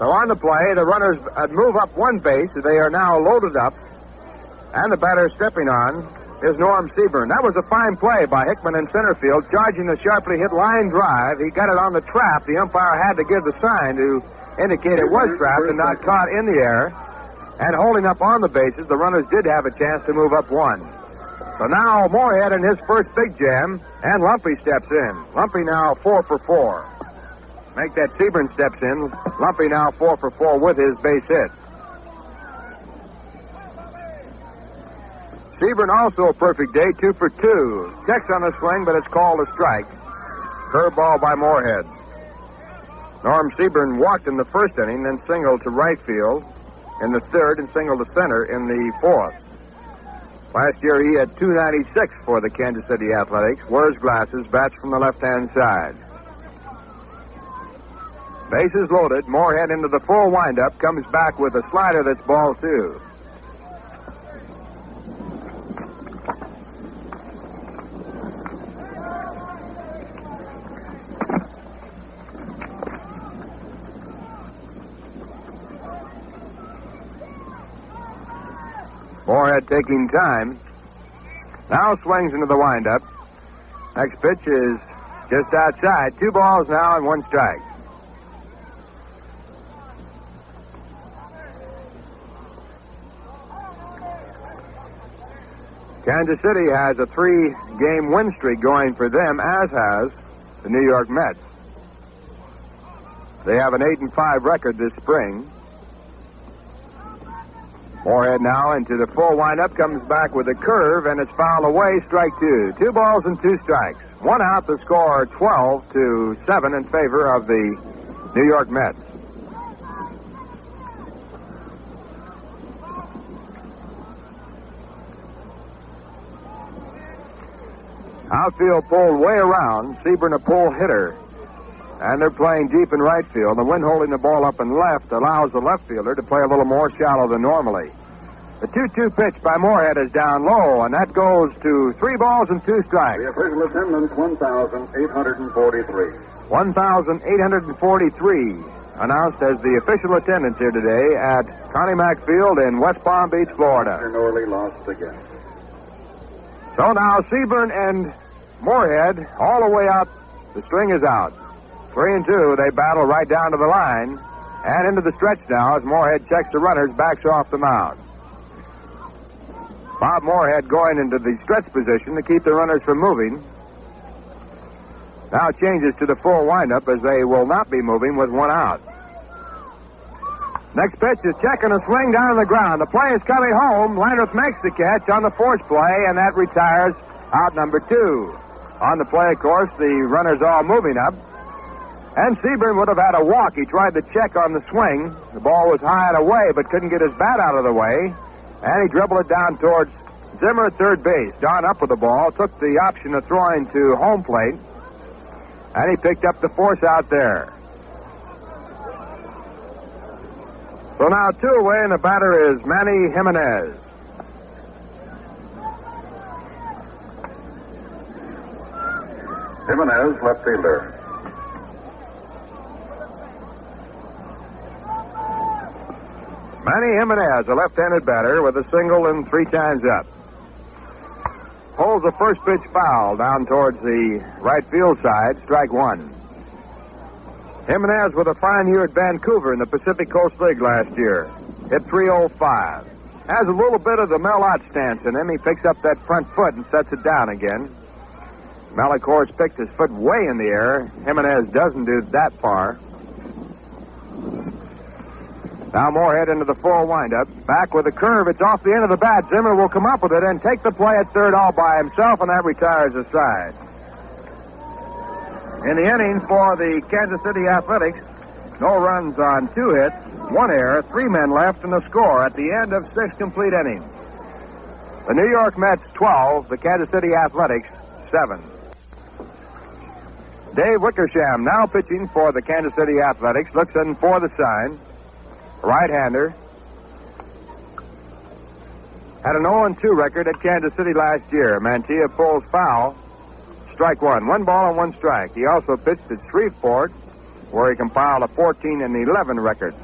So on the play, the runners move up 1 base. They are now loaded up, and the batter stepping on is Norm Seaburn. That was a fine play by Hickman in center field, charging the sharply hit line drive. He got it on the trap. The umpire had to give the sign to indicate it was trapped and not caught in the air. And holding up on the bases, the runners did have a chance to move up 1. So now Moorhead in his first big jam, and Lumpy steps in. Lumpy now 4 for 4. Make that Seaburn steps in. Lumpy now 4 for 4 with his base hit. Seaburn also a perfect day, 2 for 2. Checks on the swing, but it's called a strike. Curveball by Moorhead. Norm Seaburn walked in the first inning, then singled to right field in the 3rd and singled to center in the 4th. Last year he had .296 for the Kansas City Athletics. Wears glasses, bats from the left-hand side. Bases loaded. Moorhead into the full windup. Comes back with a slider that's ball 2. Moorhead taking time. Now swings into the windup. Next pitch is just outside. 2 balls now and 1 strike. Kansas City has a 3-game win streak going for them, as has the New York Mets. They have an 8-5 record this spring. Moorhead now into the full windup, comes back with a curve, and it's fouled away, strike 2. 2 balls and 2 strikes. 1 out, the score 12-7 in favor of the New York Mets. Outfield pulled way around. Seaburn a pull hitter. And they're playing deep in right field. The wind holding the ball up and left allows the left fielder to play a little more shallow than normally. The 2-2 pitch by Moorhead is down low, and that goes to 3 balls and 2 strikes. The official attendance, 1,843. 1,843 announced as the official attendance here today at Connie Mack Field in West Palm Beach, Florida. Mr. Norley lost again. So now Seaburn and Moorhead all the way out. The string is out. 3-2. They battle right down to the line and into the stretch now as Moorhead checks the runners, backs off the mound. Bob Moorhead going into the stretch position to keep the runners from moving. Now changes to the full windup as they will not be moving with 1 out. Next pitch is checking a swing down on the ground. The play is coming home. Landreth makes the catch on the force play, and that retires out number 2. On the play, of course, the runners all moving up. And Seaburn would have had a walk. He tried to check on the swing. The ball was high and away, but couldn't get his bat out of the way. And he dribbled it down towards Zimmer at third base. Don up with the ball, took the option of throwing to home plate. And he picked up the force out there. So now 2 away, and the batter is Manny Jimenez. Jimenez, left fielder. Manny Jimenez, a left-handed batter with a single and 3 times up. Holds the first pitch foul down towards the right field side, strike 1. Jimenez with a fine year at Vancouver in the Pacific Coast League last year. Hit .305. Has a little bit of the Mel Ott stance in him. He picks up that front foot and sets it down again. Mel, of course, picked his foot way in the air. Jimenez doesn't do that far. Now Moorhead into the full windup. Back with a curve. It's off the end of the bat. Zimmer will come up with it and take the play at third all by himself, and that retires the side. In the inning for the Kansas City Athletics, no runs on 2 hits, 1 error, 3 men left in the score at the end of 6 complete innings. The New York Mets 12, the Kansas City Athletics 7. Dave Wickersham now pitching for the Kansas City Athletics, looks in for the sign. Right-hander. Had an 0-2 record at Kansas City last year. Mantilla pulls foul. Strike 1. 1 ball and 1 strike. He also pitched at Shreveport, where he compiled a 14-11 record.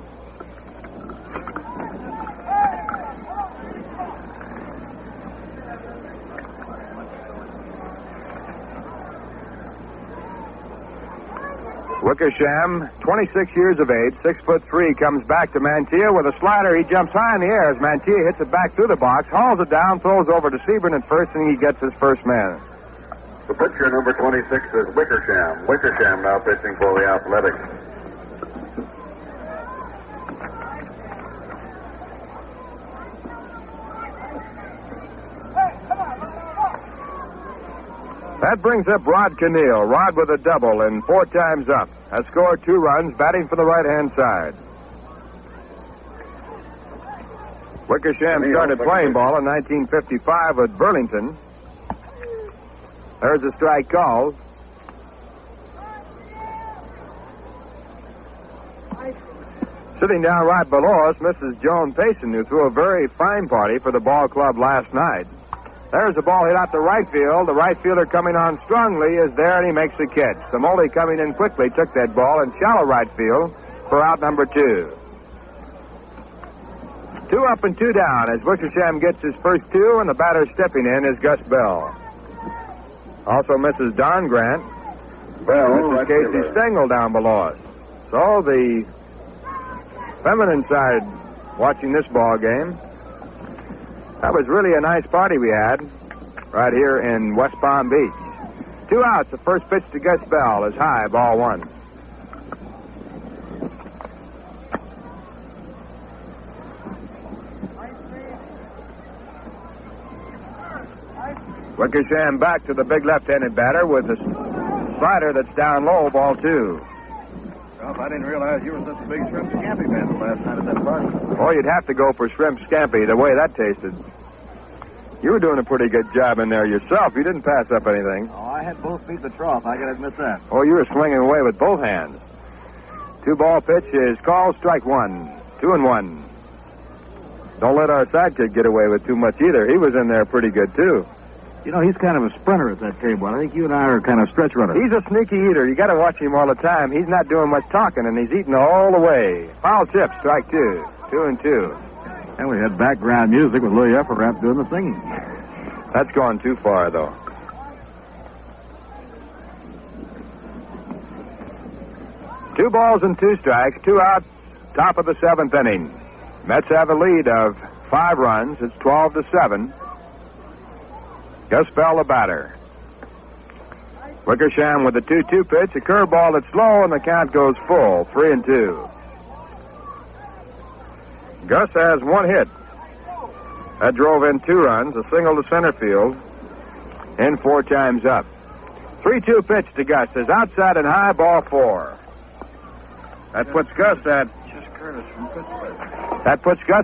Wickersham, 26 years of age, 6'3", comes back to Mantilla with a slider. He jumps high in the air as Mantilla hits it back through the box, hauls it down, throws over to Seaburn at first, and he gets his first man. The pitcher, number 26, is Wickersham. Wickersham now pitching for the Athletics. That brings up Rod Cannell. Rod with a double and 4 times up. Has scored 2 runs, batting for the right-hand side. Wickersham started playing ball in 1955 with Burlington. There's a strike called. Sitting down right below us, Mrs. Joan Payson, who threw a very fine party for the ball club last night. There's the ball hit out to right field. The right fielder coming on strongly is there, and he makes the catch. Samoli coming in quickly took that ball in shallow right field for out number 2. 2 up and 2 down as Wickersham gets his first 2, and the batter stepping in is Gus Bell. Also Mrs. Don Grant. Bell, Mrs. Casey Stengel down below us. So the feminine side watching this ball game. That was really a nice party we had right here in West Palm Beach. 2 outs. The first pitch to Gus Bell is high, ball 1. Wickersham back to the big left-handed batter with a slider that's down low, ball 2. Ralph, I didn't realize you were such a big shrimp scampi fan last night at that party. Oh, you'd have to go for shrimp scampi the way that tasted. You were doing a pretty good job in there yourself. You didn't pass up anything. Oh, I had both feet the trough. I gotta admit that. Oh, you were swinging away with both hands. 2-ball pitch is called, strike 1. 2-1. don't let our sidekick get away with too much either. He was in there pretty good, too. You know, he's kind of a sprinter at that table. I think you and I are kind of stretch runners. He's a sneaky eater. You got to watch him all the time. He's not doing much talking, and he's eating all the way. Foul tip, strike 2. 2-2. And we had background music with Louis Efferrap doing the singing. That's gone too far, though. Two balls and 2 strikes, 2 outs, top of the 7th inning. Mets have a lead of 5 runs. It's 12-7. Gus Bell, the batter. Wickersham with a 2-2 pitch, a curveball that's slow, and the count goes full, 3-2. Gus has 1 hit. That drove in 2 runs, a single to center field, and 4 times up. 3-2 pitch to Gus is outside and high, ball 4. That puts Gus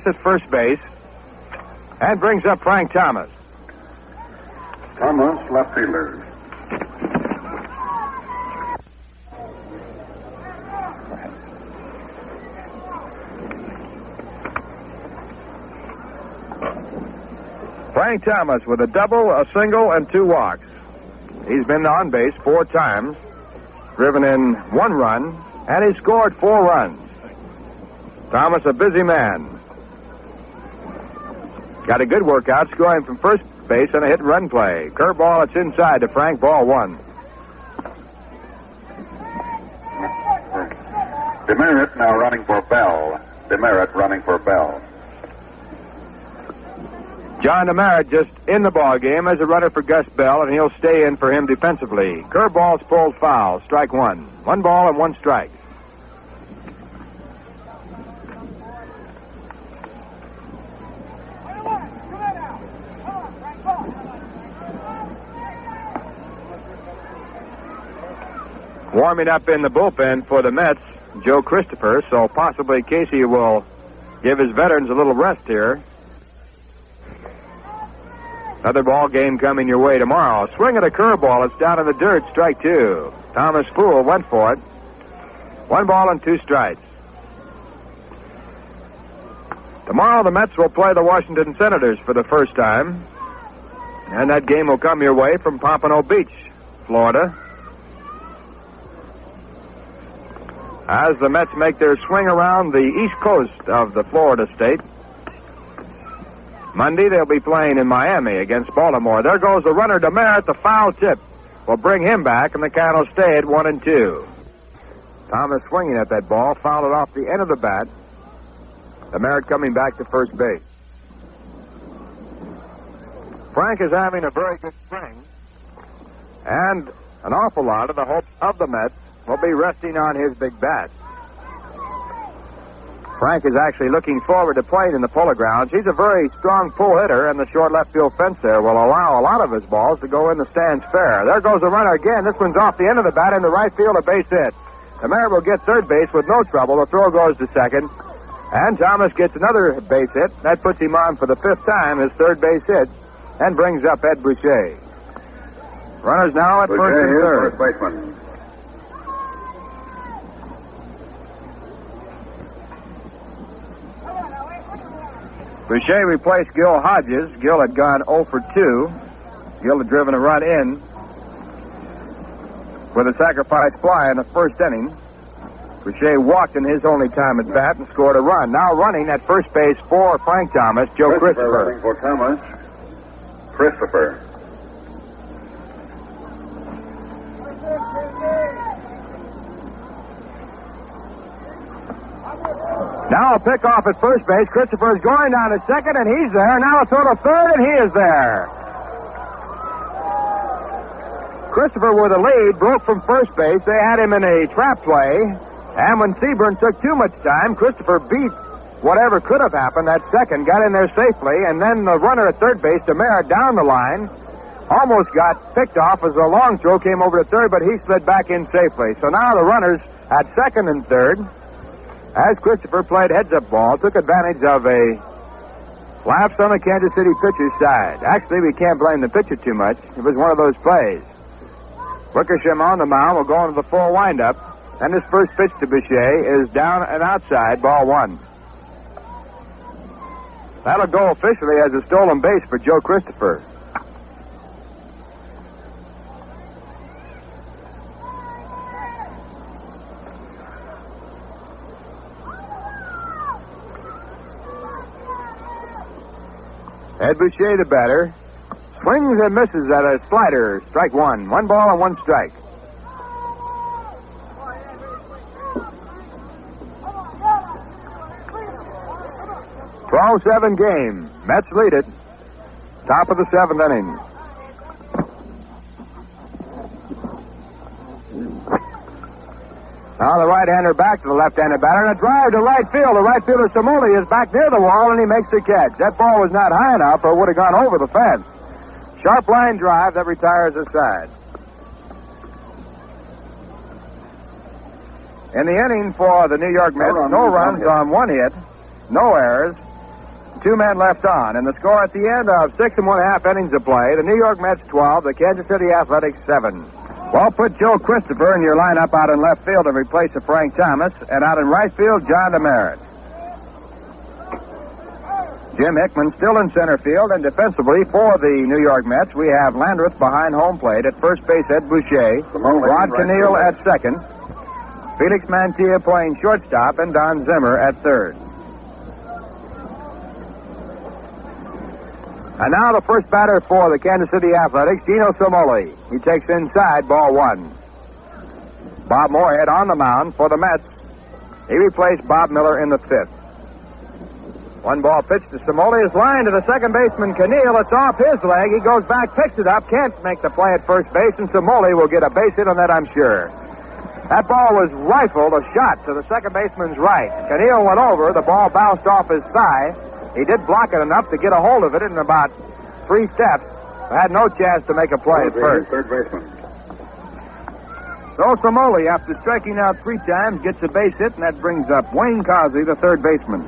at first base and brings up Frank Thomas. Thomas, left fielder. Frank Thomas with a double, a single, and 2 walks. He's been on base 4 times, driven in 1 run, and he scored 4 runs. Thomas, a busy man. Got a good workout, scoring from first base on a hit-and-run play. Curveball, it's inside to Frank, ball 1. Demerit now running for Bell. Demerit running for Bell. John Demerit just in the ball game as a runner for Gus Bell, and he'll stay in for him defensively. Curveball's pulled foul, strike 1. 1 ball and 1 strike. Warming up in the bullpen for the Mets, Joe Christopher, so possibly Casey will give his veterans a little rest here. Another ball game coming your way tomorrow. Swing at a curveball. It's down in the dirt. Strike 2. Thomas Poole went for it. 1 ball and 2 strikes. Tomorrow the Mets will play the Washington Senators for the first time. And that game will come your way from Pompano Beach, Florida. As the Mets make their swing around the east coast of the Florida state. Monday, they'll be playing in Miami against Baltimore. There goes the runner, Demerit. The foul tip will bring him back, and the count will stay at 1-2. Thomas swinging at that ball, fouled it off the end of the bat. Demerit coming back to first base. Frank is having a very good spring, and an awful lot of the hopes of the Mets will be resting on his big bat. Frank is actually looking forward to playing in the Polo Grounds. He's a very strong pull hitter, and the short left field fence there will allow a lot of his balls to go in the stands fair. There goes the runner again. This one's off the end of the bat into right field, a base hit. Demerit will get third base with no trouble. The throw goes to second, and Thomas gets another base hit. That puts him on for the 5th time, his third base hit, and brings up Ed Boucher. Runners now at first and third. First baseman. Boucher replaced Gil Hodges. Gil had gone 0 for 2. Gil had driven a run in with a sacrifice fly in the first inning. Boucher walked in his only time at bat and scored a run. Now running at first base for Frank Thomas, Joe Christopher. Running for Thomas. Christopher. Now a pick off at first base. Christopher is going down to second, and he's there. Now a throw to third, and he is there. Christopher with a lead, broke from first base. They had him in a trap play, and when Seaburn took too much time, Christopher beat whatever could have happened at second, got in there safely, and then the runner at third base, Demerit, down the line, almost got picked off as a long throw came over to third, but he slid back in safely. So now the runners at second and third, as Christopher played heads-up ball, took advantage of a lapse on the Kansas City pitcher's side. Actually, we can't blame the pitcher too much. It was one of those plays. Wickersham on the mound will go into the full windup, and his first pitch to Boucher is down and outside, ball 1. That'll go officially as a stolen base for Joe Christopher. Ed Boucher, the batter, swings and misses at a slider. Strike one. 1 ball and 1 strike. "12-7 game. Mets lead it. Top of the 7th inning. Now the right-hander back to the left-handed batter, and a drive to right field. The right fielder, Samoli, is back near the wall, and he makes the catch. That ball was not high enough, or would have gone over the fence. Sharp line drive that retires the side. In the inning for the New York Mets, no runs on 1 hit, no errors, 2 men left on. And the score at the end of 6 1/2 innings of play, the New York Mets 12, the Kansas City Athletics 7. Well, put Joe Christopher in your lineup out in left field in replace of Frank Thomas, and out in right field, John DeMeritt. Jim Hickman still in center field, and defensively for the New York Mets, we have Landreth behind home plate. At first base, Ed Boucher, Rod Canneel at second, Felix Mantilla playing shortstop, and Don Zimmer at third. And now the first batter for the Kansas City Athletics, Gino Samoli. He takes inside, ball 1. Bob Moorhead on the mound for the Mets. He replaced Bob Miller in the 5th. 1 ball pitch to Samoli is lined to the second baseman, Canneel. It's off his leg. He goes back, picks it up, can't make the play at first base, and Samoli will get a base hit on that, I'm sure. That ball was rifled, a shot to the second baseman's right. Canneel went over. The ball bounced off his thigh. He did block it enough to get a hold of it in about 3 steps. Had no chance to make a play at first. Third baseman. So Samoli, after striking out 3 times, gets a base hit, and that brings up Wayne Causey, the third baseman.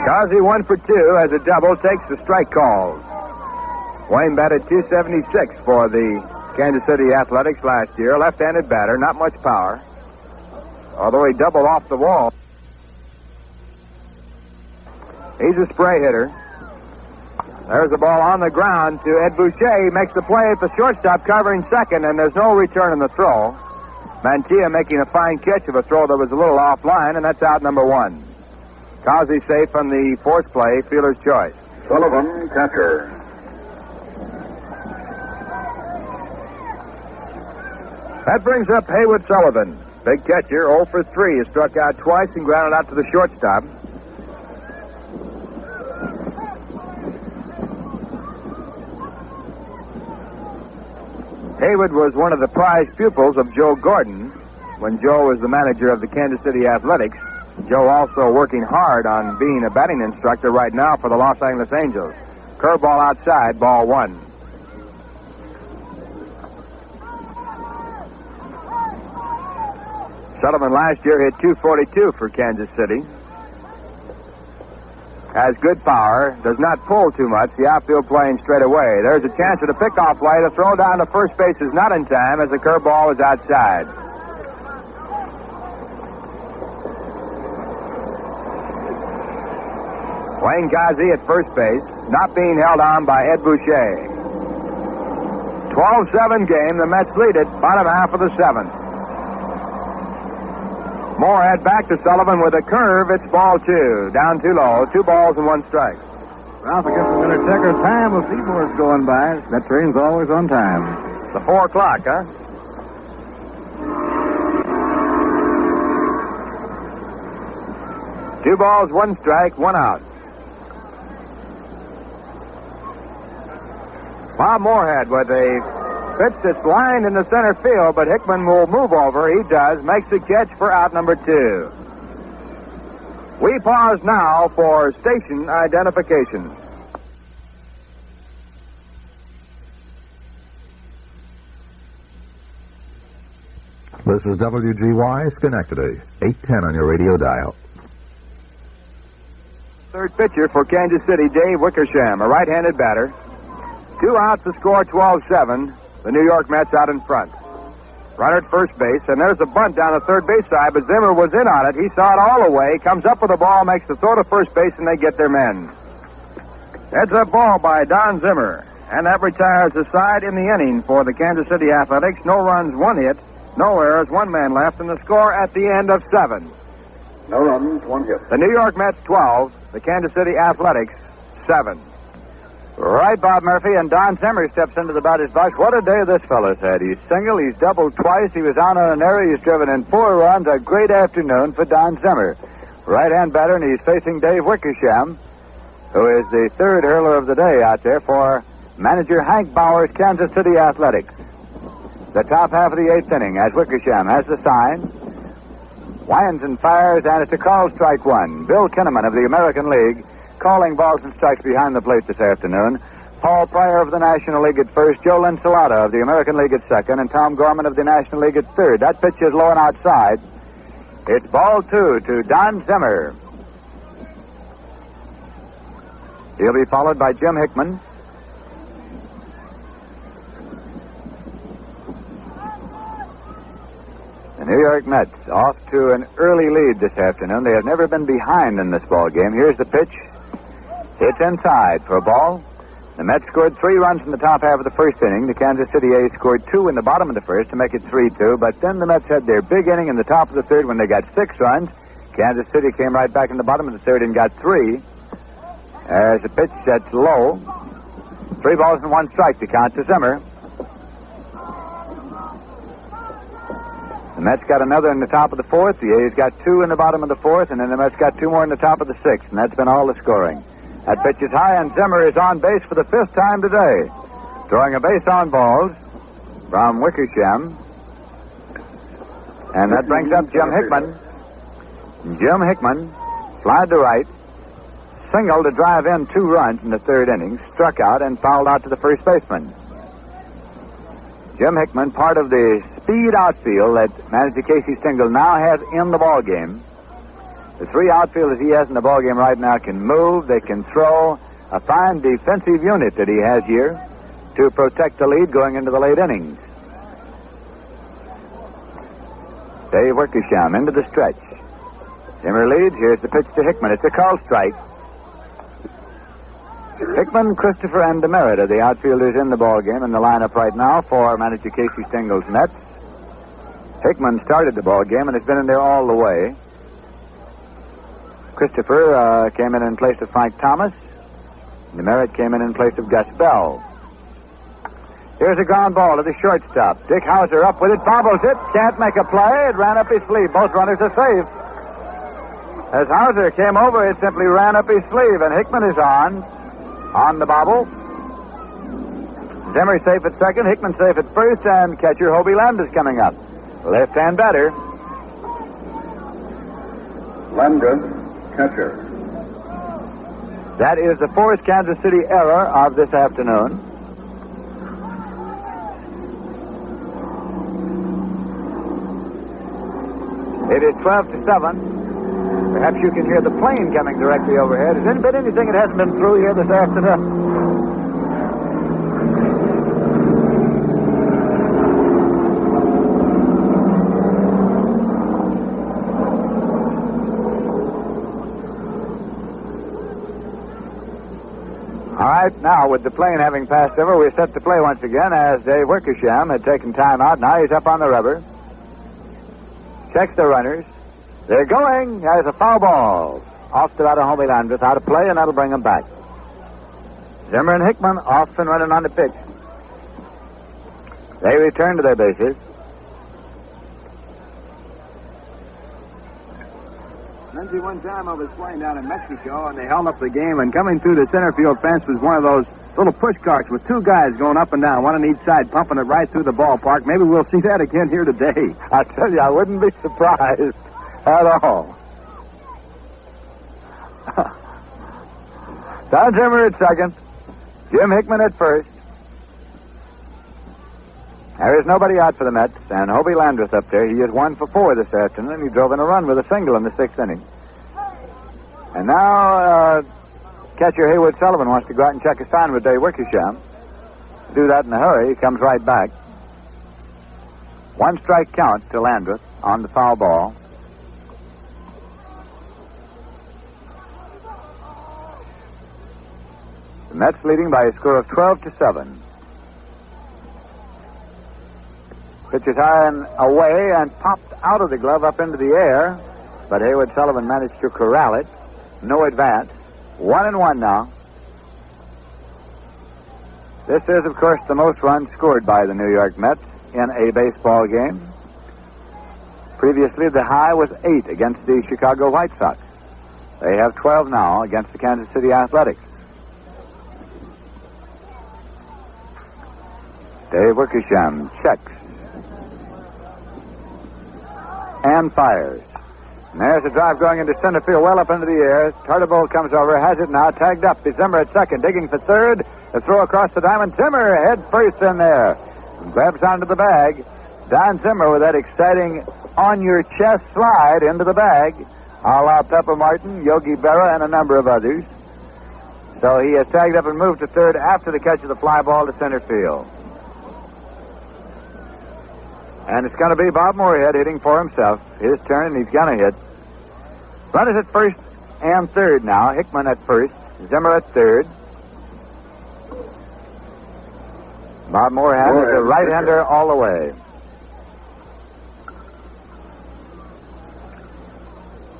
Causey 1 for 2 as a double, takes the strike calls. Wayne batted .276 for the Kansas City Athletics last year. Left-handed batter, not much power. Although he doubled off the wall. He's a spray hitter. There's the ball on the ground to Ed Boucher. He makes the play at the shortstop, covering second, and there's no return in the throw. Mantilla making a fine catch of a throw that was a little offline, and that's out number 1. Causey safe on the fourth play, fielder's choice. Sullivan, catcher. That brings up Haywood Sullivan. Big catcher, 0 for 3. He struck out twice and grounded out to the shortstop. Haywood was one of the prized pupils of Joe Gordon when Joe was the manager of the Kansas City Athletics. Joe also working hard on being a batting instructor right now for the Los Angeles Angels. Curveball outside, ball 1. Sullivan last year hit .242 for Kansas City. Has good power, does not pull too much. The outfield playing straight away. There's a chance at a pickoff play. The throw down to first base is not in time as the curveball is outside. Wayne Causey at first base, not being held on by Ed Boucher. 12-7 game. The Mets lead it, bottom half of the 7th. Moorhead back to Sullivan with a curve. It's ball 2. Down too low. 2 balls and 1 strike. Ralph, I guess we're going to check our time. We'll see more is going by. That train's always on time. The 4 o'clock, huh? Two balls, 1 strike, 1 out. Bob Moorhead with a pitch that's lined in the center field, but Hickman will move over. He does. Makes the catch for out number 2. We pause now for station identification. This is WGY Schenectady, 810 on your radio dial. Third pitcher for Kansas City, Dave Wickersham, a right-handed batter. 2 outs to score 12-7. The New York Mets out in front. runner at first base, and there's a bunt down the third base side, but Zimmer was in on it. He saw it all the way, comes up with the ball, makes the throw to first base, and they get their men. Heads up ball by Don Zimmer, and that retires the side in the inning for the Kansas City Athletics. No runs, one hit, no errors, one man left, and the score at the end of 7. No runs, one hit. The New York Mets 12, the Kansas City Athletics 7. Right, Bob Murphy, and Don Zimmer steps into the batter's box. What a day this fellow's had. He's single, he's doubled twice, he was on an error, he's driven in 4 runs. A great afternoon for Don Zimmer. Right-hand batter, and he's facing Dave Wickersham, who is the third hurler of the day out there for manager Hank Bauer's Kansas City Athletics. The top half of the 8th inning as Wickersham has the sign. Winds and fires, and it's a call strike one. Bill Kinnaman of the American League calling balls and strikes behind the plate this afternoon. Paul Pryor of the National League at first, Joe Linsalata of the American League at second, and Tom Gorman of the National League at third. That pitch is low and outside. It's ball 2 to Don Zimmer. He'll be followed by Jim Hickman. The New York Mets off to an early lead this afternoon. They have never been behind in this ball game. Here's the pitch. Hits inside for a ball. The Mets scored 3 runs in the top half of the first inning. The Kansas City A's scored 2 in the bottom of the first to make it 3-2. But then the Mets had their big inning in the top of the third when they got 6 runs. Kansas City came right back in the bottom of the third and got 3. As the pitch sets low. 3 balls and 1 strike to count to Zimmer. The Mets got another in the top of the 4th. The A's got 2 in the bottom of the 4th, and then the Mets got 2 more in the top of the 6th, and that's been all the scoring. That pitch is high, and Zimmer is on base for the 5th time today. Throwing a base on balls from Wickersham. And that brings up Jim Hickman. Jim Hickman flied to right, singled to drive in 2 runs in the 3rd inning, struck out and fouled out to the first baseman. Jim Hickman, part of the speed outfield that manager Casey Stengel now has in the ball game. The 3 outfielders he has in the ball game right now can move, they can throw. A fine defensive unit that he has here to protect the lead going into the late innings. Dave Wickersham into the stretch. Zimmer leads. Here's the pitch to Hickman. It's a call strike. Hickman, Christopher, and Demerit are the outfielders in the ball game in the lineup right now for manager Casey Stengel's Mets. Hickman started the ball game and has been in there all the way. Christopher came in place of Frank Thomas. Demerit came in place of Gus Bell. Here's a ground ball to the shortstop. Dick Hauser up with it, bobbles it, can't make a play. It ran up his sleeve. Both runners are safe. As Hauser came over, it simply ran up his sleeve, and Hickman is on the bobble. Zimmer safe at second, Hickman safe at first, and catcher Hobie Landis coming up. Left-hand batter. Landis, catcher. That is the 4th Kansas City error of this afternoon. It is 12-7. Perhaps you can hear the plane coming directly overhead. Has there been anything that hasn't been through here this afternoon? All right, now with the plane having passed over, we're set to play once again as Dave Wickersham had taken time out. Now he's up on the rubber. Checks the runners. They're going. There's a foul ball. Off to out of Hobie Landis. Out of play, and that'll bring them back. Zimmer and Hickman off and running on the pitch. They return to their bases. Lindsay, one time I was playing down in Mexico, and they held up the game, and coming through the center field fence was one of those little push carts with 2 guys going up and down, one on each side, pumping it right through the ballpark. Maybe we'll see that again here today. I tell you, I wouldn't be surprised at all. Don Zimmer at second. Jim Hickman at first. There is nobody out for the Mets, and Hobie Landis up there. He is 1 for 4 this afternoon. He drove in a run with a single in the 6th inning. And now, catcher Haywood Sullivan wants to go out and check a sign with Dave Wickersham. Do that in a hurry. He comes right back. 1 strike count to Landreth on the foul ball. The Mets leading by a score of 12-7. Pitch is high and away and popped out of the glove up into the air, but Hayward Sullivan managed to corral it. No advance. 1-1 now. This is, of course, the most runs scored by the New York Mets in a baseball game. Previously, the high was 8 against the Chicago White Sox. They have 12 now against the Kansas City Athletics. Dave Wickersham checks and fires. And there's a drive going into center field, well up into the air. Tartabull comes over, has it now, tagged up. It's Zimmer at second, digging for third. The throw across the diamond. Zimmer head first in there. And grabs onto the bag. Don Zimmer with that exciting on-your-chest slide into the bag. A la Pepper Martin, Yogi Berra, and a number of others. So he has tagged up and moved to third after the catch of the fly ball to center field. And it's going to be Bob Moorhead hitting for himself. His turn, and he's going to hit. Runners at first and third now. Hickman at first. Zimmer at third. Bob Moorhead is a right-hander all the way.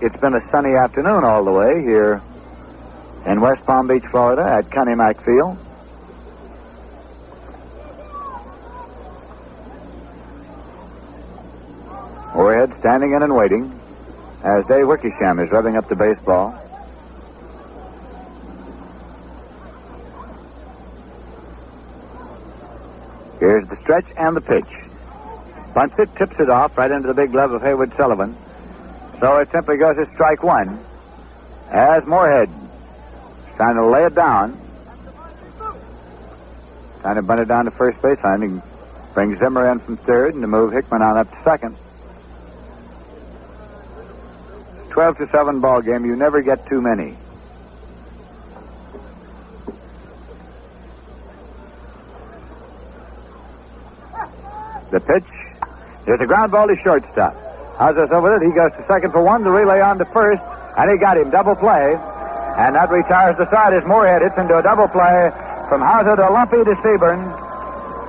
It's been a sunny afternoon all the way here in West Palm Beach, Florida at Connie Mack Field. Moorhead standing in and waiting as Dave Wickersham is revving up the baseball. Here's the stretch and the pitch. Bunts it, tips it off right into the big glove of Hayward Sullivan. So it simply goes to strike one as Moorhead is trying to lay it down. Trying to bunt it down to first baseline. He brings Zimmer in from third and to move Hickman on up to second. 12-7 ball game. You never get too many. The pitch. There's a ground ball to shortstop. Houser's over it. He goes to second for one. The relay on to first. And he got him. Double play. And that retires the side as Moorhead hits into a double play from Hauser to Lumpy to Seaburn.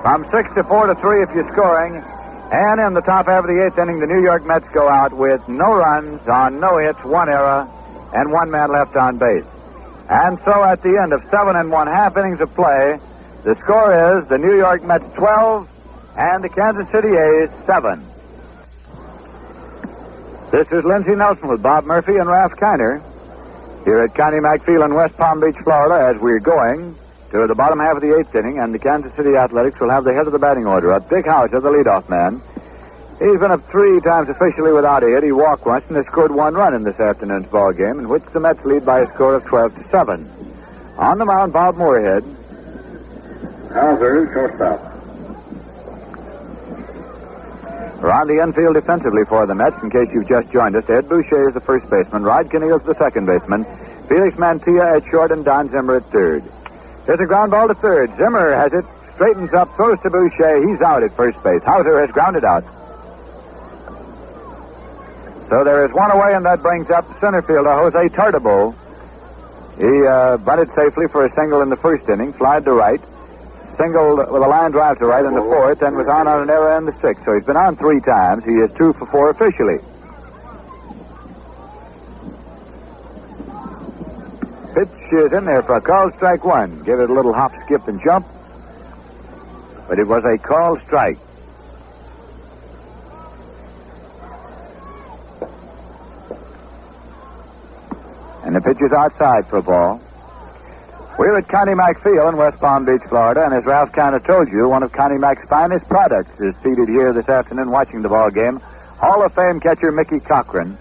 From 6-4 to 3 if you're scoring. And in the top half of the eighth inning, the New York Mets go out with no runs on no hits, 1 error, and 1 man left on base. And so at the end of 7 1/2 innings of play, the score is the New York Mets 12 and the Kansas City A's 7. This is Lindsey Nelson with Bob Murphy and Ralph Kiner here at Connie Mack Field in West Palm Beach, Florida, as we're going to the bottom half of the eighth inning, and the Kansas City Athletics will have the head of the batting order up. Dick Hauser, the leadoff man. He's been up 3 times officially without a hit. He walked once and has scored 1 run in this afternoon's ball game, in which the Mets lead by a score of 12-7. On the mound, Bob Moorhead. Hauser, shortstop. Around the infield defensively for the Mets, in case you've just joined us, Ed Boucher is the first baseman, Rod Kinneal is the second baseman, Felix Mantilla at short, and Don Zimmer at third. There's a ground ball to third. Zimmer has it, straightens up, throws to Boucher. He's out at first base. Hauser has grounded out. So there is 1 away, and that brings up center fielder Jose Tartabull. He bunted safely for a single in the first inning, flied to right, singled with a line drive to right in the fourth, and was on an error in the sixth. So he's been on 3 times. He is 2 for 4 officially. Pitch is in there for a called strike 1. Give it a little hop, skip, and jump. But it was a called strike. And the pitch is outside for a ball. We're at Connie Mack Field in West Palm Beach, Florida, and as Ralph kind of told you, one of Connie Mack's finest products is seated here this afternoon watching the ball game. Hall of Fame catcher Mickey Cochran,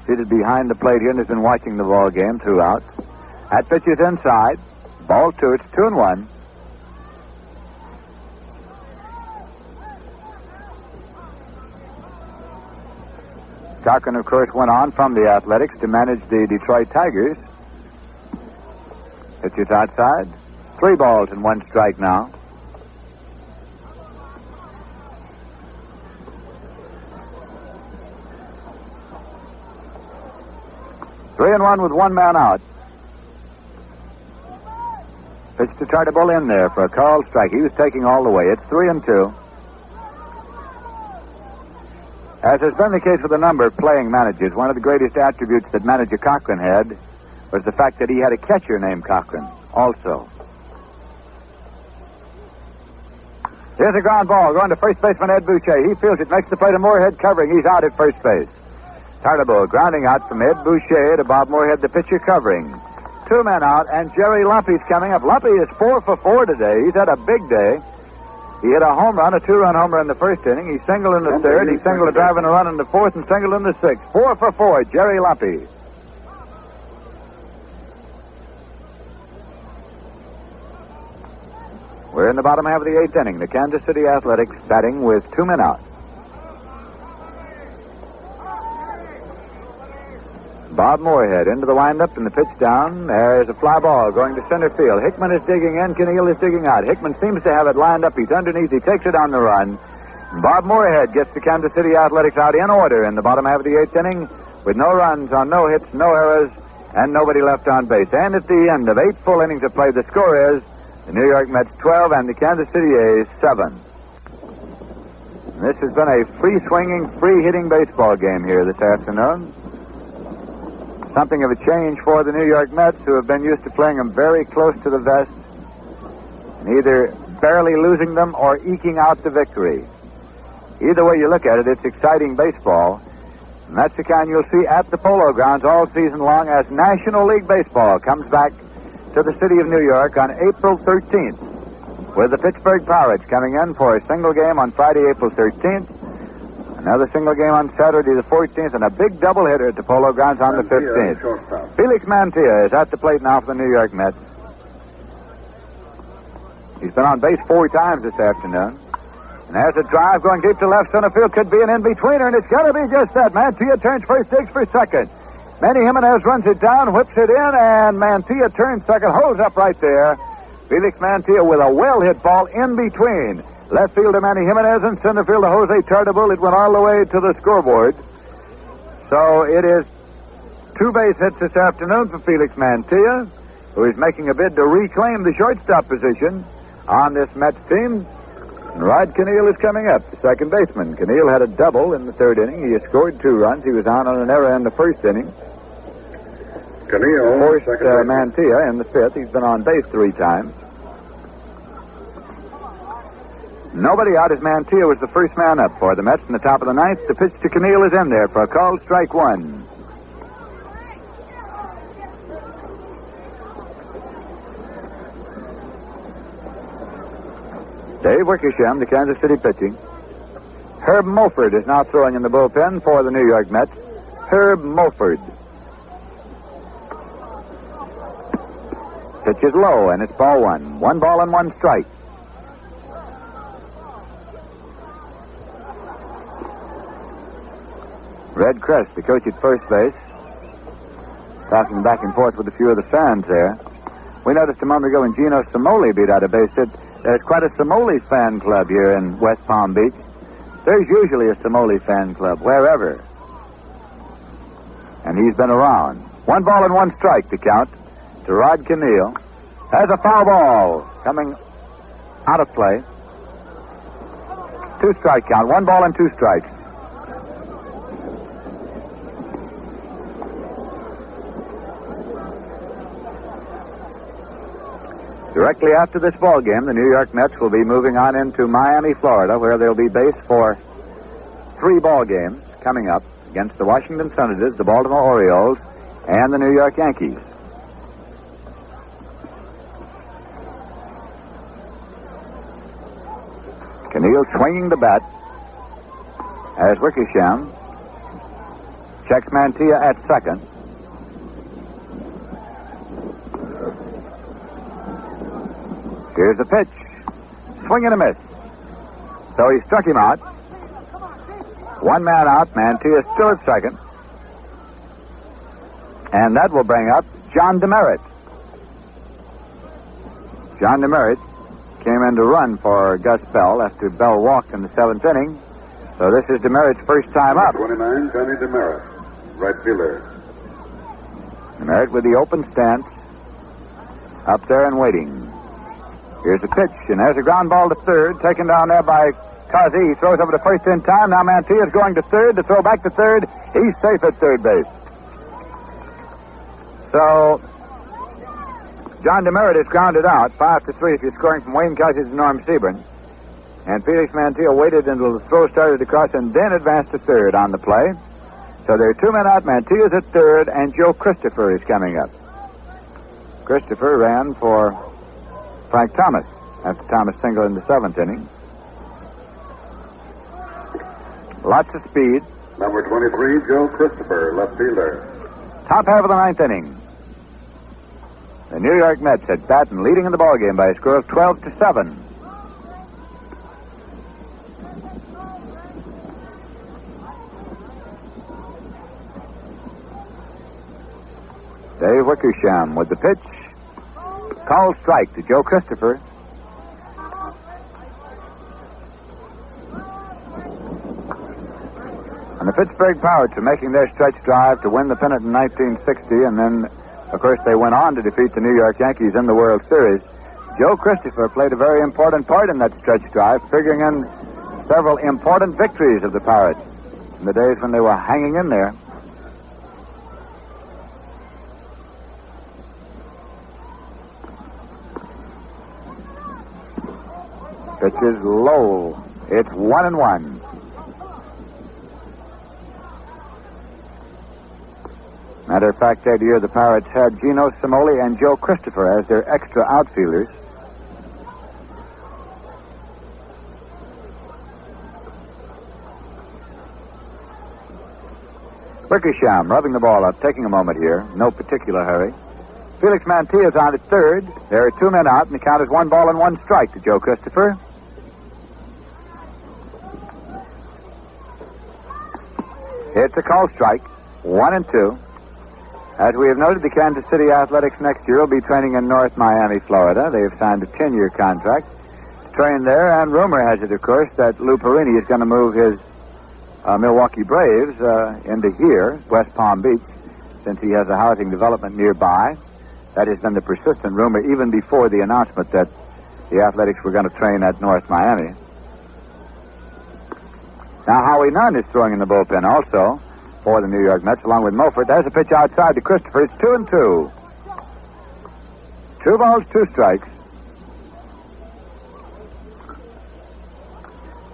seated behind the plate here and has been watching the ball game throughout. That pitch is inside. Ball 2. It's 2-1. Cochran, of course, went on from the Athletics to manage the Detroit Tigers. Pitch is outside. 3 balls and 1 strike now. 3-1 with one man out. Pitch to try to bull in there for a called strike. He was taking all the way. It's 3-2. As has been the case with a number of playing managers, one of the greatest attributes that manager Cochran had was the fact that he had a catcher named Cochran also. Here's a ground ball going to first baseman Ed Boucher. He feels it, makes the play to Moorhead covering. He's out at first base. Tartabull grounding out from Ed Boucher to Bob Moorhead, the pitcher covering. 2 men out, and Jerry Lumpy's coming up. Lumpy is 4 for 4 today. He's had a big day. He hit a home run, a 2-run home run in the first inning. He singled in the third. He singled a drive and a run in the fourth and singled in the sixth. 4 for 4, Jerry Lumpy. We're in the bottom half of the 8th inning. The Kansas City Athletics batting with 2 men out. Bob Moorhead into the windup and the pitch down. There's a fly ball going to center field. Hickman is digging in. Keneal is digging out. Hickman seems to have it lined up. He's underneath. He takes it on the run. Bob Moorhead gets the Kansas City Athletics out in order in the bottom half of the 8th inning with no runs on no hits, no errors, and nobody left on base. And at the end of 8 full innings of play, the score is the New York Mets 12 and the Kansas City A's 7. This has been a free-swinging, free-hitting baseball game here this afternoon. Something of a change for the New York Mets, who have been used to playing them very close to the vest and either barely losing them or eking out the victory. Either way you look at it, it's exciting baseball. And that's the kind you'll see at the Polo Grounds all season long as National League Baseball comes back to the city of New York on April 13th, with the Pittsburgh Pirates coming in for a single game on Friday, April 13th, another single game on Saturday the 14th, and a big doubleheader at the Polo Grounds on the 15th. Felix Mantilla is at the plate now for the New York Mets. He's been on base 4 times this afternoon. And there's a drive going deep to left center field. Could be an in-betweener, and it's got to be just that. Mantilla turns first, digs for second. Manny Jimenez runs it down, whips it in, and Mantilla turns second, holds up right there. Felix Mantilla with a well-hit ball in between left fielder Manny Jimenez and center fielder Jose Tartabull. It went all the way to the scoreboard. So it is 2 base hits this afternoon for Felix Mantilla, who is making a bid to reclaim the shortstop position on this Mets team. And Rod Keneal is coming up, the second baseman. Keneal had a double in the 3rd inning. He has scored 2 runs. He was down on an error in the 1st inning. Keneal, forced Mantilla in the 5th. He's been on base 3 times. Nobody out as Mantilla was the first man up for the Mets in the top of the 9th. The pitch to Keneal is in there for a called strike 1. Dave Wickersham, the Kansas City pitching. Herb Mulford is now throwing in the bullpen for the New York Mets. Herb Mulford. Pitch is low, and it's ball 1. 1 ball and 1 strike. Red Crest, the coach at first base, talking back and forth with a few of the fans there. We noticed a moment ago when Gino Simoli beat out a base hit. There's quite a Simoli fan club here in West Palm Beach. There's usually a Simoli fan club, wherever. And he's been around. 1 ball and 1 strike to count to Rod Keneal. Has a foul ball coming out of play. 2 strike count. 1 ball and 2 strikes. Directly after this ball game, the New York Mets will be moving on into Miami, Florida, where they'll be based for 3 ball games coming up against the Washington Senators, the Baltimore Orioles, and the New York Yankees. Keneal swinging the bat as Wickersham checks Mantilla at second. Here's the pitch. Swing and a miss. So he struck him out. 1 man out. Mantilla still at second. And that will bring up John DeMeritt. John DeMeritt came in to run for Gus Bell after Bell walked in the 7th inning. So this is DeMeritt's first time up. 29, Johnny DeMeritt, right fielder. Merritt with the open stance. Up there and waiting. Here's the pitch, and there's a ground ball to third, taken down there by Kazi. He throws over to first in time. Now Mantilla's going to third, to throw back to third. He's safe at third base. So, John DeMeritt is grounded out, 5-3 if you're scoring from Wayne Cousins to Norm Sebring. And Felix Mantilla waited until the throw started across and then advanced to third on the play. So there are 2 men out. Mantilla's at third, and Joe Christopher is coming up. Christopher ran for Frank Thomas after Thomas singled in the 7th inning. Lots of speed. Number 23, Joe Christopher, left fielder. Top half of the 9th inning. The New York Mets had Batten leading in the ballgame by a score of 12-7. Dave Wickersham with the pitch. Called strike to Joe Christopher. And the Pittsburgh Pirates are making their stretch drive to win the pennant in 1960, and then, of course, they went on to defeat the New York Yankees in the World Series. Joe Christopher played a very important part in that stretch drive, figuring in several important victories of the Pirates in the days when they were hanging in there. Pitch is low. It's 1-1. Matter of fact, that year the Pirates had Gino Cimoli and Joe Christopher as their extra outfielders. Wickersham rubbing the ball up, taking a moment here. No particular hurry. Felix Mantilla is on at third. There are 2 men out, and the count is 1-1 strike to Joe Christopher. It's a call strike, 1-2. As we have noted, the Kansas City Athletics next year will be training in North Miami, Florida. They have signed a 10-year contract to train there, and rumor has it, of course, that Lou Perini is going to move his Milwaukee Braves into here, West Palm Beach, since he has a housing development nearby. That has been the persistent rumor even before the announcement that the Athletics were going to train at North Miami. Now, Howie Nunn is throwing in the bullpen also for the New York Mets, along with Mulford. There's a pitch outside to Christopher. It's 2-2. 2 balls, 2 strikes.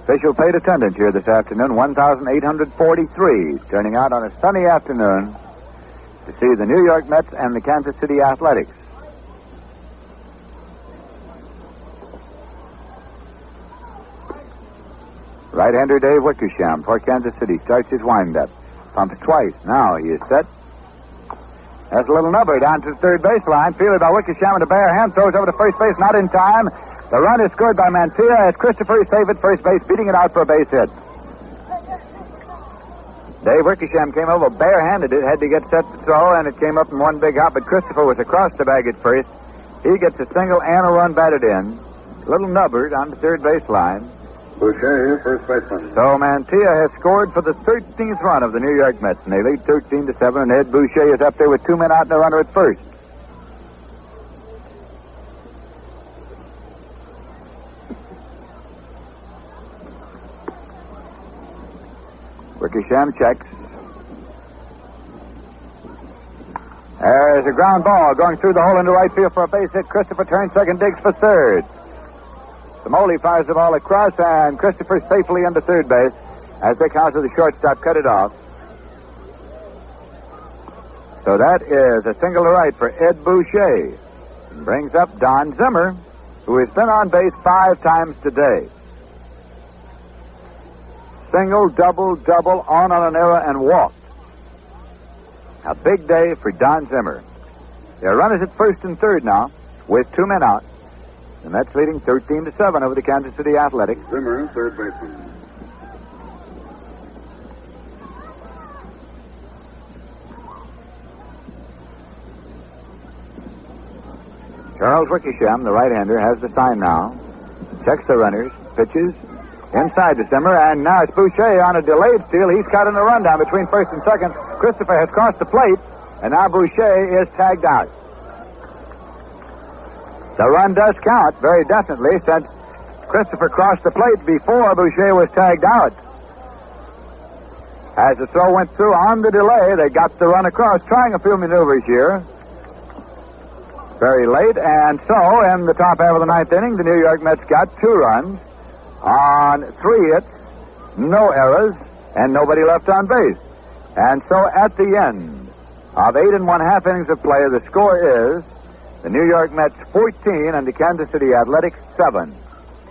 Official paid attendance here this afternoon, 1,843, turning out on a sunny afternoon to see the New York Mets and the Kansas City Athletics. Right-hander Dave Wickersham for Kansas City starts his windup. Pumps twice. Now he is set. That's a little nubber down to the third baseline. Fielded by Wickersham with a bare hand. Throws over to first base. Not in time. The run is scored by Mantilla as Christopher is safe at first base, beating it out for a base hit. Dave Wickersham came over barehanded. It had to get set to throw, and it came up in one big hop, but Christopher was across the bag at first. He gets a single and a run batted in. A little nubber down the third baseline. Boucher, first baseman. So Mantilla has scored for the 13th run of the New York Mets, and they lead 13-7, and Ed Boucher is up there with 2 men out and a runner at first. Wickersham checks. There's a ground ball going through the hole into right field for a base hit. Christopher turns second, digs for third. Samoli fires the ball across, and Christopher safely into third base as Dick Hauser, the shortstop, cut it off. So that is a single to right for Ed Boucher. And brings up Don Zimmer, who has been on base 5 times today. Single, double, double, on an error, and walked. A big day for Don Zimmer. Their runners at first and third now, with 2 men out. The Mets leading 13-7 over the Kansas City Athletics. Zimmer, third baseman. Charles Wickersham, the right-hander, has the sign now. Checks the runners, pitches inside to Zimmer, and now it's Boucher on a delayed steal. He's caught in a rundown between first and second. Christopher has crossed the plate. And now Boucher is tagged out. The run does count very definitely since Christopher crossed the plate before Boucher was tagged out. As the throw went through on the delay, they got the run across, trying a few maneuvers here. Very late, and so in the top half of the ninth inning, the New York Mets got 2 runs on 3 hits, no errors, and nobody left on base. And so at the end of 8 1/2 innings of play, the score is the New York Mets 14 and the Kansas City Athletics 7.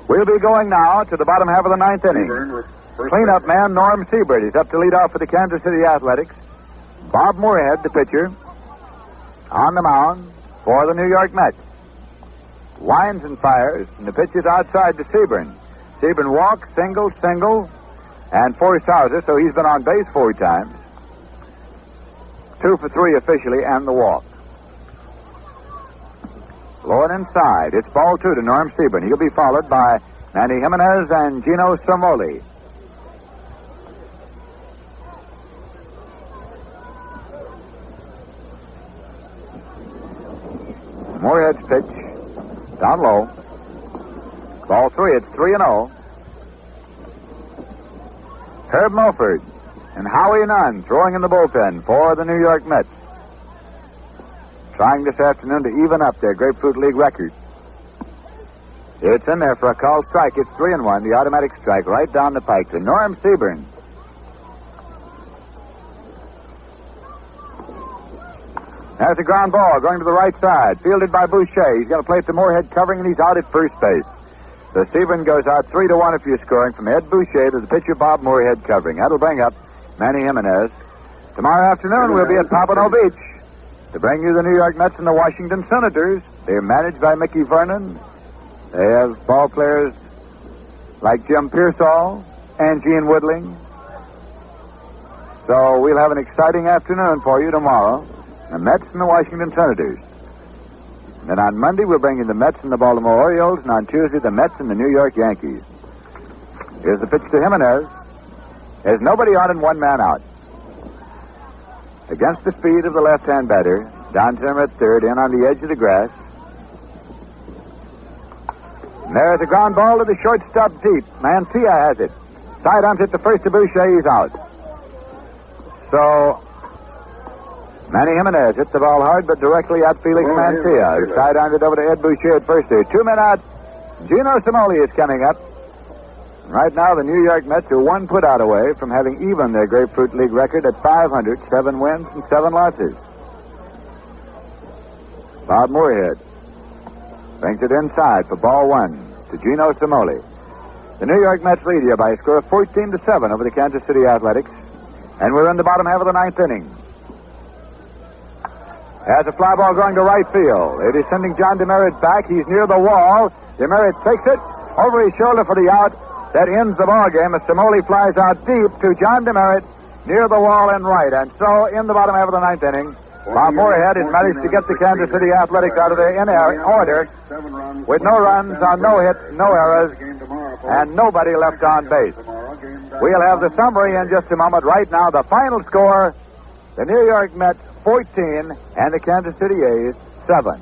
We'll be going now to the bottom half of the ninth inning. Cleanup man Norm Siebert is up to lead off for the Kansas City Athletics. Bob Moorhead, the pitcher, on the mound for the New York Mets. Winds and fires, and the pitch is outside to Sebring. Sebring walks, single, and forced houses, so he's been on base 4 times. 2 for 3 officially, and the walk. Low and inside. It's ball 2 to Norm Sebring. He'll be followed by Manny Jimenez and Gino Somoli. Moorhead's pitch, down low. Ball 3, it's 3-0. Herb Mulford and Howie Nunn throwing in the bullpen for the New York Mets. Trying this afternoon to even up their Grapefruit League record. It's in there for a called strike. It's 3-1, the automatic strike right down the pike to Norm Sebring. There's a ground ball going to the right side, fielded by Boucher. He's going to play it to Moorhead covering, and he's out at first base. So Sebring goes out 3-1 if you're scoring from Ed Boucher to the pitcher Bob Moorhead covering. That'll bring up Manny Jimenez. Tomorrow afternoon we'll be at Pompano Beach to bring you the New York Mets and the Washington Senators. They're managed by Mickey Vernon. They have ball players like Jim Pearsall and Gene Woodling. So we'll have an exciting afternoon for you tomorrow. The Mets and the Washington Senators. And then on Monday, we'll bring you the Mets and the Baltimore Orioles, and on Tuesday, the Mets and the New York Yankees. Here's the pitch to Jimenez. There's nobody on and 1 man out. Against the speed of the left-hand batter, down to him at third, in on the edge of the grass. And there's a ground ball to the shortstop deep. Mancia has it. Sidearms hit the first to Boucher, he's out. So Manny Jimenez hit the ball hard, but directly at Felix Mancia, who sidearmed it over to Ed Boucher at first there. 2 men out. Gino Somoli is coming up. Right now, the New York Mets are 1 put-out away from having even their Grapefruit League record at 500, 7 wins and 7 losses. Bob Moorhead brings it inside for ball 1 to Gino Somoli. The New York Mets lead here by a score of 14-7 over the Kansas City Athletics, and we're in the bottom half of the ninth inning. Has a fly ball going to right field. It is sending John DeMeritt back. He's near the wall. DeMeritt takes it over his shoulder for the out. That ends the ball game as Somoli flies out deep to John DeMeritt near the wall and right. And so in the bottom half of the ninth inning, Bob Moorhead has managed to get the Kansas City Athletics out of their order with no runs on no hits, no errors, and nobody left on base. We'll have the summary in just a moment. Right now, the final score, the New York Mets 14 and the Kansas City A's 7.